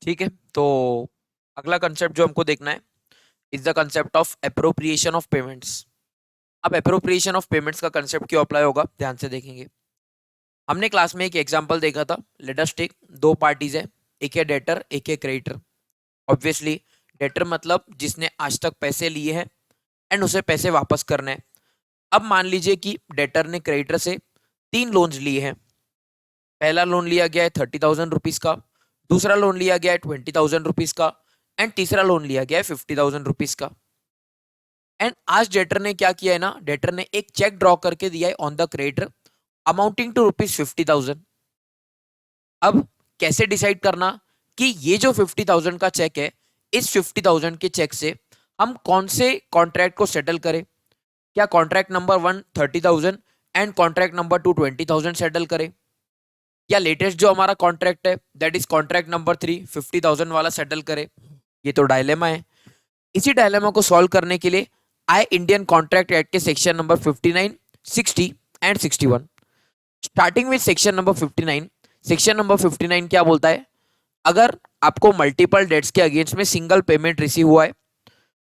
Speaker 1: ठीक है, तो अगला कंसेप्ट जो हमको देखना है is the concept of appropriation of payments. अब एप्रोप्रिएशन ऑफ पेमेंट्स का कंसेप्ट क्यों अप्लाई होगा, ध्यान से देखेंगे। हमने क्लास में एक एग्जांपल देखा था, लेट अस टेक, दो पार्टीज है, एक है डेटर एक है क्रेडिटर। ऑब्वियसली डेटर मतलब जिसने आज तक पैसे लिए हैं एंड उसे पैसे वापस करने हैं। अब मान लीजिए कि डेटर ने क्रेडिटर से 3 लोन्स लिए हैं। पहला लोन लिया गया है 30,000 रुपीज का, दूसरा लोन लिया गया है 20,000 रुपीज का एंड तीसरा लोन लिया गया है 50,000 रुपीज का। एंड आज डेटर ने क्या किया है ना, डेटर ने एक चेक ड्रॉ करके दिया है on the creditor amounting to ₹50,000। अब कैसे डिसाइड करना कि ये जो 50,000 का चेक है, इस 50,000 के चेक से हम कौन से कॉन्ट्रैक्ट को सेटल करें, क्या contract number 1 30,000 and contract number 2 20,000 settle करें, या लेटेस्ट जो हमारा कॉन्ट्रैक्ट है दैट इज कॉन्ट्रैक्ट नंबर 3 50,000 वाला सेटल करे। ये तो डायलेमा है। इसी डायलेमा को सॉल्व करने के लिए आए इंडियन कॉन्ट्रैक्ट एक्ट के section number 59, 60 and 61। Starting with section number 59। Section number 59 क्या बोलता है, अगर आपको मल्टीपल डेट्स के अगेंस्ट में सिंगल पेमेंट रिसीव हुआ है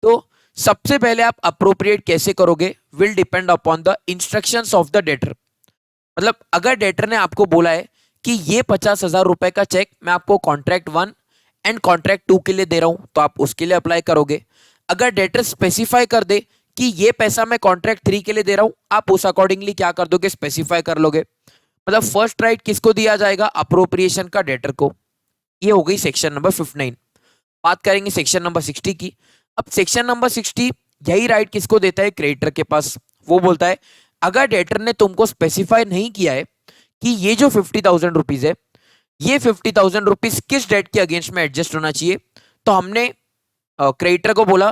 Speaker 1: तो सबसे पहले आप अप्रोप्रिएट कैसे करोगे will depend upon the instructions of the debtor. मतलब अगर डेटर ने आपको बोला है कि ये 50,000 रुपए का चेक मैं आपको कॉन्ट्रैक्ट 1 एंड कॉन्ट्रैक्ट 2 के लिए दे रहा हूं, तो आप उसके लिए अप्लाई करोगे। अगर डेटर स्पेसिफाई कर दे कि ये पैसा मैं कॉन्ट्रैक्ट 3 के लिए दे रहा हूं, आप उस अकॉर्डिंगली क्या कर दोगे, स्पेसिफाई कर लोगे। मतलब फर्स्ट राइट किसको दिया जाएगा, अप्रोप्रिएशन का डेटर को। ये हो गई सेक्शन नंबर 59। बात करेंगे सेक्शन नंबर 60 की। अब सेक्शन नंबर 60 यही राइट किसको देता है, क्रेडिटर के पास। वो बोलता है अगर डेटर ने तुमको स्पेसिफाई नहीं किया है कि ये जो 50,000 रुपीज है, ये 50,000 रुपीज किस डेट के अगेंस्ट में एडजस्ट होना चाहिए, तो हमने क्रेडिटर को बोला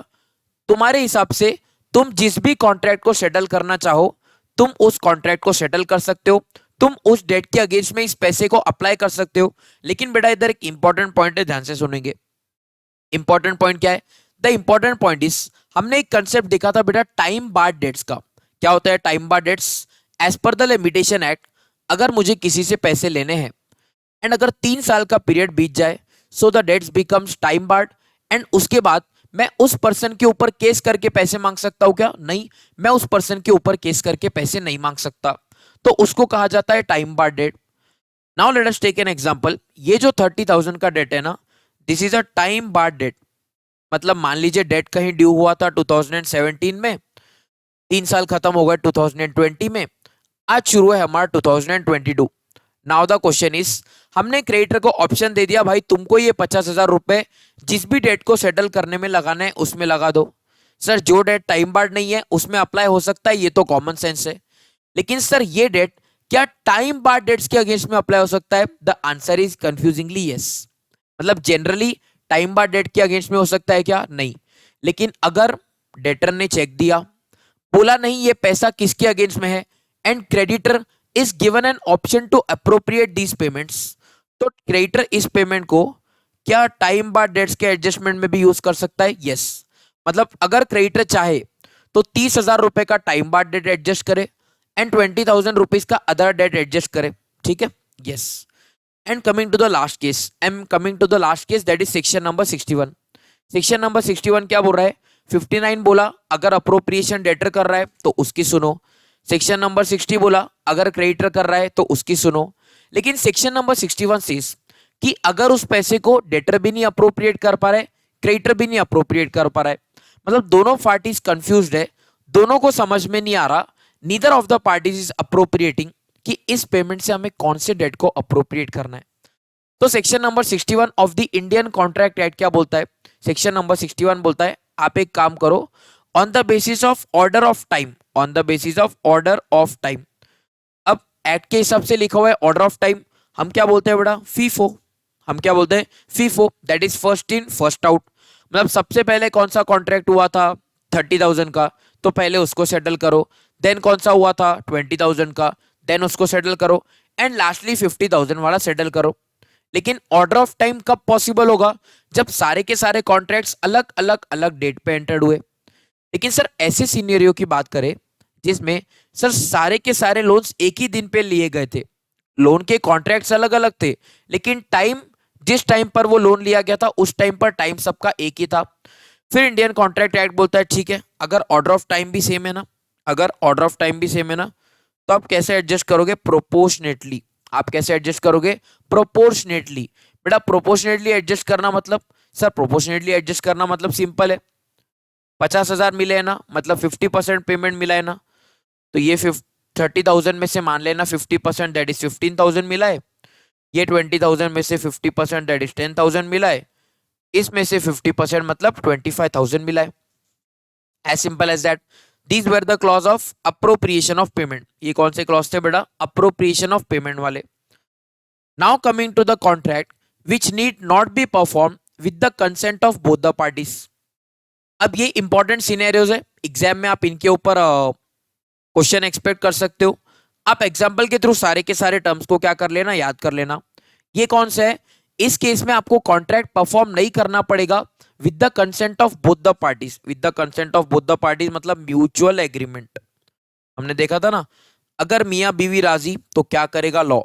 Speaker 1: तुम्हारे हिसाब से तुम जिस भी कॉन्ट्रैक्ट को सेटल करना चाहो, तुम उस कॉन्ट्रैक्ट को सेटल कर सकते हो, तुम उस डेट के अगेंस्ट में इस पैसे को अप्लाई कर सकते हो। लेकिन बेटा इधर एक इंपॉर्टेंट पॉइंट है, ध्यान से सुनेंगे। इंपॉर्टेंट पॉइंट क्या है, द इंपॉर्टेंट पॉइंट इज, हमने एक कंसेप्ट देखा था बेटा टाइम बार डेट्स का। क्या होता है time bar debts, as per the limitation act, अगर मुझे किसी से पैसे लेने हैं एंड अगर 3 साल का पीरियड बीत जाए, so the debts becomes time barred, and उसके बाद मैं उस पर्सन के ऊपर केस करके पैसे मांग सकता हूं क्या, नहीं, मैं उस पर्सन के ऊपर केस करके पैसे नहीं मांग सकता, तो उसको कहा जाता है time bar debt. Now let us take an example. ये जो 30,000 का डेट है ना, this is a time bar debt. मतलब मान लीजिए डेट कहीं ड्यू हुआ था 2017 में, 3 साल खत्म हो गए 2020 में, आज शुरू है हमारा 2022। नाउ द क्वेश्चन इज, हमने क्रेडिटर को ऑप्शन दे दिया भाई तुमको ये 50,000 रुपए जिस भी डेट को सेटल करने में लगाना है उसमें लगा दो। सर जो डेट टाइम बार्ड नहीं है उसमें अप्लाई हो सकता है, ये तो कॉमन सेंस है। लेकिन सर ये डेट क्या टाइम बार्ड डेट्स के अगेंस्ट में अप्लाई हो सकता है, द आंसर इज कंफ्यूजिंगली यस। मतलब जनरली टाइम बार्ड डेट के अगेंस्ट में हो सकता है क्या, नहीं। लेकिन अगर डेटर ने चेक दिया, बोला नहीं ये पैसा किसके अगेंस्ट में है, and creditor is given an option to appropriate these payments, तो क्रेडिटर इस पेमेंट को क्या टाइम बार डेट्स के एडजस्टमेंट में भी यूज कर सकता है, यस। मतलब अगर क्रेडिटर चाहे तो 30,000 रुपए का टाइम बार डेट एडजस्ट करे एंड 20,000 रुपीज का अदर डेट एडजस्ट करे, ठीक है, yes. And coming to the last case, that is section number 61। Section number 61 क्या बोल रहा है, 59 बोला अगर अप्रोप्रिएशन डेटर कर रहा है तो उसकी सुनो, सेक्शन नंबर 60 बोला अगर क्रेडिटर कर रहा है तो उसकी सुनो। लेकिन सेक्शन नंबर 61 सेज कि अगर उस पैसे को डेटर भी नहीं अप्रोप्रिएट कर पा रहा है, क्रेडिटर भी नहीं अप्रोप्रिएट कर पा रहा है, मतलब दोनों पार्टीज कंफ्यूज्ड है, दोनों को समझ में नहीं आ रहा, neither of the parties is appropriating कि इस पेमेंट से हमें कौन से डेट को अप्रोप्रिएट करना है। तो section number 61 of the Indian contract act क्या बोलता है, सेक्शन नंबर 61 बोलता है आप एक काम करो, on the basis of order of time, on the basis of order of time. अब एक्ट के हिसाब से लिखा हुआ है ऑर्डर ऑफ टाइम, हम क्या बोलते हैं बेटा, फीफो, हम क्या बोलते हैं, FIFO, that is first in first out. मतलब सबसे पहले कौन सा कॉन्ट्रैक्ट हुआ था 30,000 का, तो पहले उसको सेटल करो, देन कौन सा हुआ था 20,000 का, देन उसको सेटल करो, एंड लास्टली 50,000 वाला सेटल करो। लेकिन ऑर्डर ऑफ टाइम कब पॉसिबल होगा, जब सारे के सारे कॉन्ट्रैक्ट्स अलग अलग अलग डेट पे एंटर्ड हुए। लेकिन सर ऐसे सिनेरियो की बात करें जिसमें सर सारे के सारे लोन्स एक ही दिन पे लिए गए थे, लोन के कॉन्ट्रैक्ट्स अलग अलग थे, लेकिन टाइम जिस टाइम पर वो लोन लिया गया था उस टाइम पर टाइम सबका एक ही था, फिर इंडियन कॉन्ट्रैक्ट एक्ट बोलता है ठीक है, अगर ऑर्डर ऑफ टाइम भी सेम है ना, अगर ऑर्डर ऑफ टाइम भी सेम है ना, तो आप कैसे एडजस्ट करोगे, प्रोपोर्शनेटली। आप कैसे एडजस्ट करोगे, प्रोपोर्शनेटली। बेटा प्रोपोर्शनेटली एडजस्ट करना मतलब, सर प्रोपोर्शनेटली एडजस्ट करना मतलब सिंपल है, 50,000 मिले है ना, मतलब 50% पेमेंट मिला है ना, तो ये 30,000 में से मान लेना 50% दैट इज 15,000 मिला है, ये 20,000 में से 50% दैट इज 10,000 मिला है, इसमें से 50% मतलब 25,000 मिला है, as simple as that. These were the clause of appropriation of payment. ये कौन से क्लॉज थे बेटा, अप्रोप्रिएशन ऑफ पेमेंट वाले। Now coming to the contract which need not be perform with the consent of both the parties. अब ये important scenarios है, exam में आप इनके ऊपर क्वेश्चन एक्सपेक्ट कर सकते हो। आप एग्जाम्पल के थ्रू सारे के सारे टर्म्स को क्या कर लेना, याद कर लेना। ये कौन सा है, इस केस में आपको कॉन्ट्रैक्ट परफॉर्म नहीं करना पड़ेगा with the consent of both the parties. With the consent of both the parties मतलब म्यूचुअल एग्रीमेंट। हमने देखा था ना, अगर मियाँ बीवी राजी तो क्या करेगा लॉ,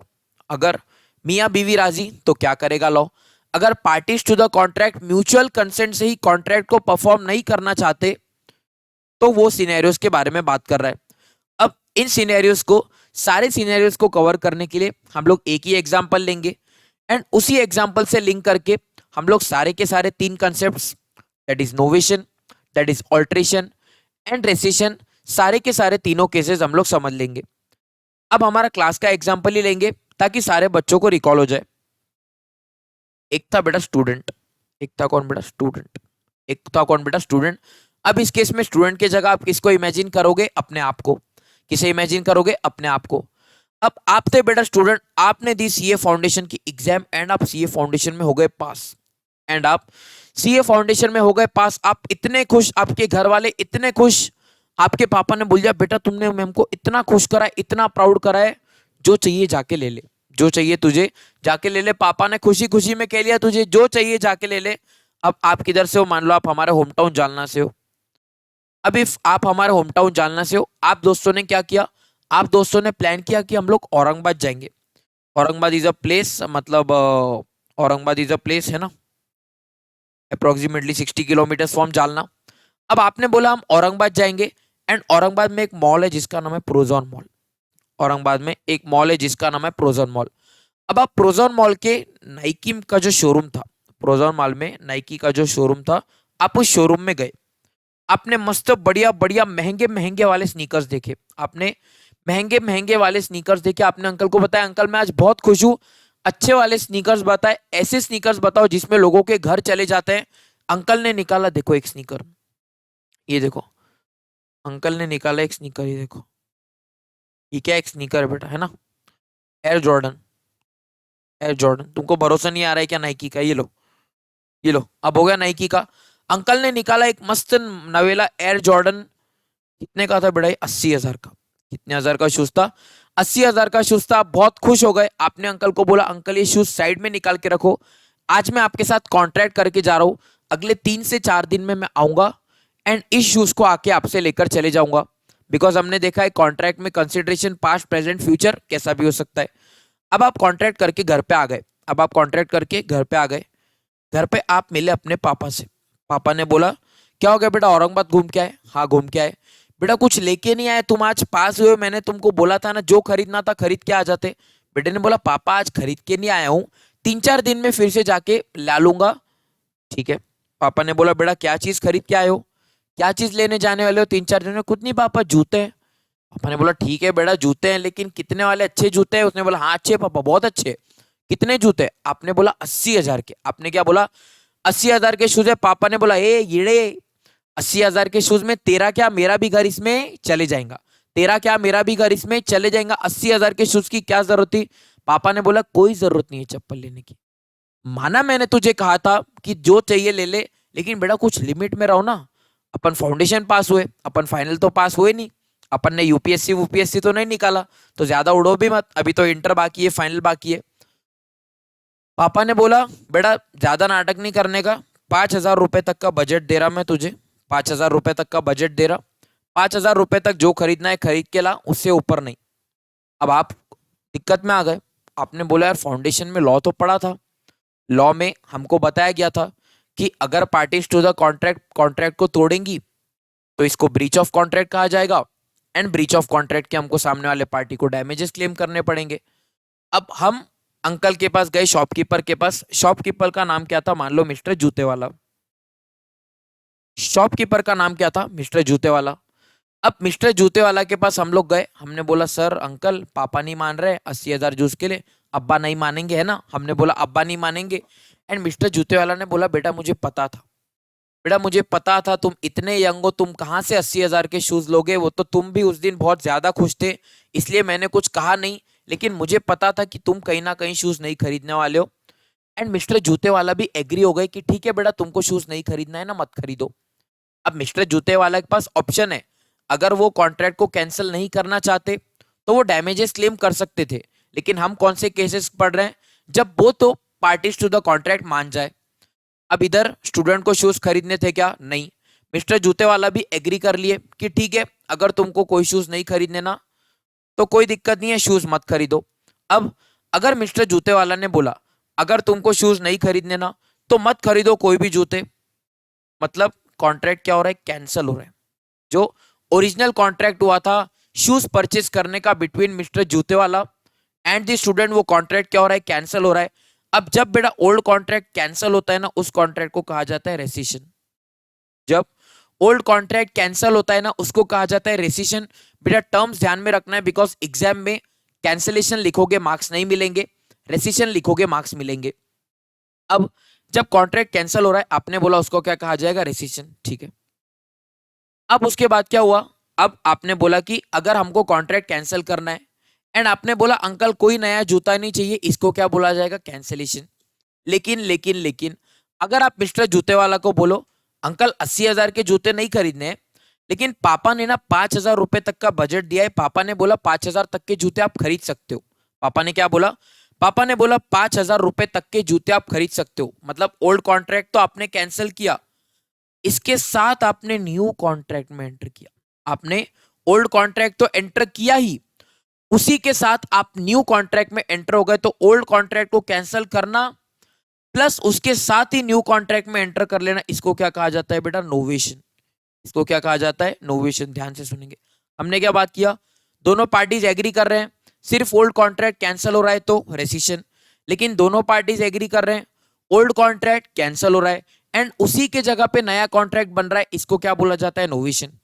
Speaker 1: अगर मियाँ बीवी राजी तो क्या करेगा लॉ। अगर parties to the contract mutual consent से ही कॉन्ट्रैक्ट को परफॉर्म नहीं करना चाहते तो वो सिनेरियोज के बारे में बात कर रहा है। अब इन सिनेरियोज को, सारे सिनेरियोज को कवर करने के लिए हम लोग एक ही एग्जांपल लेंगे एंड उसी एग्जांपल से लिंक करके हम लोग सारे के सारे 3 concepts, that is novation, that is alteration and rescission, सारे के सारे तीनों केसेस हम लोग समझ लेंगे। अब हमारा क्लास का एग्जाम्पल ही लेंगे ताकि सारे बच्चों को रिकॉल हो जाए। एक था बेटा स्टूडेंट, एक था कौन बेटा स्टूडेंट, एक था कौन बेटा स्टूडेंट। अब इस केस में स्टूडेंट की जगह आप किसको इमेजिन करोगे? अपने आप को। किसे इमेजिन करोगे? अपने आप को। अब आप थे बेटा स्टूडेंट, आपने दी सीए फाउंडेशन की एग्जाम एंड आप सीए फाउंडेशन में हो गए पास। एंड आप सीए फाउंडेशन में हो गए पास, आप इतने खुश, आपके घर वाले इतने खुश, आपके पापा ने बोल दिया बेटा तुमने मैम को इतना खुश करा है, इतना प्राउड करा है, जो चाहिए जाके ले ले, जो चाहिए तुझे जाके ले ले। पापा ने खुशी खुशी में कह लिया तुझे जो चाहिए जाके ले ले। अब आप किधर से हो? मान लो आप हमारे होम टाउन जालना से हो। अब इफ आप हमारे होम टाउन जालना से हो, आप दोस्तों ने क्या किया? आप दोस्तों ने प्लान किया कि हम लोग औरंगाबाद जाएंगे। औरंगाबाद इज अ प्लेस, मतलब औरंगाबाद इज अ प्लेस है ना, अप्रोक्सीमेटली 60 किलोमीटर फ्रॉम जालना। अब आपने बोला हम औरंगाबाद जाएंगे, एंड औरंगाबाद में एक मॉल है जिसका नाम है प्रोजॉन मॉल। औरंगाबाद में एक मॉल है जिसका नाम है प्रोजॉन मॉल। अब आप प्रोजॉन मॉल के नाइकी का जो शोरूम था, प्रोजॉन मॉल में नाइकी का जो शोरूम था, आप उस शोरूम में गए। आपने मस्त बढ़िया बढ़िया महंगे महंगे वाले स्नीकर्स देखे, आपने महंगे महंगे वाले स्नीकर्स देखे। आपने अंकल को बताया अंकल मैं आज बहुत खुश हूँ, अच्छे वाले स्नीकर्स बताए, ऐसे स्नीकर्स बताओ जिसमें लोगों के घर चले जाते हैं। अंकल ने निकाला, देखो एक स्नीकर, ये देखो अंकल ने निकाला एक स्नीकर, ये देखो, ये क्या एक स्नीकर है बेटा, है ना, एयर जॉर्डन। एयर जॉर्डन, तुमको भरोसा नहीं आ रहा है क्या नाइकी का? ये लो, ये लो, अब हो गया नाइकी का। अंकल ने निकाला एक मस्त नवेला एयर जॉर्डन। कितने का था बेटा? 80,000 का। कितने हजार का शूज था? 80,000 का शूज था। आप बहुत खुश हो गए। आपने अंकल को बोला अंकल ये शूज साइड में निकाल के रखो, आज मैं आपके साथ कॉन्ट्रैक्ट करके जा रहा हूँ, अगले 3 से 4 दिन में मैं आऊंगा एंड इस शूज को आके आपसे लेकर चले जाऊंगा। बिकॉज हमने देखा है कॉन्ट्रैक्ट में कंसिडरेशन पास्ट प्रेजेंट फ्यूचर कैसा भी हो सकता है। अब आप कॉन्ट्रैक्ट करके घर पे आ गए। अब आप कॉन्ट्रैक्ट करके घर पे आ गए। घर पे आप मिले अपने पापा से। पापा ने बोला क्या हो गया बेटा, औरंगाबाद घूम के आए? हाँ घूम के आए। बेटा कुछ लेके नहीं आए, तुम आज पास हुए, मैंने तुमको बोला था ना जो खरीदना था खरीद के आ जाते। बेटे ने बोला पापा आज खरीद के नहीं आया हूँ, 3-4 दिन में फिर से जाके ला लूंगा। ठीक है। पापा ने बोला बेटा क्या चीज खरीद के आए हो, क्या चीज लेने जाने वाले हो 3-4 दिन में? कुछ नहीं पापा, जूते हैं। पापा ने बोला ठीक है बेटा जूते हैं, लेकिन कितने वाले अच्छे जूते हैं? उसने बोला हाँ अच्छे पापा, बहुत अच्छे। कितने जूते? आपने बोला 80,000 के। आपने क्या बोला? 80,000 के शूज है। पापा ने बोला ए ये 80,000 के शूज में तेरा क्या मेरा भी घर इसमें चले जाएगा, तेरा क्या मेरा भी घर इसमें चले जाएगा, 80,000 के शूज की क्या जरूरत थी? पापा ने बोला कोई जरूरत नहीं है चप्पल लेने की, माना मैंने तुझे कहा था कि जो चाहिए ले ले, लेकिन बेटा कुछ लिमिट में रहो ना। अपन फाउंडेशन पास हुए, अपन फाइनल तो पास हुए नहीं, अपन ने यूपीएससी यूपीएससी तो नहीं निकाला, तो ज्यादा उड़ो भी मत, अभी तो इंटर बाकी है, फाइनल बाकी है। पापा ने बोला बेटा ज्यादा नाटक नहीं करने का, 5,000 रुपए तक का बजट दे रहा मैं तुझे, 5,000 रुपए तक का बजट दे रहा, 5,000 रुपए तक जो खरीदना है खरीद के ला, उससे ऊपर नहीं। अब आप दिक्कत में आ गए। आपने बोला यार फाउंडेशन में लॉ तो पढ़ा था, लॉ में हमको बताया गया था कि अगर पार्टीज टू द कॉन्ट्रैक्ट को तोड़ेंगी तो इसको ब्रीच ऑफ कॉन्ट्रैक्ट कहा जाएगा, एंड ब्रीच ऑफ कॉन्ट्रैक्ट के हमको सामने वाले पार्टी को डैमेजेस क्लेम करने पड़ेंगे। अब हम अंकल के पास गए, शॉपकीपर के पास। शॉपकीपर का नाम क्या था? मान लो मिस्टर जूते वाला। शॉपकीपर का नाम क्या था? मिस्टर जूते वाला। अब मिस्टर जूते वाला के पास हम लोग गए। हमने बोला सर अंकल पापा नहीं मान रहे 80,000 जूस के लिए, अब्बा नहीं मानेंगे है ना? हमने बोला अब्बा नहीं मानेंगे। एंड मिस्टर जूते वाला ने बोला बेटा मुझे पता था, बेटा मुझे पता था तुम इतने यंग हो, तुम कहाँ से 80,000 के शूज लोगे, वो तो तुम भी उस दिन बहुत ज्यादा खुश थे, इसलिए मैंने कुछ कहा नहीं, लेकिन मुझे पता था कि तुम कहीं ना कहीं शूज नहीं खरीदने वाले हो। एंड मिस्टर जूते वाला भी एग्री हो गए कि ठीक है बेटा तुमको शूज नहीं खरीदना है ना, मत खरीदो। अब मिस्टर जूते वाला के पास ऑप्शन है, अगर वो कॉन्ट्रैक्ट को कैंसिल नहीं करना चाहते तो वो डैमेजेस क्लेम कर सकते थे, लेकिन हम कौन से केसेस पढ़ रहे हैं, जब वो तो पार्टीज टू द कॉन्ट्रैक्ट मान जाए। अब इधर स्टूडेंट को शूज खरीदने थे क्या? नहीं। मिस्टर जूते वाला भी एग्री कर लिए कि ठीक है अगर तुमको कोई शूज नहीं खरीदने ना तो कोई दिक्कत नहीं है, शूज मत खरीदो। अब अगर मिस्टर जूते वाला ने बोला अगर तुमको शूज नहीं खरीदने ना तो मत खरीदो कोई भी जूते, मतलब कॉन्ट्रैक्ट क्या हो रहा है? कैंसिल हो रहा है। जो ओरिजिनल कॉन्ट्रैक्ट हुआ था शूज परचेज करने का बिटवीन मिस्टर जूते वाला एंड द स्टूडेंट, वो कॉन्ट्रैक्ट क्या हो रहा है? कैंसिल हो रहा है। अब जब बेटा ओल्ड कॉन्ट्रैक्ट कैंसिल होता है ना, उस कॉन्ट्रैक्ट को कहा जाता है रेसिशन। जब ओल्ड कॉन्ट्रैक्ट कैंसिल होता है ना, उसको कहा जाता है रेसिशन। बेटा टर्म्स ध्यान में रखना है, बिकॉज एग्जाम में कैंसिलेशन लिखोगे मार्क्स नहीं मिलेंगे, रेसिशन लिखोगे मार्क्स मिलेंगे। अब जब कॉन्ट्रैक्ट कैंसिल हो रहा है, आपने बोला उसको क्या कहा जाएगा, रेसिशन, ठीक है। अब उसके बाद क्या हुआ, अब आपने बोला कि अगर हमको कॉन्ट्रैक्ट कैंसिल करना है, एंड आपने बोला अंकल कोई नया जूता नहीं चाहिए, इसको क्या बोला जाएगा, कैंसिलेशन। लेकिन लेकिन लेकिन अगर आप मिस्टर जूते वाला को बोलो अंकल 80,000 के जूते नहीं खरीदने हैं, लेकिन पापा ने ना 5,000 रुपए तक का बजट दिया है, पापा ने बोला 5,000 तक के जूते आप खरीद सकते हो। पापा ने क्या बोला, पापा ने बोला 5,000 रुपए तक के जूते आप खरीद सकते हो। मतलब ओल्ड कॉन्ट्रैक्ट तो आपने कैंसिल किया, इसके साथ आपने न्यू कॉन्ट्रैक्ट में एंटर किया। आपने ओल्ड कॉन्ट्रैक्ट तो एंटर किया ही, उसी के साथ आप न्यू कॉन्ट्रैक्ट में एंटर हो गए। तो ओल्ड कॉन्ट्रैक्ट को कैंसिल करना प्लस उसके साथ ही न्यू कॉन्ट्रैक्ट में एंटर कर लेना, इसको क्या कहा जाता है बेटा, नोवेशन। इसको क्या कहा जाता है, नोवेशन। ध्यान से सुनेंगे, हमने क्या बात किया, दोनों पार्टीज एग्री कर रहे हैं, सिर्फ ओल्ड कॉन्ट्रैक्ट कैंसिल हो रहा है तो रेसिशन, लेकिन दोनों पार्टीज एग्री कर रहे हैं ओल्ड कॉन्ट्रैक्ट कैंसिल हो रहा है एंड उसी के जगह पे नया कॉन्ट्रैक्ट बन रहा है, इसको क्या बोला जाता है, नोवेशन।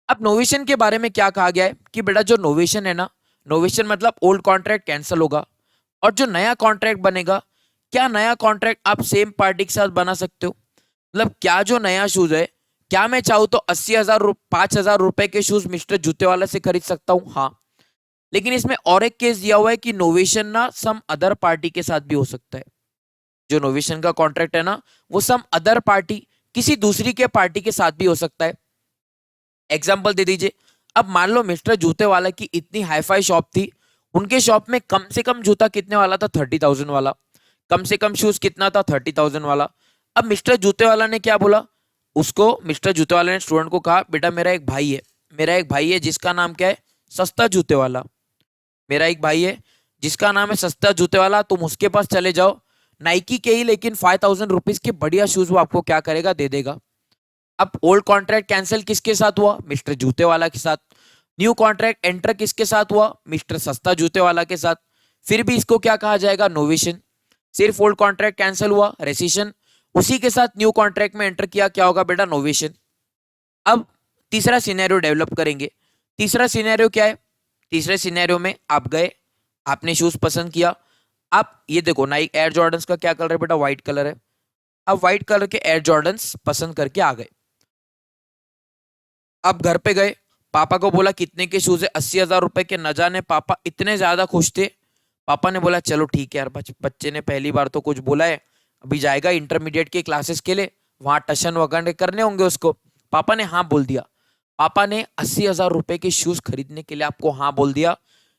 Speaker 1: अब नोवेशन के बारे में क्या कहा गया है कि बेटा जो नोवेशन है ना, नोवेशन मतलब ओल्ड कॉन्ट्रैक्ट कैंसिल होगा और जो नया कॉन्ट्रैक्ट बनेगा, क्या नया कॉन्ट्रैक्ट आप सेम पार्टी के साथ बना सकते हो। मतलब क्या जो नया शूज है, क्या मैं चाहूँ तो 80,000 5,000 रुपए के शूज मिस्टर जूते वाले से खरीद सकता हूँ, हाँ। लेकिन इसमें और एक केस दिया हुआ है कि नोवेशन ना सम अदर पार्टी के साथ भी हो सकता है। जो नोवेशन का कॉन्ट्रैक्ट है ना, वो सम अदर पार्टी, किसी दूसरी के पार्टी के साथ भी हो सकता है। एग्जाम्पल दे दीजिए, अब मान लो मिस्टर जूते वाला की इतनी हाईफाई शॉप थी, उनके शॉप में कम से कम जूता कितने वाला था, 30,000 वाला, कम से कम शूज कितना था, 30,000 वाला। अब मिस्टर जूते वाला ने क्या बोला, उसको मिस्टर जूते वाले ने स्टूडेंट को कहा बेटा मेरा एक भाई है, मेरा एक भाई है जिसका नाम क्या है, सस्ता जूते वाला। मेरा एक भाई है जिसका नाम है सस्ता जूते वाला, तुम उसके पास चले जाओ, नाइकी के ही लेकिन 5,000 रुपीज के बढ़िया शूज वो आपको क्या करेगा, दे देगा। अब ओल्ड कॉन्ट्रैक्ट कैंसिल किसके साथ हुआ, मिस्टर जूते वाला के साथ। न्यू कॉन्ट्रैक्ट एंटर किसके साथ हुआ, मिस्टर सस्ता जूते वाला के साथ। फिर भी इसको क्या कहा जाएगा, नोवेशन। सिर्फ ओल्ड कॉन्ट्रैक्ट कैंसिल हुआ, रेसिशन, उसी के साथ न्यू कॉन्ट्रैक्ट में एंटर किया, क्या होगा बेटा, नोवेशन। अब तीसरा सिनेरियो डेवलप करेंगे। तीसरा सिनेरियो क्या है, तीसरे सिनेरियो में आप गए, आपने शूज पसंद किया। आप ये देखो नाइक एयर जॉर्डन्स का क्या कलर है बेटा, व्हाइट कलर है। अब व्हाइट कलर के एयर जॉर्डन्स पसंद करके आ गए। अब घर पे गए, पापा को बोला कितने के शूज है, 80,000 रुपए के। न जाने पापा इतने ज्यादा खुश थे, पापा ने बोला चलो ठीक है यार, बच्चे ने पहली बार तो कुछ बोला है, अभी जाएगा इंटरमीडिएट के क्लासेस के लिए, वहां टशन वगैरह करने होंगे उसको। पापा ने हाँ बोल दिया, पापा ने 80,000 रुपए के शूज खरीदने के लिए आपको हाँ बोल दिया।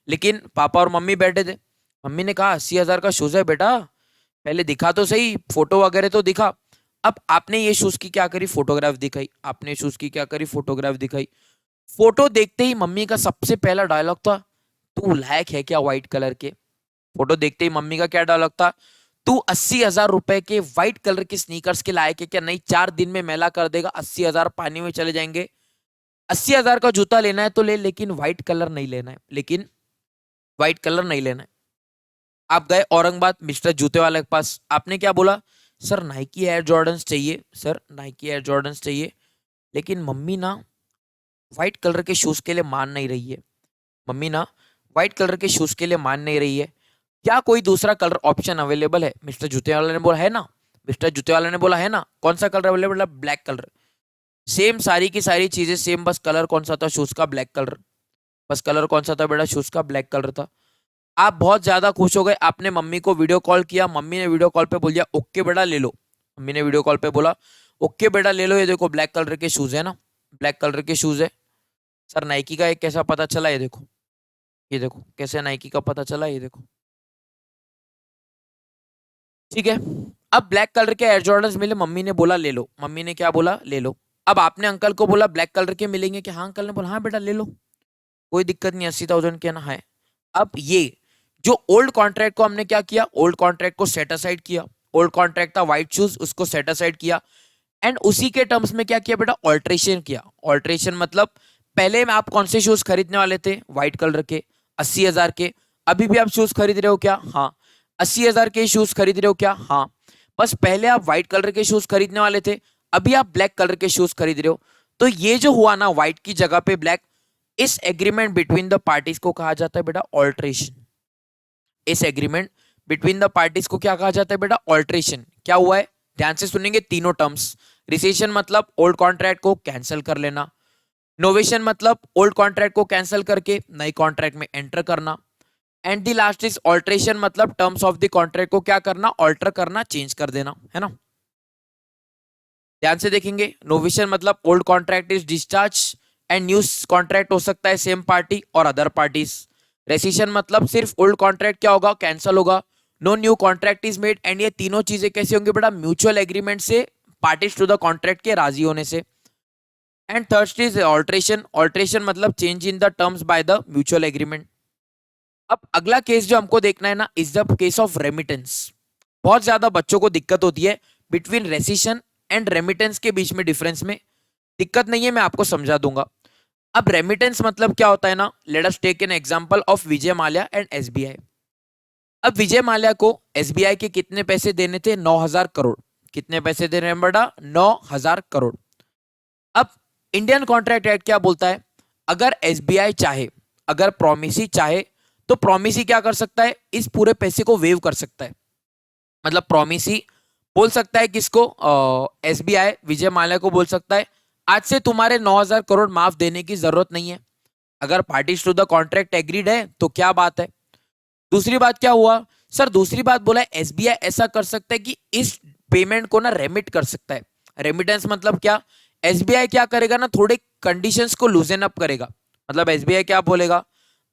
Speaker 1: लेकिन पापा और मम्मी बैठे थे, मम्मी ने कहा 80,000 का शूज है बेटा, पहले दिखा तो सही, फोटो वगैरह तो दिखा। अब आपने ये शूज की क्या करी, फोटोग्राफ दिखाई, आपने शूज की क्या करी, फोटोग्राफ दिखाई। फोटो देखते ही मम्मी का सबसे पहला डायलॉग था, तू लायक है क्या व्हाइट कलर के। फोटो देखते ही मम्मी का क्या डायलॉग था, तू 80,000 रुपए के व्हाइट कलर के स्नीकर्स के लायक है क्या, नहीं 4 दिन में मैला कर देगा, 80,000 पानी में चले जाएंगे। 80,000 का जूता लेना है तो ले, लेकिन व्हाइट कलर नहीं लेना है, लेकिन व्हाइट कलर नहीं लेना है। आप गए औरंगाबाद मिस्टर जूते वाले के पास, आपने क्या बोला, सर नाइकी एयर जॉर्डन्स चाहिए, सर नाइकी एयर जॉर्डन्स चाहिए, लेकिन मम्मी ना व्हाइट कलर के शूज के लिए मान नहीं रही है, मम्मी ना व्हाइट कलर के शूज के लिए मान नहीं रही है, क्या कोई दूसरा कलर ऑप्शन अवेलेबल है। मिस्टर जूते वाले ने बोला है ना, मिस्टर जूते वाले ने बोला है ना, कौन सा कलर अवेलेबल है, ब्लैक कलर। सेम सारी की सारी चीजें सेम, बस कलर कौन सा था, शूज का ब्लैक कलर। बस कलर कौन सा था बेटा, शूज का ब्लैक कलर था। आप बहुत ज्यादा खुश हो गए, आपने मम्मी को वीडियो कॉल किया, मम्मी ने वीडियो कॉल पे बोल दिया ओके बेटा ले लो। मम्मी ने वीडियो कॉल पे बोला ओके बेटा ले लो, ये देखो ब्लैक कलर के शूज है ना, ब्लैक कलर के शूज है। सर नाइकी का एक कैसा पता चला, ये देखो, ये देखो कैसे नाइकी का पता चला, ये देखो, ठीक है। अब ब्लैक कलर के एयर जॉर्डन्स मिले, मम्मी ने बोला ले लो, मम्मी ने क्या बोला, ले लो। अब आपने अंकल को बोला ब्लैक कलर के मिलेंगे क्या, हाँ अंकल ने बोला हाँ बेटा ले लो, कोई दिक्कत नहीं, 80,000 के ना है। अब ये जो ओल्ड कॉन्ट्रैक्ट को हमने क्या किया, ओल्ड कॉन्ट्रैक्ट को सेट असाइड किया। ओल्ड कॉन्ट्रैक्ट था व्हाइट शूज, उसको सेट असाइड किया एंड उसी के टर्म्स में क्या किया बेटा, ऑल्ट्रेशन किया। ऑल्ट्रेशन मतलब पहले में आप कौन से शूज खरीदने वाले थे, व्हाइट कलर के 80,000 के, अभी भी आप शूज खरीद रहे हो क्या, हाँ। 80,000 के शूज खरीद रहे हो क्या, हाँ। बस पहले आप व्हाइट कलर के शूज खरीदने वाले थे, अभी आप ब्लैक कलर के शूज खरीद रहे हो, तो ये जो हुआ ना व्हाइट की जगह पे ब्लैक, इस एग्रीमेंट बिटवीन द पार्टीज को कहा जाता है बेटा ऑल्ट्रेशन। इस एग्रीमेंट बिटवीन द पार्टीज को क्या कहा जाता है बेटा ऑल्ट्रेशन। क्या हुआ है, ध्यान से सुनेंगे तीनों टर्म्स। रिसेशन मतलब ओल्ड कॉन्ट्रैक्ट को कैंसिल कर लेना, नोवेशन मतलब ओल्ड कॉन्ट्रैक्ट को कैंसिल करके नई कॉन्ट्रैक्ट में एंटर करना, and the last is alteration मतलब टर्म्स ऑफ द कॉन्ट्रैक्ट को क्या करना, ऑल्टर करना, चेंज कर देना, है ना। ध्यान से देखेंगे, नोवेशन मतलब old contract is discharge and new contract हो सकता है सेम पार्टी और अदर पार्टीज। रेसिशन मतलब सिर्फ ओल्ड कॉन्ट्रैक्ट क्या होगा, कैंसिल होगा, no new contract is made, and ये तीनों चीजें कैसे होंगी बेटा, म्यूचुअल एग्रीमेंट से, पार्टीज टू द कॉन्ट्रैक्ट के राजी होने से। And third is alteration, alteration मतलब change in the terms by the mutual agreement. अब अगला केस जो हमको देखना है ना is the case of remittance. बहुत ज्यादा बच्चों को दिक्कत होती है बिटवीन रेसिशन एंड रेमिटेंस के बीच में डिफरेंस में, दिक्कत नहीं है, मैं आपको समझा दूंगा। अब रेमिटेंस मतलब क्या होता है ना, let us take an example of Vijay Mallya and SBI. अब विजय माल्या को एसबीआई के कितने पैसे देने थे, 9,000 करोड़। कितने पैसे दे रहे हैं बेटा, 9,000 करोड़। अब इंडियन कॉन्ट्रैक्ट एक्ट क्या बोलता है, अगर एसबीआई चाहे, अगर प्रोमिसी चाहे, तो प्रोमिसी क्या कर सकता है, इस पूरे पैसे को वेव कर सकता है। मतलब प्रोमिसी बोल सकता है किसको, एसबीआई विजय माल्या को बोल सकता है आज से तुम्हारे 9,000 करोड़ माफ देने की जरूरत नहीं है। अगर parties to the contract agreed है तो क्या बात है। दूसरी बात क्या हुआ सर, दूसरी बात बोला एसबीआई ऐसा कर सकता है कि इस पेमेंट को ना रेमिट कर सकता है। रेमिटेंस मतलब क्या, एसबीआई क्या करेगा ना, थोड़े कंडीशंस को लूजन अप करेगा। मतलब एसबीआई क्या बोलेगा,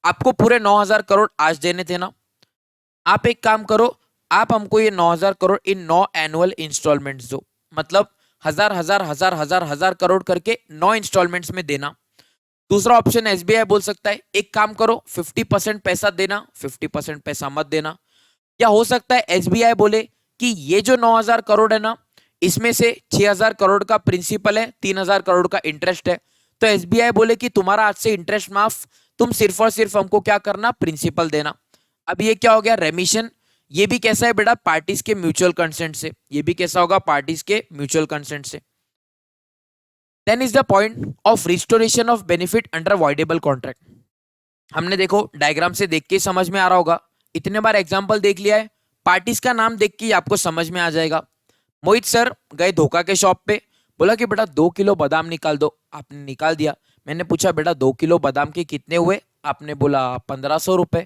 Speaker 1: आपको पूरे 9,000 करोड़ आज देने थे ना, आप एक काम करो, आप हमको ये 9,000 करोड़ इन 9 एनुअल इंस्टॉलमेंट्स दो। मतलब हजार हजार हजार हजार हजार करोड़ करके 9 इंस्टॉलमेंट्स में देना। दूसरा ऑप्शन एसबीआई बोल सकता है एक काम करो 50% पैसा देना, 50% पैसा मत देना। या हो सकता है एसबीआई बोले कि ये जो 9,000 करोड़ है ना, इसमें से 6,000 करोड़ का प्रिंसिपल है, 3,000 करोड़ का इंटरेस्ट है, तो एसबीआई बोले कि तुम्हारा आज से इंटरेस्ट माफ, तुम सिर्फ और सिर्फ हमको क्या करना, प्रिंसिपल देना। अब ये क्या हो गया, रेमिशन। ये भी कैसा है बेटा, पार्टीज के म्यूचुअल कंसेंट से। ये भी कैसा होगा, पार्टीज के म्यूचुअल कंसेंट से। Then is the point of restoration of benefit under voidable contract. हमने देखो डायग्राम से देख के समझ में आ रहा होगा, इतने बार एग्जांपल देख लिया है, पार्टीज का नाम देख के आपको समझ में आ जाएगा। मोहित सर गए धोखा के शॉप पे, बोला कि बेटा 2 किलो बादाम निकाल दो, आपने निकाल दिया। मैंने पूछा बेटा 2 किलो बादाम के कितने हुए, आपने बोला 1,500 रुपए।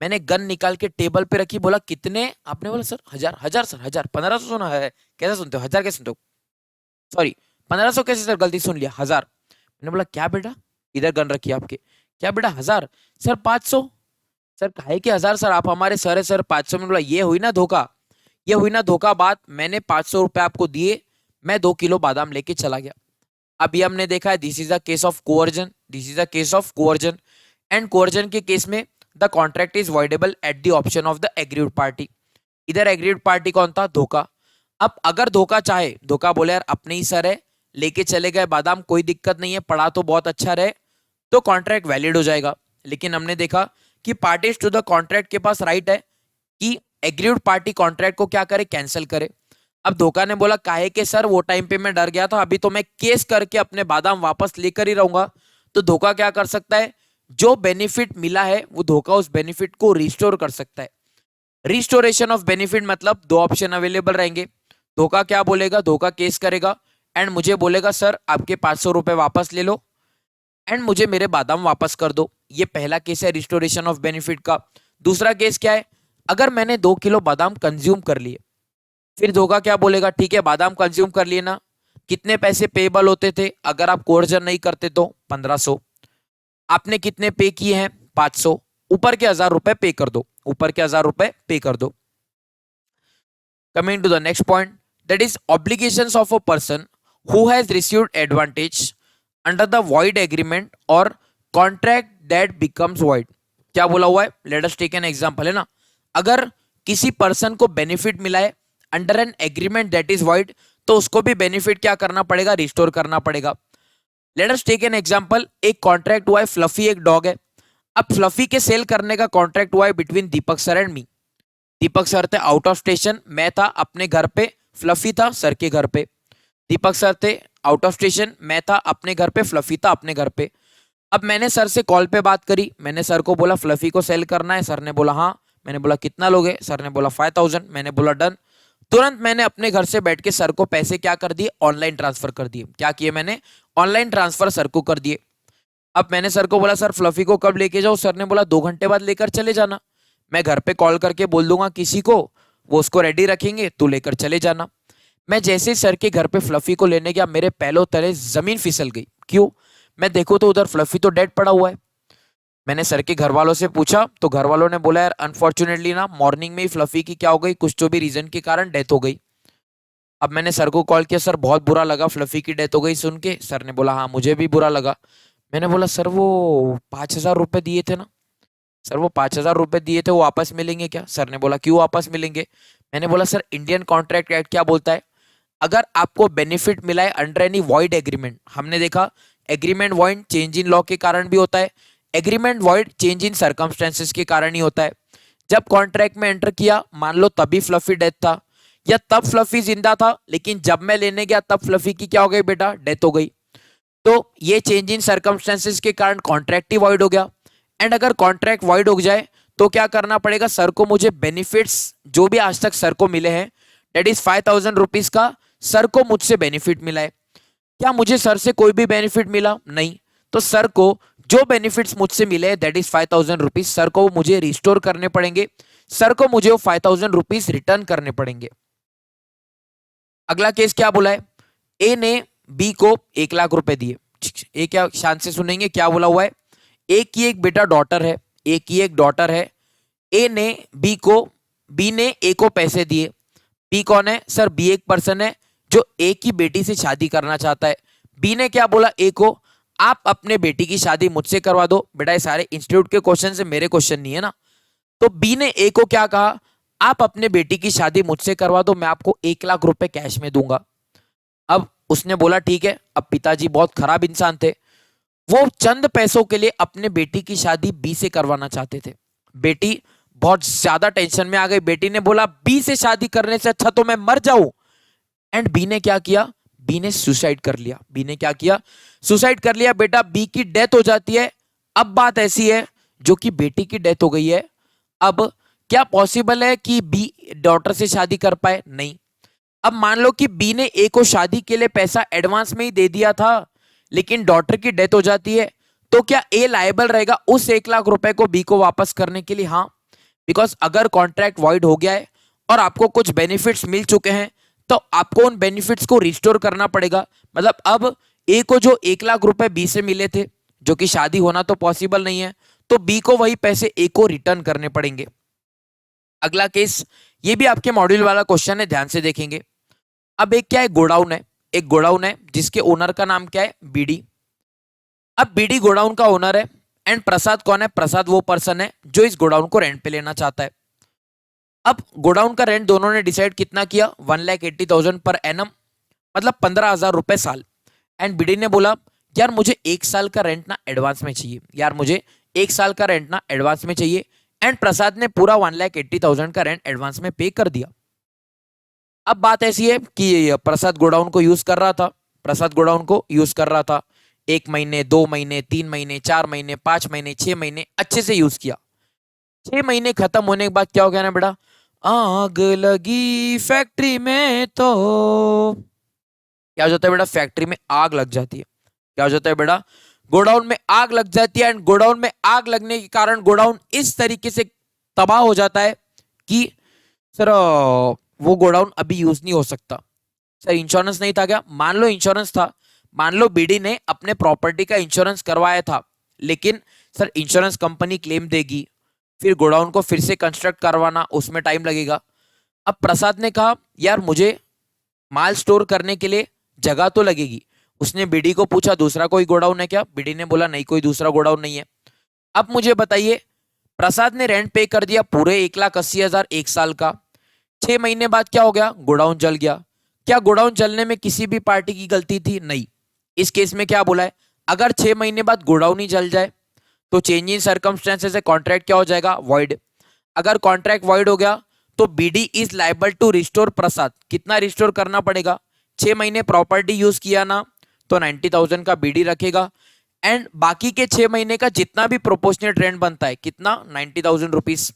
Speaker 1: मैंने गन निकाल के टेबल पे रखी, बोला कितने, आपने बोला सर 1,000। 1,000 सर 1,000, 1,500 सुना है, कैसे सुनते हो, 1,000 कैसे सुनते हो, सॉरी 1,500 कैसे सर, गलती सुन लिया, 1,000। मैंने बोला क्या बेटा, इधर गन रखी आपके, क्या बेटा 1,000, सर 500। सर काहे के 1,000 सर, आप हमारे सर है सर 500 में। बोला ये हुई ना धोखा, ये हुई ना धोखा बात, मैंने 500 रुपए आपको दिए, मैं 2 किलो बादाम लेके चला गया। अब ये हमने देखा है this is a case of coercion, this is a case of coercion. And coercion के केस में the contract is voidable at the option of the agreed party. इधर एग्रीड पार्टी कौन था, धोखा। अब अगर धोखा चाहे, धोखा बोले यार अपने ही सर है, लेके चले गए बादाम, कोई दिक्कत नहीं है, पढ़ा तो बहुत अच्छा रहे, तो कॉन्ट्रैक्ट वैलिड हो जाएगा। लेकिन हमने देखा कि पार्टीज टू द कॉन्ट्रैक्ट के पास राइट है कि एग्रीड पार्टी कॉन्ट्रैक्ट को क्या करे, कैंसिल करे। अब धोखा ने बोला काहे के सर, वो टाइम पे मैं डर गया था, अभी तो मैं केस करके अपने बादाम वापस लेकर ही रहूंगा। तो धोखा क्या कर सकता है, जो बेनिफिट मिला है वो धोखा उस बेनिफिट को रिस्टोर कर सकता है। रिस्टोरेशन ऑफ बेनिफिट मतलब 2 ऑप्शन अवेलेबल रहेंगे। धोखा क्या बोलेगा, धोखा केस करेगा एंड मुझे बोलेगा सर आपके 500 रुपए वापस ले लो एंड मुझे मेरे बादाम वापस कर दो। ये पहला केस है रिस्टोरेशन ऑफ बेनिफिट का। दूसरा केस क्या है, अगर मैंने 2 किलो बादाम कंज्यूम कर लिए, फिर धोखा क्या बोलेगा, ठीक है बादाम कंज्यूम कर लिए ना, कितने पैसे पेबल होते थे अगर आप कोर्जन नहीं करते तो 1,500, आपने कितने पे किए हैं 500, ऊपर के 1,000 रुपए पे कर दो, ऊपर के 1,000 रुपए पे कर दो। Coming to the next point, that is obligations of a person who has received advantage under the void agreement और कॉन्ट्रैक्ट दैट बिकम्स वॉइड। क्या बोला हुआ है, let us take an example, है ना। अगर किसी पर्सन को बेनिफिट मिला है under an agreement that is void, तो उसको भी बेनिफिट क्या करना पड़ेगा, रिस्टोर करना पड़ेगा। Let us take an example, एक कॉन्ट्रैक्ट हुआ है, फ्लफी एक डॉग है। अब फ्लफी के सेल करने का कॉन्ट्रैक्ट हुआ है between Deepak sir and me. Deepak sir थे आउट ऑफ स्टेशन, मैं था अपने घर पे, फ्लफी था सर के घर पे। दीपक सर थे आउट ऑफ स्टेशन, मैं था अपने घर पे, फ्लफी था अपने घर पे। अब मैंने सर से कॉल पे बात करी, मैंने सर को बोला फ्लफी को सेल करना है, सर ने बोला हाँ। मैंने बोला कितना लोगे, सर ने बोला 5000, मैंने बोला डन। तुरंत मैंने अपने घर से बैठ के सर को पैसे क्या कर दिए, ऑनलाइन ट्रांसफर कर दिए। क्या किए मैंने, ऑनलाइन ट्रांसफर सर को कर दिए। अब मैंने सर को बोला सर फ्लफी को कब लेके जाओ, सर ने बोला 2 घंटे बाद लेकर चले जाना। मैं घर पे कॉल करके बोल दूंगा किसी को, वो उसको रेडी रखेंगे, तू लेकर चले जाना। मैं जैसे ही सर के घर पे फ्लफी को लेने गया, मेरे पैरों तले जमीन फिसल गई। क्यों, मैं देखो तो उधर फ्लफी तो डेड पड़ा हुआ है। मैंने सर के घर वालों से पूछा तो घर वालों ने बोला यार अनफॉर्चुनेटली ना मॉर्निंग में ही फ्लफी की क्या हो गई, कुछ तो भी रीजन के कारण डेथ हो गई। अब मैंने सर को कॉल किया, सर बहुत बुरा लगा फ्लफी की डेथ हो गई सुन के। सर ने बोला हाँ मुझे भी बुरा लगा। मैंने बोला सर वो 5000 रुपये दिए थे ना, सर वो 5000 रुपये दिए थे वो वापस मिलेंगे क्या? सर ने बोला क्यों वापस मिलेंगे? मैंने बोला सर इंडियन कॉन्ट्रैक्ट एक्ट क्या बोलता है, अगर आपको बेनिफिट मिला है अंडर एनी वॉइड एग्रीमेंट, हमने देखा agreement void change in law के कारण भी होता है, agreement void change in circumstances के कारण ही होता है। जब कॉन्ट्रैक्ट में एंटर किया, मान लो तभी फ्लफी डेथ था या तब फ्लफी जिंदा था, लेकिन जब मैं लेने गया तब फ्लफी की क्या हो गई बेटा, डेथ हो गई। तो ये चेंज इन सर्कमस्टेंसेस के कारण कॉन्ट्रैक्ट ही वॉइड हो गया। एंड अगर कॉन्ट्रैक्ट वॉइड हो जाए तो क्या करना पड़ेगा, सर को मुझे बेनिफिट्स जो भी आज तक सर को मिले हैं, डेट इज 5000 रुपीज का सर को मुझसे बेनिफिट मिला है। क्या मुझे सर से कोई भी बेनिफिट मिला? नहीं। तो सर को जो बेनिफिट्स मुझसे मिले हैं दैट इज 5000 रुपीज, सर को मुझे रिस्टोर करने पड़ेंगे, सर को मुझे वो 5000 रुपीज रिटर्न करने पड़ेंगे। अगला केस क्या बोला है, ए ने बी को 1 लाख रुपए दिए। ए क्या, शांत से सुनेंगे क्या बोला हुआ है, ए की एक बेटा डॉटर है, ए की एक डॉटर है। ए ने बी को, बी ने ए को पैसे दिए। बी कौन है सर, बी एक पर्सन है जो ए की बेटी से शादी करना चाहता है। बी ने क्या बोला ए को, आप अपने बेटी की शादी मुझसे करवा दो। बेटा ये सारे इंस्टीट्यूट के क्वेश्चन से मेरे क्वेश्चन नहीं है ना। तो बी ने ए को क्या कहा, आप अपने बेटी की शादी मुझसे करवा दो, मैं आपको 1 लाख रुपए कैश में दूंगा। अब उसने बोला ठीक है। अब पिताजी बहुत खराब इंसान थे, वो चंद पैसों के लिए अपने बेटी की शादी बी से करवाना चाहते थे। बेटी बहुत ज्यादा टेंशन में आ गई, बेटी ने बोला बी से शादी करने से अच्छा तो मैं मर जाऊं। एंड बी ने क्या किया, बी ने सुसाइड कर लिया। बी ने क्या किया, सुसाइड कर लिया। बेटा बी की डेथ हो जाती है। अब बात ऐसी है, जो कि बेटी की डेथ हो गई है, अब क्या पॉसिबल है कि बी डॉटर से शादी कर पाए? नहीं। अब मान लो कि बी ने ए को शादी के लिए पैसा एडवांस में ही दे दिया था, लेकिन डॉटर की डेथ हो जाती है, तो क्या ए लायबल रहेगा उस 1 लाख रुपए को बी को वापस करने के लिए? हाँ, बिकॉज अगर कॉन्ट्रैक्ट वॉइड हो गया है और आपको कुछ बेनिफिट्स मिल चुके हैं तो आपको उन बेनिफिट्स को रिस्टोर करना पड़ेगा। मतलब अब ए को जो 1 लाख रुपए बी से मिले थे, जो कि शादी होना तो पॉसिबल नहीं है, तो बी को वही पैसे ए को रिटर्न करने पड़ेंगे। अगला केस, ये भी आपके मॉड्यूल वाला क्वेश्चन है, ध्यान से देखेंगे। अब एक क्या है, गोडाउन है, एक गोडाउन है जिसके ओनर का नाम क्या है, बीडी। अब बीडी गोडाउन का ओनर है एंड प्रसाद कौन है, प्रसाद वो पर्सन है जो इस गोडाउन को रेंट पे लेना चाहता है। अब गोडाउन का रेंट दोनों ने डिसाइड कितना किया, 1,80,000 पर एनम, मतलब 15,000 रुपए साल। एंड बीडी ने बोला यार मुझे 1 साल का रेंट ना एडवांस में चाहिए, यार मुझे 1 साल का रेंट ना एडवांस में चाहिए। एंड प्रसाद ने पूरा 1,80,000 का रेंट एडवांस में पे कर दिया। अब बात ऐसी है कि प्रसाद गोडाउन को यूज कर रहा था, प्रसाद गोडाउन को यूज कर रहा था 1 महीने, 2 महीने, 3 महीने, 4 महीने, 5 महीने, 6 महीने अच्छे से यूज किया। 6 महीने खत्म होने के बाद क्या हो गया ना बेटा, आग लगी फैक्ट्री में, तो क्या हो जाता है बेटा, फैक्ट्री में आग लग जाती है। क्या हो जाता है बेटा, गोडाउन में आग लग जाती है। एंड गोडाउन में आग लगने के कारण गोडाउन इस तरीके से तबाह हो जाता है कि सर वो गोडाउन अभी यूज नहीं हो सकता। सर इंश्योरेंस नहीं था क्या? मान लो इंश्योरेंस था, मान लो बीडी ने अपने प्रॉपर्टी का इंश्योरेंस करवाया था, लेकिन सर इंश्योरेंस कंपनी क्लेम देगी, फिर गोडाउन को फिर से कंस्ट्रक्ट करवाना, उसमें टाइम लगेगा। अब प्रसाद ने कहा यार मुझे माल स्टोर करने के लिए जगह तो लगेगी। उसने बीडी को पूछा दूसरा कोई गोडाउन है क्या? बीडी ने बोला नहीं, कोई दूसरा गोडाउन नहीं है। अब मुझे बताइए, प्रसाद ने रेंट पे कर दिया पूरे 1,80,000 1 साल का। 6 महीने बाद क्या हो गया, गोडाउन जल गया। क्या गोडाउन जलने में किसी भी पार्टी की गलती थी? नहीं। इस केस में क्या बोला है, अगर 6 महीने बाद गोडाउन ही जल जाए तो चेंज इन सर्कमस्टेंसेस से कॉन्ट्रैक्ट क्या हो जाएगा, वॉइड। अगर कॉन्ट्रैक्ट वॉइड हो गया तो BD is liable to restore Prasad. कितना रिस्टोर करना पड़ेगा, 6 महीने प्रॉपर्टी यूज किया ना तो 90,000 का बीडी रखेगा एंड बाकी के 6 महीने का जितना भी प्रोपोर्शनेट रेंट बनता है कितना 90,000 रुपीज,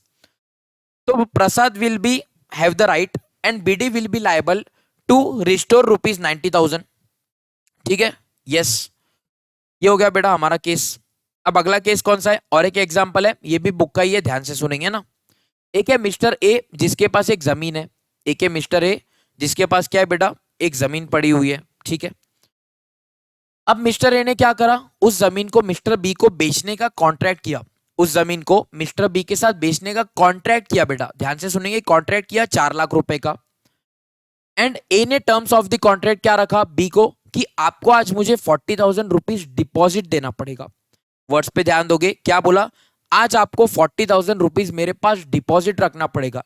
Speaker 1: तो Prasad will be have the right and BD will be liable to restore rupees 90,000। ठीक है, यस, ये हो गया बेटा हमारा केस। अब अगला केस कौन सा है, और एक एग्जांपल है, ये भी बुक का ही है, ध्यान से सुनेंगे ना। एक है मिस्टर ए जिसके पास एक जमीन है, एक है मिस्टर ए जिसके पास क्या है बेटा, एक जमीन पड़ी हुई है। ठीक है, अब मिस्टर ए ने क्या करा, उस जमीन को मिस्टर बी को बेचने का कॉन्ट्रैक्ट किया, उस जमीन को मिस्टर बी के साथ बेचने का कॉन्ट्रैक्ट किया बेटा, ध्यान से सुनेंगे, कॉन्ट्रैक्ट किया 4 लाख रुपए का। एंड ए ने टर्म्स ऑफ द कॉन्ट्रैक्ट क्या रखा बी को, कि आपको आज मुझे 40,000 रुपीज डिपॉजिट देना पड़ेगा। वर्ड्स पे ध्यान दोगे, क्या बोला, आज आपको 40,000 रुपीज मेरे पास डिपॉजिट रखना पड़ेगा।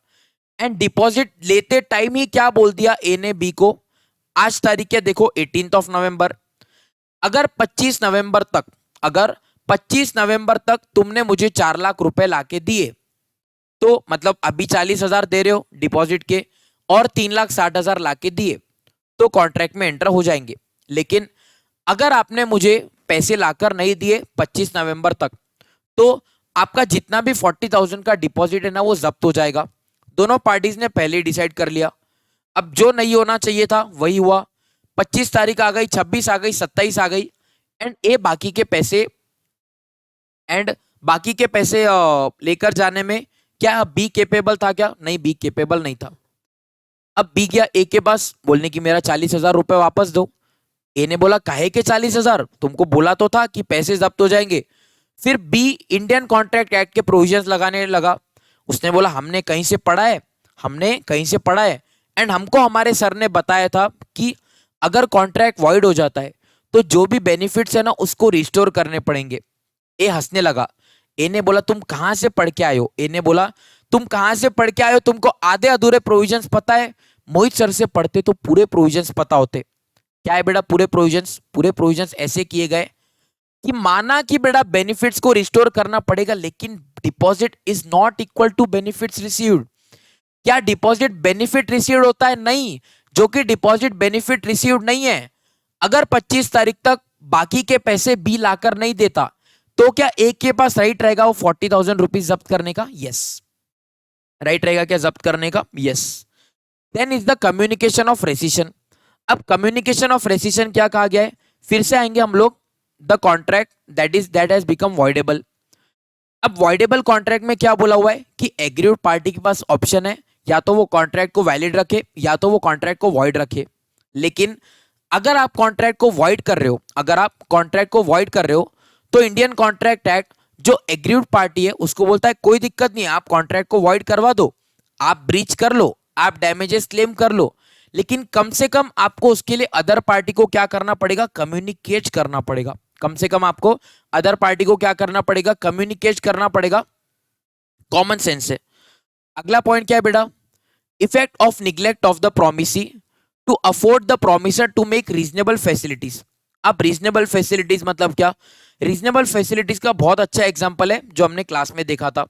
Speaker 1: एंड डिपॉजिट लेते टाइम ही क्या बोल दिया ए ने बी को, आज तारीख है देखो 18 नवंबर, अगर 25 नवंबर तक, अगर 25 नवंबर तक तुमने मुझे 4 लाख रुपए लाके दिए, तो मतलब अभी 40,000 दे रहे हो डिपॉजिट के और 3,60,000 लाके दिए तो कॉन्ट्रैक्ट में एंटर हो जाएंगे। लेकिन अगर आपने मुझे पैसे लाकर नहीं दिए 25 नवंबर तक, तो आपका जितना भी 40,000 का डिपॉजिट है ना वो जब्त हो जाएगा। दोनों पार्टीज ने पहले ही डिसाइड कर लिया। अब जो नहीं होना चाहिए था वही हुआ, 25 तारीख आ गई, 26 आ गई, 27 आ गई एंड ए बाकी के पैसे लेकर जाने में क्या बी केपेबल था क्या, नहीं बी केपेबल नहीं था। अब बी गया ए के पास बोलने की मेरा 40,000 रुपए वापस दो, ए ने बोला काहे के 40,000, तुमको बोला तो था कि पैसे जब्त हो जाएंगे। फिर बी इंडियन कॉन्ट्रैक्ट एक्ट के प्रोविजंस लगाने लगा, उसने बोला हमने कहीं से पढ़ा है, हमने कहीं से पढ़ा है एंड हमको हमारे सर ने बताया था कि अगर कॉन्ट्रैक्ट वॉइड हो जाता है तो जो भी बेनिफिट्स है ना उसको रिस्टोर करने पड़ेंगे। ए हंसने लगा, ए ने बोला तुम कहां से पढ़ के आए हो, ए ने बोला तुम कहां से पढ़ के आए हो, तुमको आधे अधूरे प्रोविजंस पता है, मोहित सर से पढ़ते तो पूरे प्रोविजंस पता होते। क्या है बेटा पूरे प्रोविजंस, पूरे प्रोविजंस ऐसे किए गए कि माना कि बेटा बेनिफिट्स को रिस्टोर करना पड़ेगा लेकिन deposit is not equal to benefits received. क्या डिपॉजिट बेनिफिट रिसीव्ड होता है, नहीं, जो कि डिपॉजिट बेनिफिट रिसीव्ड नहीं है। अगर 25 तारीख तक बाकी के पैसे बी लाकर नहीं देता तो क्या ए के पास राइट रहेगा वो 40,000 रुपीज जब्त करने का, यस, राइट रहेगा क्या जब्त करने का, yes. Then is the communication of rescission. अब कम्युनिकेशन ऑफ रेसिशन क्या कहा गया है, फिर से आएंगे हम लोग, the contract that has become voidable. अब वॉइडेबल कॉन्ट्रैक्ट में क्या बोला हुआ है कि एग्रीड पार्टी के पास ऑप्शन है, या तो वो कॉन्ट्रैक्ट को वैलिड रखे या तो वो कॉन्ट्रैक्ट को वॉइड रखे। लेकिन अगर आप कॉन्ट्रैक्ट को वॉइड कर रहे हो, अगर आप कॉन्ट्रैक्ट को वॉइड कर रहे हो तो इंडियन कॉन्ट्रैक्ट एक्ट जो एग्रीड पार्टी है उसको बोलता है कोई दिक्कत नहीं, आप कॉन्ट्रैक्ट को वॉइड करवा दो, आप ब्रीच कर लो, आप डैमेजेस क्लेम कर लो, लेकिन कम से कम आपको उसके लिए अदर पार्टी को क्या करना पड़ेगा, कम्युनिकेट करना पड़ेगा। कम से कम आपको अदर पार्टी को क्या करना पड़ेगा, कम्युनिकेट करना पड़ेगा। कॉमन सेंस है। अगला पॉइंट क्या है बेटा, effect of neglect of the promisee to afford the promisor to make reasonable facilities. अब रीजनेबल फैसिलिटीज मतलब क्या, रीजनेबल फैसिलिटीज का बहुत अच्छा एग्जांपल है जो हमने क्लास में देखा था।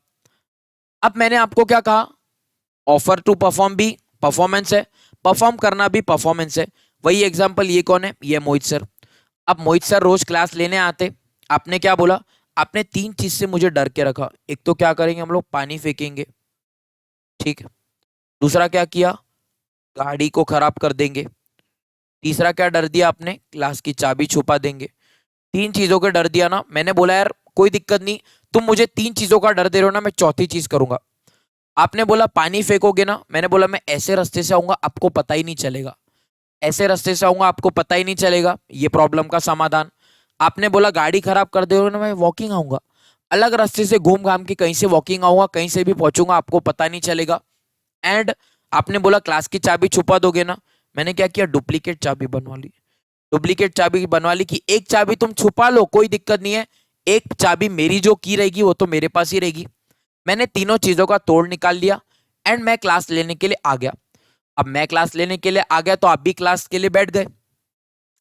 Speaker 1: अब मैंने आपको क्या कहा, ऑफर टू परफॉर्म भी परफॉर्मेंस है, परफॉर्म करना भी परफॉर्मेंस है। वही एग्जांपल ये कौन है, ये मोहित सर। अब मोहित सर रोज क्लास लेने आते, आपने क्या बोला, आपने 3 चीज से मुझे डर के रखा, एक तो क्या करेंगे हम लोग, पानी फेंकेंगे, ठीक है, दूसरा क्या किया, गाड़ी को खराब कर देंगे, तीसरा क्या डर दिया आपने, क्लास की चाबी छुपा देंगे। 3 चीजों का डर दिया ना, मैंने बोला यार कोई दिक्कत नहीं, तुम मुझे 3 चीजों का डर दे रहे हो ना, मैं चौथी चीज करूंगा। आपने बोला पानी फेंकोगे ना, मैंने बोला मैं ऐसे रास्ते से आऊंगा आपको पता ही नहीं चलेगा, ऐसे रास्ते से आऊंगा आपको पता ही नहीं चलेगा, ये प्रॉब्लम का समाधान। आपने बोला गाड़ी खराब कर दे ना, मैं वॉकिंग आऊंगा, अलग रास्ते से घूम घाम के कहीं से वॉकिंग आऊंगा, कहीं से भी पहुंचूंगा, आपको पता नहीं चलेगा। एंड आपने बोला क्लास की चाबी छुपा दोगे ना, मैंने क्या किया, डुप्लीकेट चाबी बनवा ली, डुप्लीकेट चाबी बनवा ली कि एक चाबी तुम छुपा लो कोई दिक्कत नहीं है, एक चाबी मेरी जो की रहेगी वो तो मेरे पास ही रहेगी। मैंने तीनों चीजों का तोड़ निकाल लिया एंड मैं क्लास लेने के लिए आ गया। अब मैं क्लास लेने के लिए आ गया तो आप भी क्लास के लिए बैठ गए।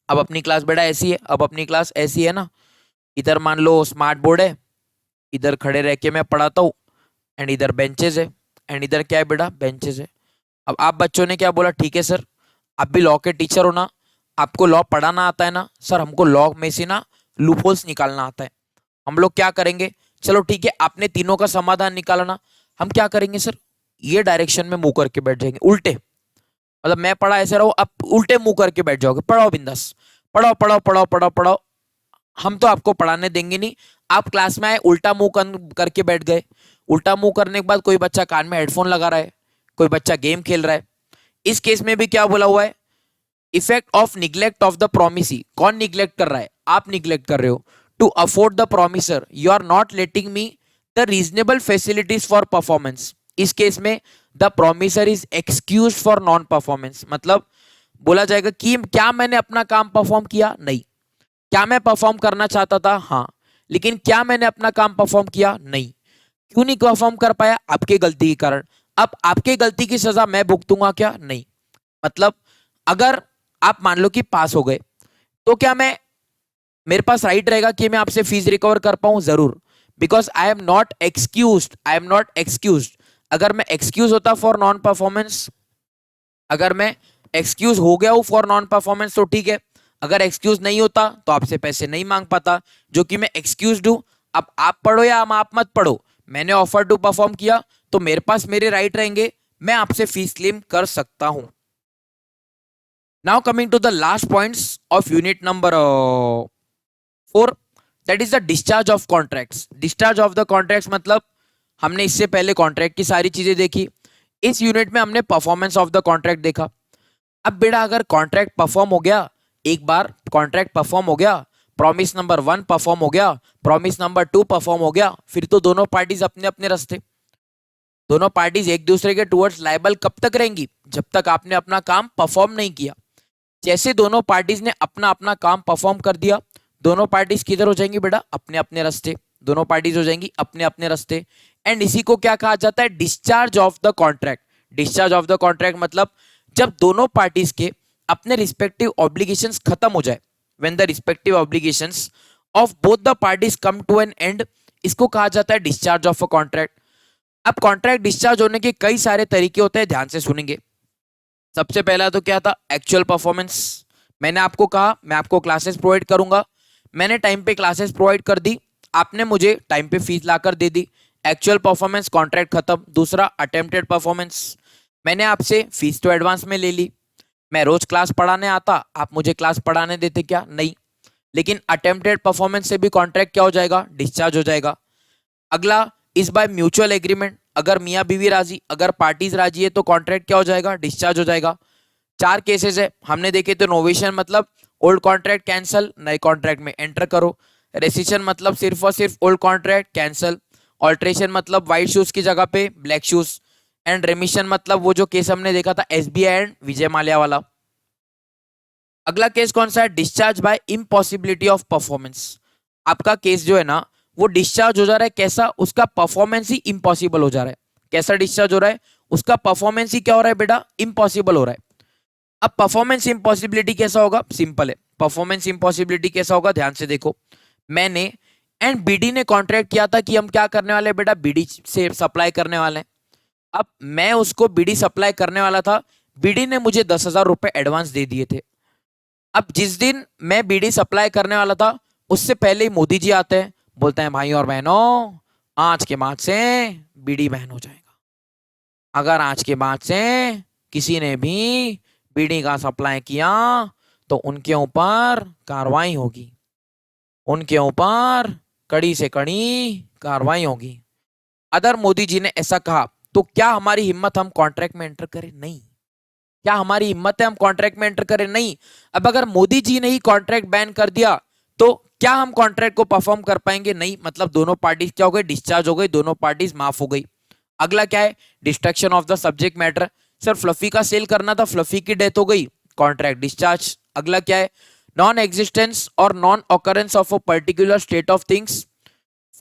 Speaker 1: अब अपनी क्लास बेटा ऐसी है, अब अपनी क्लास ऐसी है ना, इधर मान लो स्मार्ट बोर्ड है, इधर खड़े रह के मैं पढ़ाता हूँ एंड इधर बेंचेज है, एंड इधर क्या है बेटा, बेंचेज है। अब आप बच्चों ने क्या बोला, ठीक है सर आप भी लॉ के टीचर हो ना, आपको लॉ पढ़ाना आता है ना सर, हमको लॉ में से ना लूपहोल्स निकालना आता है। हम लोग क्या करेंगे, चलो ठीक है आपने तीनों का समाधान निकाला ना, हम क्या करेंगे सर, ये डायरेक्शन में मुंह करके बैठ जाएंगे, उल्टे, मतलब मैं पढ़ा ऐसे रहो, आप उल्टे मुंह करके बैठ जाओगे, पढ़ाओ बिंदास, पढ़ाओ पढ़ाओ पढ़ाओ पढ़ाओ पढ़ाओ। हम तो आपको पढ़ाने देंगे नहीं, आप क्लास में आए उल्टा मुंह करके बैठ गए। उल्टा मुंह करने के बाद कोई बच्चा कान में हेडफोन लगा रहा है, कोई बच्चा गेम खेल रहा है। इस केस में भी क्या बोला हुआ है, effect of neglect of the promisee. कौन निग्लेक्ट कर रहा है, आप निग्लेक्ट कर रहे हो। To afford the promisor you are not letting me the reasonable facilities for performance. इस केस में the promisor is excuse for non performance, मतलब बोला जाएगा कि क्या मैंने अपना काम परफॉर्म किया, नहीं। क्या मैं परफॉर्म करना चाहता था, हाँ, लेकिन क्या मैंने अपना काम परफॉर्म किया, नहीं। क्यों नहीं परफॉर्म कर पाया, आपकी गलती के कारण। अब आपके गलती की सजा मैं भुगतूंगा क्या, नहीं। मतलब अगर आप मान लो कि पास हो गए, तो क्या मैं, मेरे पास राइट रहेगा कि मैं आपसे फीस रिकवर कर पाऊं, जरूर, because I am not excuse, I am not excuse. अगर मैं एक्सक्यूज होता फॉर नॉन परफॉर्मेंस, अगर मैं एक्सक्यूज हो गया हूं फॉर नॉन परफॉर्मेंस तो ठीक है, अगर एक्सक्यूज नहीं होता तो आपसे पैसे नहीं मांग पाता, जो कि मैं एक्सक्यूज हूं। अब आप पढ़ो या आप मत पढ़ो, मैंने ऑफर टू परफॉर्म किया तो मेरे पास मेरे राइट रहेंगे, मैं आपसे फीस क्लेम कर सकता हूं। Now coming to the last points of unit number 4, that is the discharge of contracts. Discharge of the contracts मतलब हमने इससे पहले कॉन्ट्रैक्ट की सारी चीजें देखी, इस यूनिट में हमने परफॉर्मेंस ऑफ द कॉन्ट्रैक्ट देखा। अब बेटा अगर कॉन्ट्रैक्ट परफॉर्म हो गया, एक बार कॉन्ट्रैक्ट परफॉर्म हो गया, प्रॉमिस नंबर 1 परफॉर्म हो गया, प्रॉमिस नंबर 2 परफॉर्म हो गया, फिर तो दोनों पार्टीज अपने अपने रास्ते, दोनों पार्टीज एक दूसरे के टुवर्ड्स लायबल कब तक रहेंगी, जब तक आपने अपना काम परफॉर्म नहीं किया। जैसे दोनों पार्टीज ने अपना अपना काम परफॉर्म कर दिया, दोनों पार्टीज किधर हो जाएंगी बेटा, अपने अपने रास्ते, दोनों पार्टीज हो जाएंगी अपने अपने रास्ते। एंड इसी को क्या कहा जाता है, discharge of the contract. Discharge of the contract मतलब जब दोनों पार्टीज के अपने रिस्पेक्टिव ऑब्लिगेशंस खत्म हो जाए, when the respective obligations of both the parties come to an end, इसको कहा जाता है डिस्चार्ज ऑफ अ कॉन्ट्रैक्ट। अब कॉन्ट्रैक्ट डिस्चार्ज होने के कई सारे तरीके होते हैं, ध्यान से सुनेंगे। सबसे पहला तो क्या था, एक्चुअल परफॉर्मेंस। मैंने आपको कहा मैं आपको क्लासेस प्रोवाइड करूंगा, मैंने टाइम पे क्लासेस प्रोवाइड कर दी, आपने मुझे टाइम पे फीस लाकर दे दी, एक्चुअल परफॉर्मेंस, कॉन्ट्रैक्ट खत्म। दूसरा अटेम्प्टेड परफॉर्मेंस, मैंने आपसे फीस तो एडवांस में ले ली, मैं रोज क्लास पढ़ाने आता, आप मुझे क्लास पढ़ाने देते क्या, नहीं। लेकिन अटेम्प्टेड परफॉर्मेंस से भी कॉन्ट्रैक्ट क्या हो जाएगा, डिस्चार्ज हो जाएगा। अगला इस बाय म्यूचुअल एग्रीमेंट, अगर मियाँ बीवी राजी, अगर पार्टीज राजी है तो कॉन्ट्रैक्ट क्या हो जाएगा, डिस्चार्ज हो जाएगा। 4 केसेस है हमने देखे, तो नोवेशन मतलब ओल्ड कॉन्ट्रैक्ट कैंसल, नए कॉन्ट्रैक्ट में एंटर करो। रेसिशन मतलब सिर्फ और सिर्फ ओल्ड कॉन्ट्रैक्ट कैंसल। ऑल्ट्रेशन मतलब व्हाइट शूज की जगह पे ब्लैक शूज। एंड रेमिशन मतलब वो जो केस हमने देखा था एसबीआई एंड विजय माल्या वाला। अगला केस कौन सा है, discharge by impossibility of performance. आपका केस जो है ना वो डिस्चार्ज हो जा रहा है, कैसा, उसका परफॉर्मेंस ही इम्पॉसिबल हो जा रहा है। कैसा डिस्चार्ज हो रहा है, उसका परफॉर्मेंस ही क्या हो रहा है बेटा, इम्पॉसिबल हो रहा है। अब परफॉर्मेंस इम्पॉसिबिलिटी कैसा होगा, सिंपल है। परफॉर्मेंस इम्पॉसिबिलिटी कैसा होगा, ध्यान से देखो। मैंने एंड बीडी ने कॉन्ट्रैक्ट किया था कि हम क्या करने वाले हैं बेटा, बीडी से सप्लाई करने वाले हैं। अब मैं उसको बीडी सप्लाई करने वाला था, बीडी ने मुझे 10,000 रुपए एडवांस दे दिए थे। अब जिस दिन मैं बीडी सप्लाई करने वाला था उससे पहले ही मोदी जी आते हैं, बोलते हैं भाई और बहनों आज के बाद से बीडी बैन हो जाएगा, अगर आज के बाद से किसी ने भी बीडी का सप्लाई किया तो उनके ऊपर कार्रवाई होगी, उनके ऊपर कड़ी से कड़ी कार्रवाई होगी। अगर मोदी जी ने ऐसा कहा तो क्या हमारी हिम्मत हम कॉन्ट्रैक्ट में एंटर करें, नहीं। क्या हमारी हिम्मत है हम कॉन्ट्रैक्ट में एंटर करें, नहीं। अब अगर मोदी जी ने ही कॉन्ट्रैक्ट बैन कर दिया तो क्या हम कॉन्ट्रैक्ट को परफॉर्म कर पाएंगे, नहीं। मतलब दोनों पार्टीज क्या हो गई, डिस्चार्ज हो गई, दोनों पार्टीज माफ हो गई। अगला क्या है, destruction of the subject matter. Sir fluffy का सेल करना था, फ्लफी की डेथ हो गई, कॉन्ट्रैक्ट डिस्चार्ज। अगला क्या है, नॉन एग्जिस्टेंस और non occurrence of a particular state of things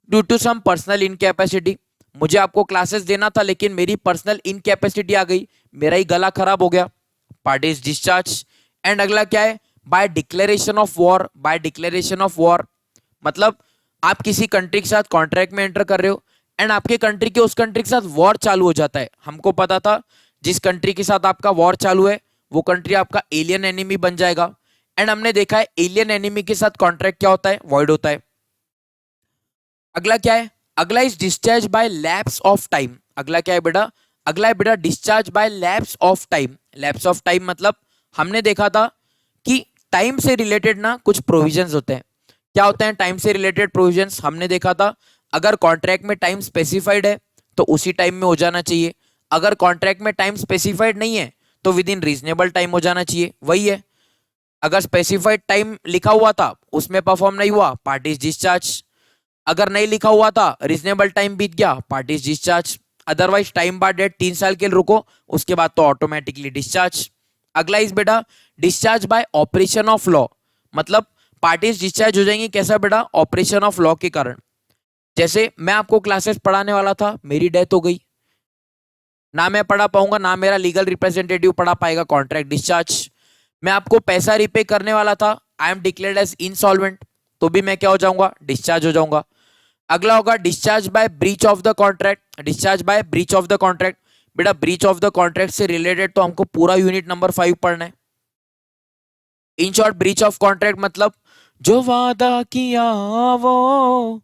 Speaker 1: due to some personal incapacity. मुझे आपको क्लासेस देना था लेकिन मेरी पर्सनल इनकैपेसिटी आ गई, मेरा ही गला खराब हो गया, पार्टीज डिस्चार्ज। एंड अगला क्या है, by declaration of war. By declaration of war मतलब आप किसी कंट्री के साथ कॉन्ट्रैक्ट में एंटर कर रहे हो एंड आपके कंट्री के उस कंट्री के साथ वॉर चालू हो जाता है। हमको पता था जिस कंट्री के साथ आपका वॉर चालू है वो कंट्री आपका एलियन एनिमी बन जाएगा। एंड हमने देखा है एलियन एनिमी के साथ कॉन्ट्रैक्ट क्या होता है, वॉइड होता है। अगला क्या है, अगला is discharge by lapse of time. अगला क्या है बेटा, अगला है बेटा discharge bye lapse of time. Lapse of time मतलब हमने देखा था कि टाइम से रिलेटेड ना कुछ प्रोविजंस होते हैं। क्या होते हैं टाइम से रिलेटेड प्रोविजंस, हमने देखा था अगर कॉन्ट्रैक्ट में टाइम स्पेसिफाइड है तो उसी टाइम में हो जाना चाहिए। अगर कॉन्ट्रैक्ट में टाइम स्पेसिफाइड नहीं है तो विद इन रीजनेबल टाइम हो जाना चाहिए, वही है। अगर स्पेसिफाइड टाइम लिखा हुआ था उसमें परफॉर्म नहीं हुआ, पार्टी इज डिस्चार्ज। अगर नहीं लिखा हुआ था, रीजनेबल टाइम बीत गया, party is discharge. Otherwise time bar debt 3 साल के लिए रुको, उसके बाद तो ऑटोमेटिकली डिस्चार्ज। अगला इज बेटा discharge by operation of law, मतलब पार्टीज डिस्चार्ज हो जाएंगी कैसा बेटा, ऑपरेशन ऑफ लॉ के कारण। जैसे मैं आपको क्लासेस पढ़ाने वाला था, मेरी डेथ हो गई, ना मैं पढ़ा पाऊंगा ना मेरा लीगल रिप्रेजेंटेटिव पढ़ा पाएगा, कॉन्ट्रैक्ट डिस्चार्ज। मैं आपको पैसा रिपे करने वाला था, I am declared as insolvent, तो भी मैं क्या हो जाऊंगा, डिस्चार्ज हो जाऊंगा। अगला होगा discharge by breach of the contract. Discharge by breach of the contract, बेटा ब्रीच ऑफ द कॉन्ट्रैक्ट से रिलेटेड तो हमको पूरा यूनिट नंबर 5 पढ़ना है। In short breach of contract मतलब जो वादा किया वो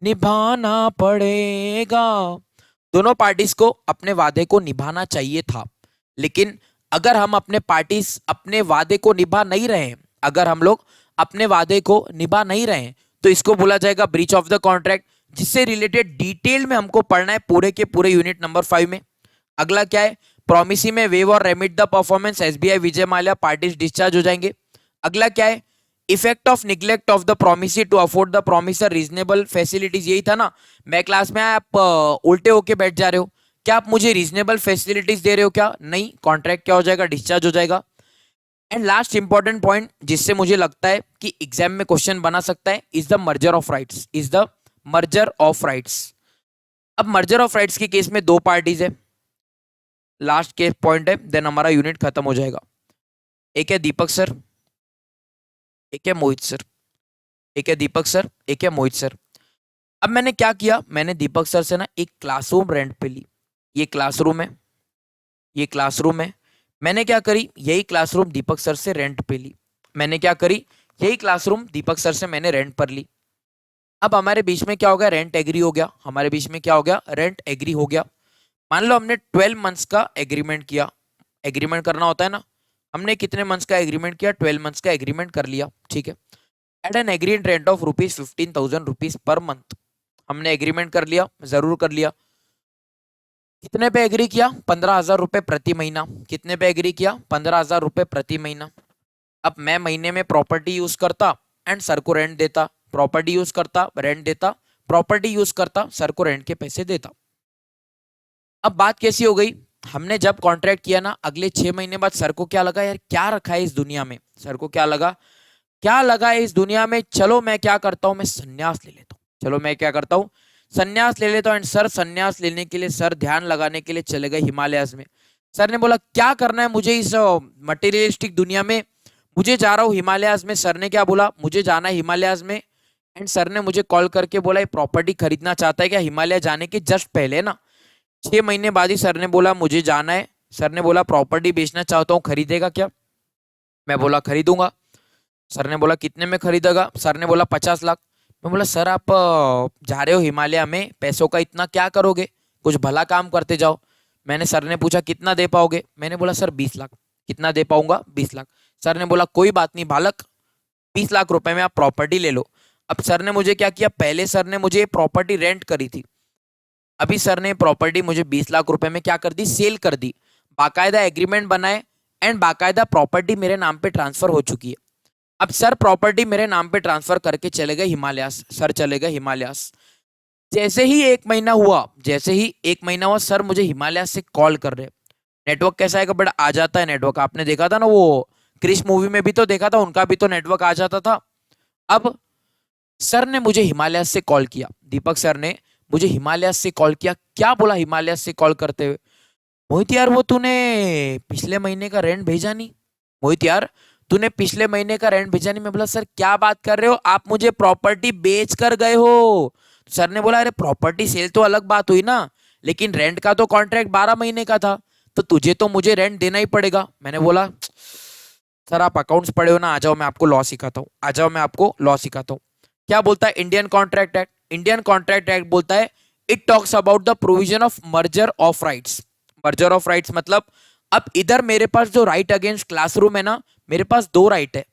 Speaker 1: निभाना पड़ेगा। दोनों पार्टीज को अपने वादे को निभाना चाहिए था, लेकिन अगर हम अपने वादे को निभा नहीं रहे हैं, अगर हम लोग अपने वादे को निभा नहीं रहे हैं तो इसको बोला जाएगा ब्रीच ऑफ द कॉन्ट्रैक्ट, जिससे रिलेटेड डिटेल में हमको पढ़ना है पूरे के पूरे यूनिट नंबर 5 में। अगला क्या है, प्रोमिसी में वेव और remit the performance, SBI Vijay Mallya parties discharge हो जाएंगे। अगला क्या है, effect of neglect of the promisee to afford the promisor reasonable facilities. यही था ना, मैं क्लास में आप उल्टे होके बैठ जा रहे हो, क्या आप मुझे रीजनेबल फैसिलिटीज दे रहे हो क्या, नहीं, कॉन्ट्रैक्ट क्या हो जाएगा, डिस्चार्ज हो जाएगा। एंड लास्ट इंपॉर्टेंट पॉइंट जिससे मुझे लगता है कि एग्जाम में क्वेश्चन बना सकता है, is the merger of rights, is the merger of rights. अब मर्जर ऑफ राइट्स के केस में दो पार्टीज है, लास्ट केस पॉइंट है, देन हमारा यूनिट खत्म हो जाएगा। एक है दीपक सर, एक है मोहित सर, एक है दीपक सर, एक है मोहित सर। अब मैंने क्या किया, मैंने दीपक सर से ना एक क्लासरूम रेंट पे ली। ये क्लासरूम है, ये क्लासरूम है, मैंने क्या करी, यही क्लासरूम दीपक सर से रेंट पे ली। मैंने क्या करी, यही क्लासरूम दीपक सर से मैंने रेंट पर ली। अब हमारे बीच में क्या हो गया, रेंट एग्री हो गया, हमारे बीच में क्या हो गया, रेंट एग्री हो गया। मान लो हमने 12 मंथ्स का एग्रीमेंट किया, एग्रीमेंट करना होता है ना, हमने कितने मंथ्स का एग्रीमेंट किया, 12 मंथ्स का एग्रीमेंट कर लिया, ठीक है। At an agreed rent of ₹15,000 per month, हमने एग्रीमेंट कर लिया, जरूर कर लिया। कितने पे एग्री किया, 15,000 रुपए प्रति महीना। कितने पे एग्री किया, 15,000 रुपए प्रति महीना। अब मैं महीने में प्रॉपर्टी यूज करता एंड सर को रेंट देता, प्रॉपर्टी यूज करता, रेंट देता, प्रॉपर्टी यूज करता, सर को रेंट के पैसे देता। अब बात कैसी हो गई, हमने जब कॉन्ट्रैक्ट किया ना, अगले 6 महीने बाद सर को क्या लगा, यार क्या रखा है इस दुनिया में, सर को क्या लगा, क्या लगा है इस दुनिया में, चलो मैं क्या करता हूं, मैं संन्यास ले लेता हूं, चलो मैं क्या करता हूं, संन्यास ले लेता हूं। एंड सर संन्यास लेने के लिए, सर ध्यान लगाने के लिए चले गए हिमालयाज में। सर ने बोला क्या करना है मुझे इस मटेरियलिस्टिक दुनिया में, मुझे जा रहा हूँ हिमालयाज में। सर ने क्या बोला, मुझे जाना है हिमालयाज में। एंड सर ने मुझे कॉल करके बोला ये प्रॉपर्टी खरीदना चाहता है क्या, हिमालय जाने के जस्ट पहले ना, 6 महीने बाद ही सर ने बोला मुझे जाना है। सर ने बोला प्रॉपर्टी बेचना चाहता हूँ, खरीदेगा क्या। मैं बोला खरीदूंगा। सर ने बोला कितने में खरीदेगा, सर ने बोला 50 लाख। मैं बोला सर आप जा रहे हो हिमालय में, पैसों का इतना क्या करोगे, कुछ भला काम करते जाओ। मैंने, सर ने पूछा कितना दे पाओगे, मैंने बोला सर 20 लाख। कितना दे पाऊंगा, 20 लाख। सर ने बोला कोई बात नहीं बालक, 20 लाख रुपए में आप प्रॉपर्टी ले लो। अब सर ने मुझे क्या किया, पहले सर ने मुझे प्रॉपर्टी रेंट करी थी, अभी सर ने प्रॉपर्टी मुझे 20 लाख रुपए में क्या कर दी, सेल कर दी। बाकायदा एग्रीमेंट बनाए एंड बाकायदा प्रॉपर्टी मेरे नाम पे ट्रांसफर हो चुकी है। अब सर प्रॉपर्टी मेरे नाम पे ट्रांसफर करके चले गए हिमालयास, सर चले गए हिमालयास। जैसे ही 1 महीना हुआ, जैसे ही 1 महीना हुआ, सर मुझे हिमालयास से कॉल कर रहे। नेटवर्क कैसा है बड़ा, आ जाता है नेटवर्क, आपने देखा था ना वो क्रिश मूवी में भी तो देखा था, उनका भी तो नेटवर्क आ जाता था। अब सर ने मुझे हिमालयास से कॉल किया, दीपक सर ने मुझे हिमालयास से कॉल किया। क्या बोला हिमालयास से कॉल करते हुए, मोहित यार वो तूने पिछले महीने का रेंट भेजा नहीं, मोहित यार तूने पिछले महीने का रेंट भेजा नहीं। मैं बोला सर क्या बात कर रहे हो, आप मुझे प्रॉपर्टी बेच कर गए हो। सर ने बोला अरे प्रॉपर्टी सेल तो अलग बात हुई ना, लेकिन रेंट का तो कॉन्ट्रैक्ट 12 महीने का था, तो तुझे तो मुझे रेंट देना ही पड़ेगा। मैंने बोला सर आप अकाउंट्स पढ़े हो ना, आ जाओ मैं आपको लॉ सिखाता हूँ, आ जाओ मैं आपको लॉ सिखाता हूँ। क्या बोलता है Indian contract act? Indian contract act बोलता है it talks about the provision of merger of rights. Merger of rights मतलब अब इधर मेरे पास जो राइट अगेंस्ट क्लासरूम है ना, मेरे पास दो राइट है।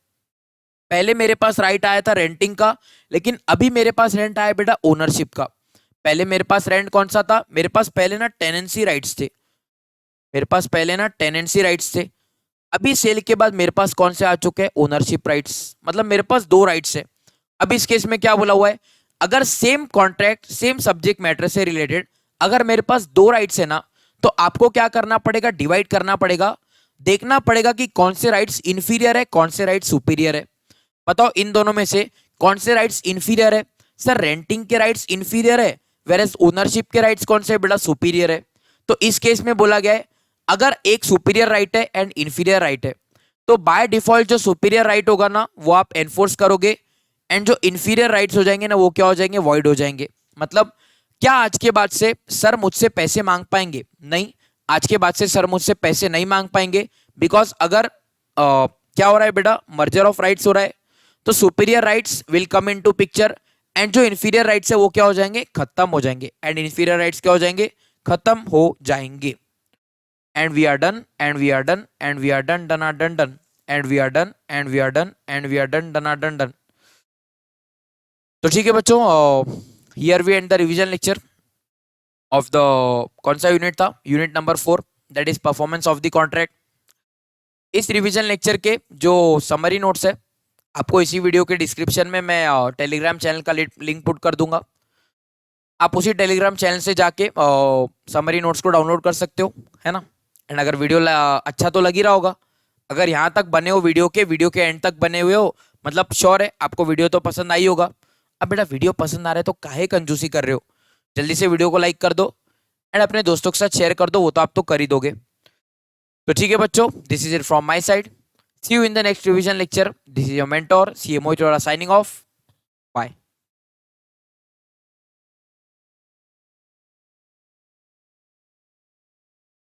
Speaker 1: पहले मेरे पास राइट आया था रेंटिंग का, लेकिन अभी मेरे पास रेंट आया बेटा ओनरशिप का। पहले मेरे पास रेंट कौन सा था? मेरे पास पहले ना टेनेंसी राइट्स थे, मेरे पास पहले ना टेनेंसी राइट्स थे। अभी सेल के बाद मेरे पास कौन से आ चुके हैं? Ownership rights. मतलब मेरे पास दो राइट्स है। अब इस केस में क्या बोला हुआ है, अगर same contract same subject matter से रिलेटेड अगर मेरे पास दो राइट्स है ना, तो आपको क्या करना पड़ेगा? डिवाइड करना पड़ेगा, देखना पड़ेगा कि कौन से राइट्स इंफीरियर है, कौन से राइट्स सुपीरियर है। बताओ इन दोनों में से कौन से राइट्स इंफीरियर है? सर रेंटिंग के राइट्स इंफीरियर है, वेरएज ओनरशिप के राइट्स कौन से बेटा? सुपीरियर है। तो इस केस में बोला गया है अगर एक सुपीरियर राइट है एंड इंफीरियर राइट है, तो बाय डिफॉल्ट जो सुपीरियर राइट होगा ना वो आप एनफोर्स करोगे, एंड जो इंफीरियर राइट्स हो जाएंगे ना वो क्या हो जाएंगे? वॉइड हो जाएंगे। मतलब क्या आज के बाद से सर मुझसे पैसे मांग पाएंगे? नहीं, आज के बाद से सर मुझसे पैसे नहीं मांग पाएंगे। बिकॉज अगर क्या हो रहा है बेटा? मर्जर ऑफ राइट्स हो रहा है, तो superior rights will come into picture, and जो इंफीरियर राइट्स है वो क्या हो जाएंगे? खत्म हो जाएंगे। एंड इंफीरियर राइट्स क्या हो जाएंगे? खत्म हो जाएंगे। And we are done, and we are done, and we are done, done are done done, and we are done, and we are done, and we are done, done are done done. तो ठीक है बच्चों, here we end the revision lecture of the कौन सा unit था? Unit number 4, that is performance of the contract. इस revision lecture के जो समरी नोट्स है आपको इसी वीडियो के डिस्क्रिप्शन में मैं टेलीग्राम चैनल का लिंक पुट कर दूंगा। आप उसी टेलीग्राम चैनल से जाके समरी नोट्स को डाउनलोड कर सकते हो, है ना। एंड अगर वीडियो अच्छा तो लग ही रहा होगा, अगर यहाँ तक बने हो वीडियो के एंड तक बने हुए हो, मतलब श्योर है आपको वीडियो तो पसंद आई होगा। अब बेटा वीडियो पसंद आ रहा है तो काहे कंजूसी कर रहे हो? जल्दी से वीडियो को लाइक कर दो एंड अपने दोस्तों के साथ शेयर कर दो, वो तो आप तो कर ही दोगे। तो ठीक है बच्चों, this is it from my side. See you in the next revision lecture. This is your mentor, CMO Chora signing off. Bye.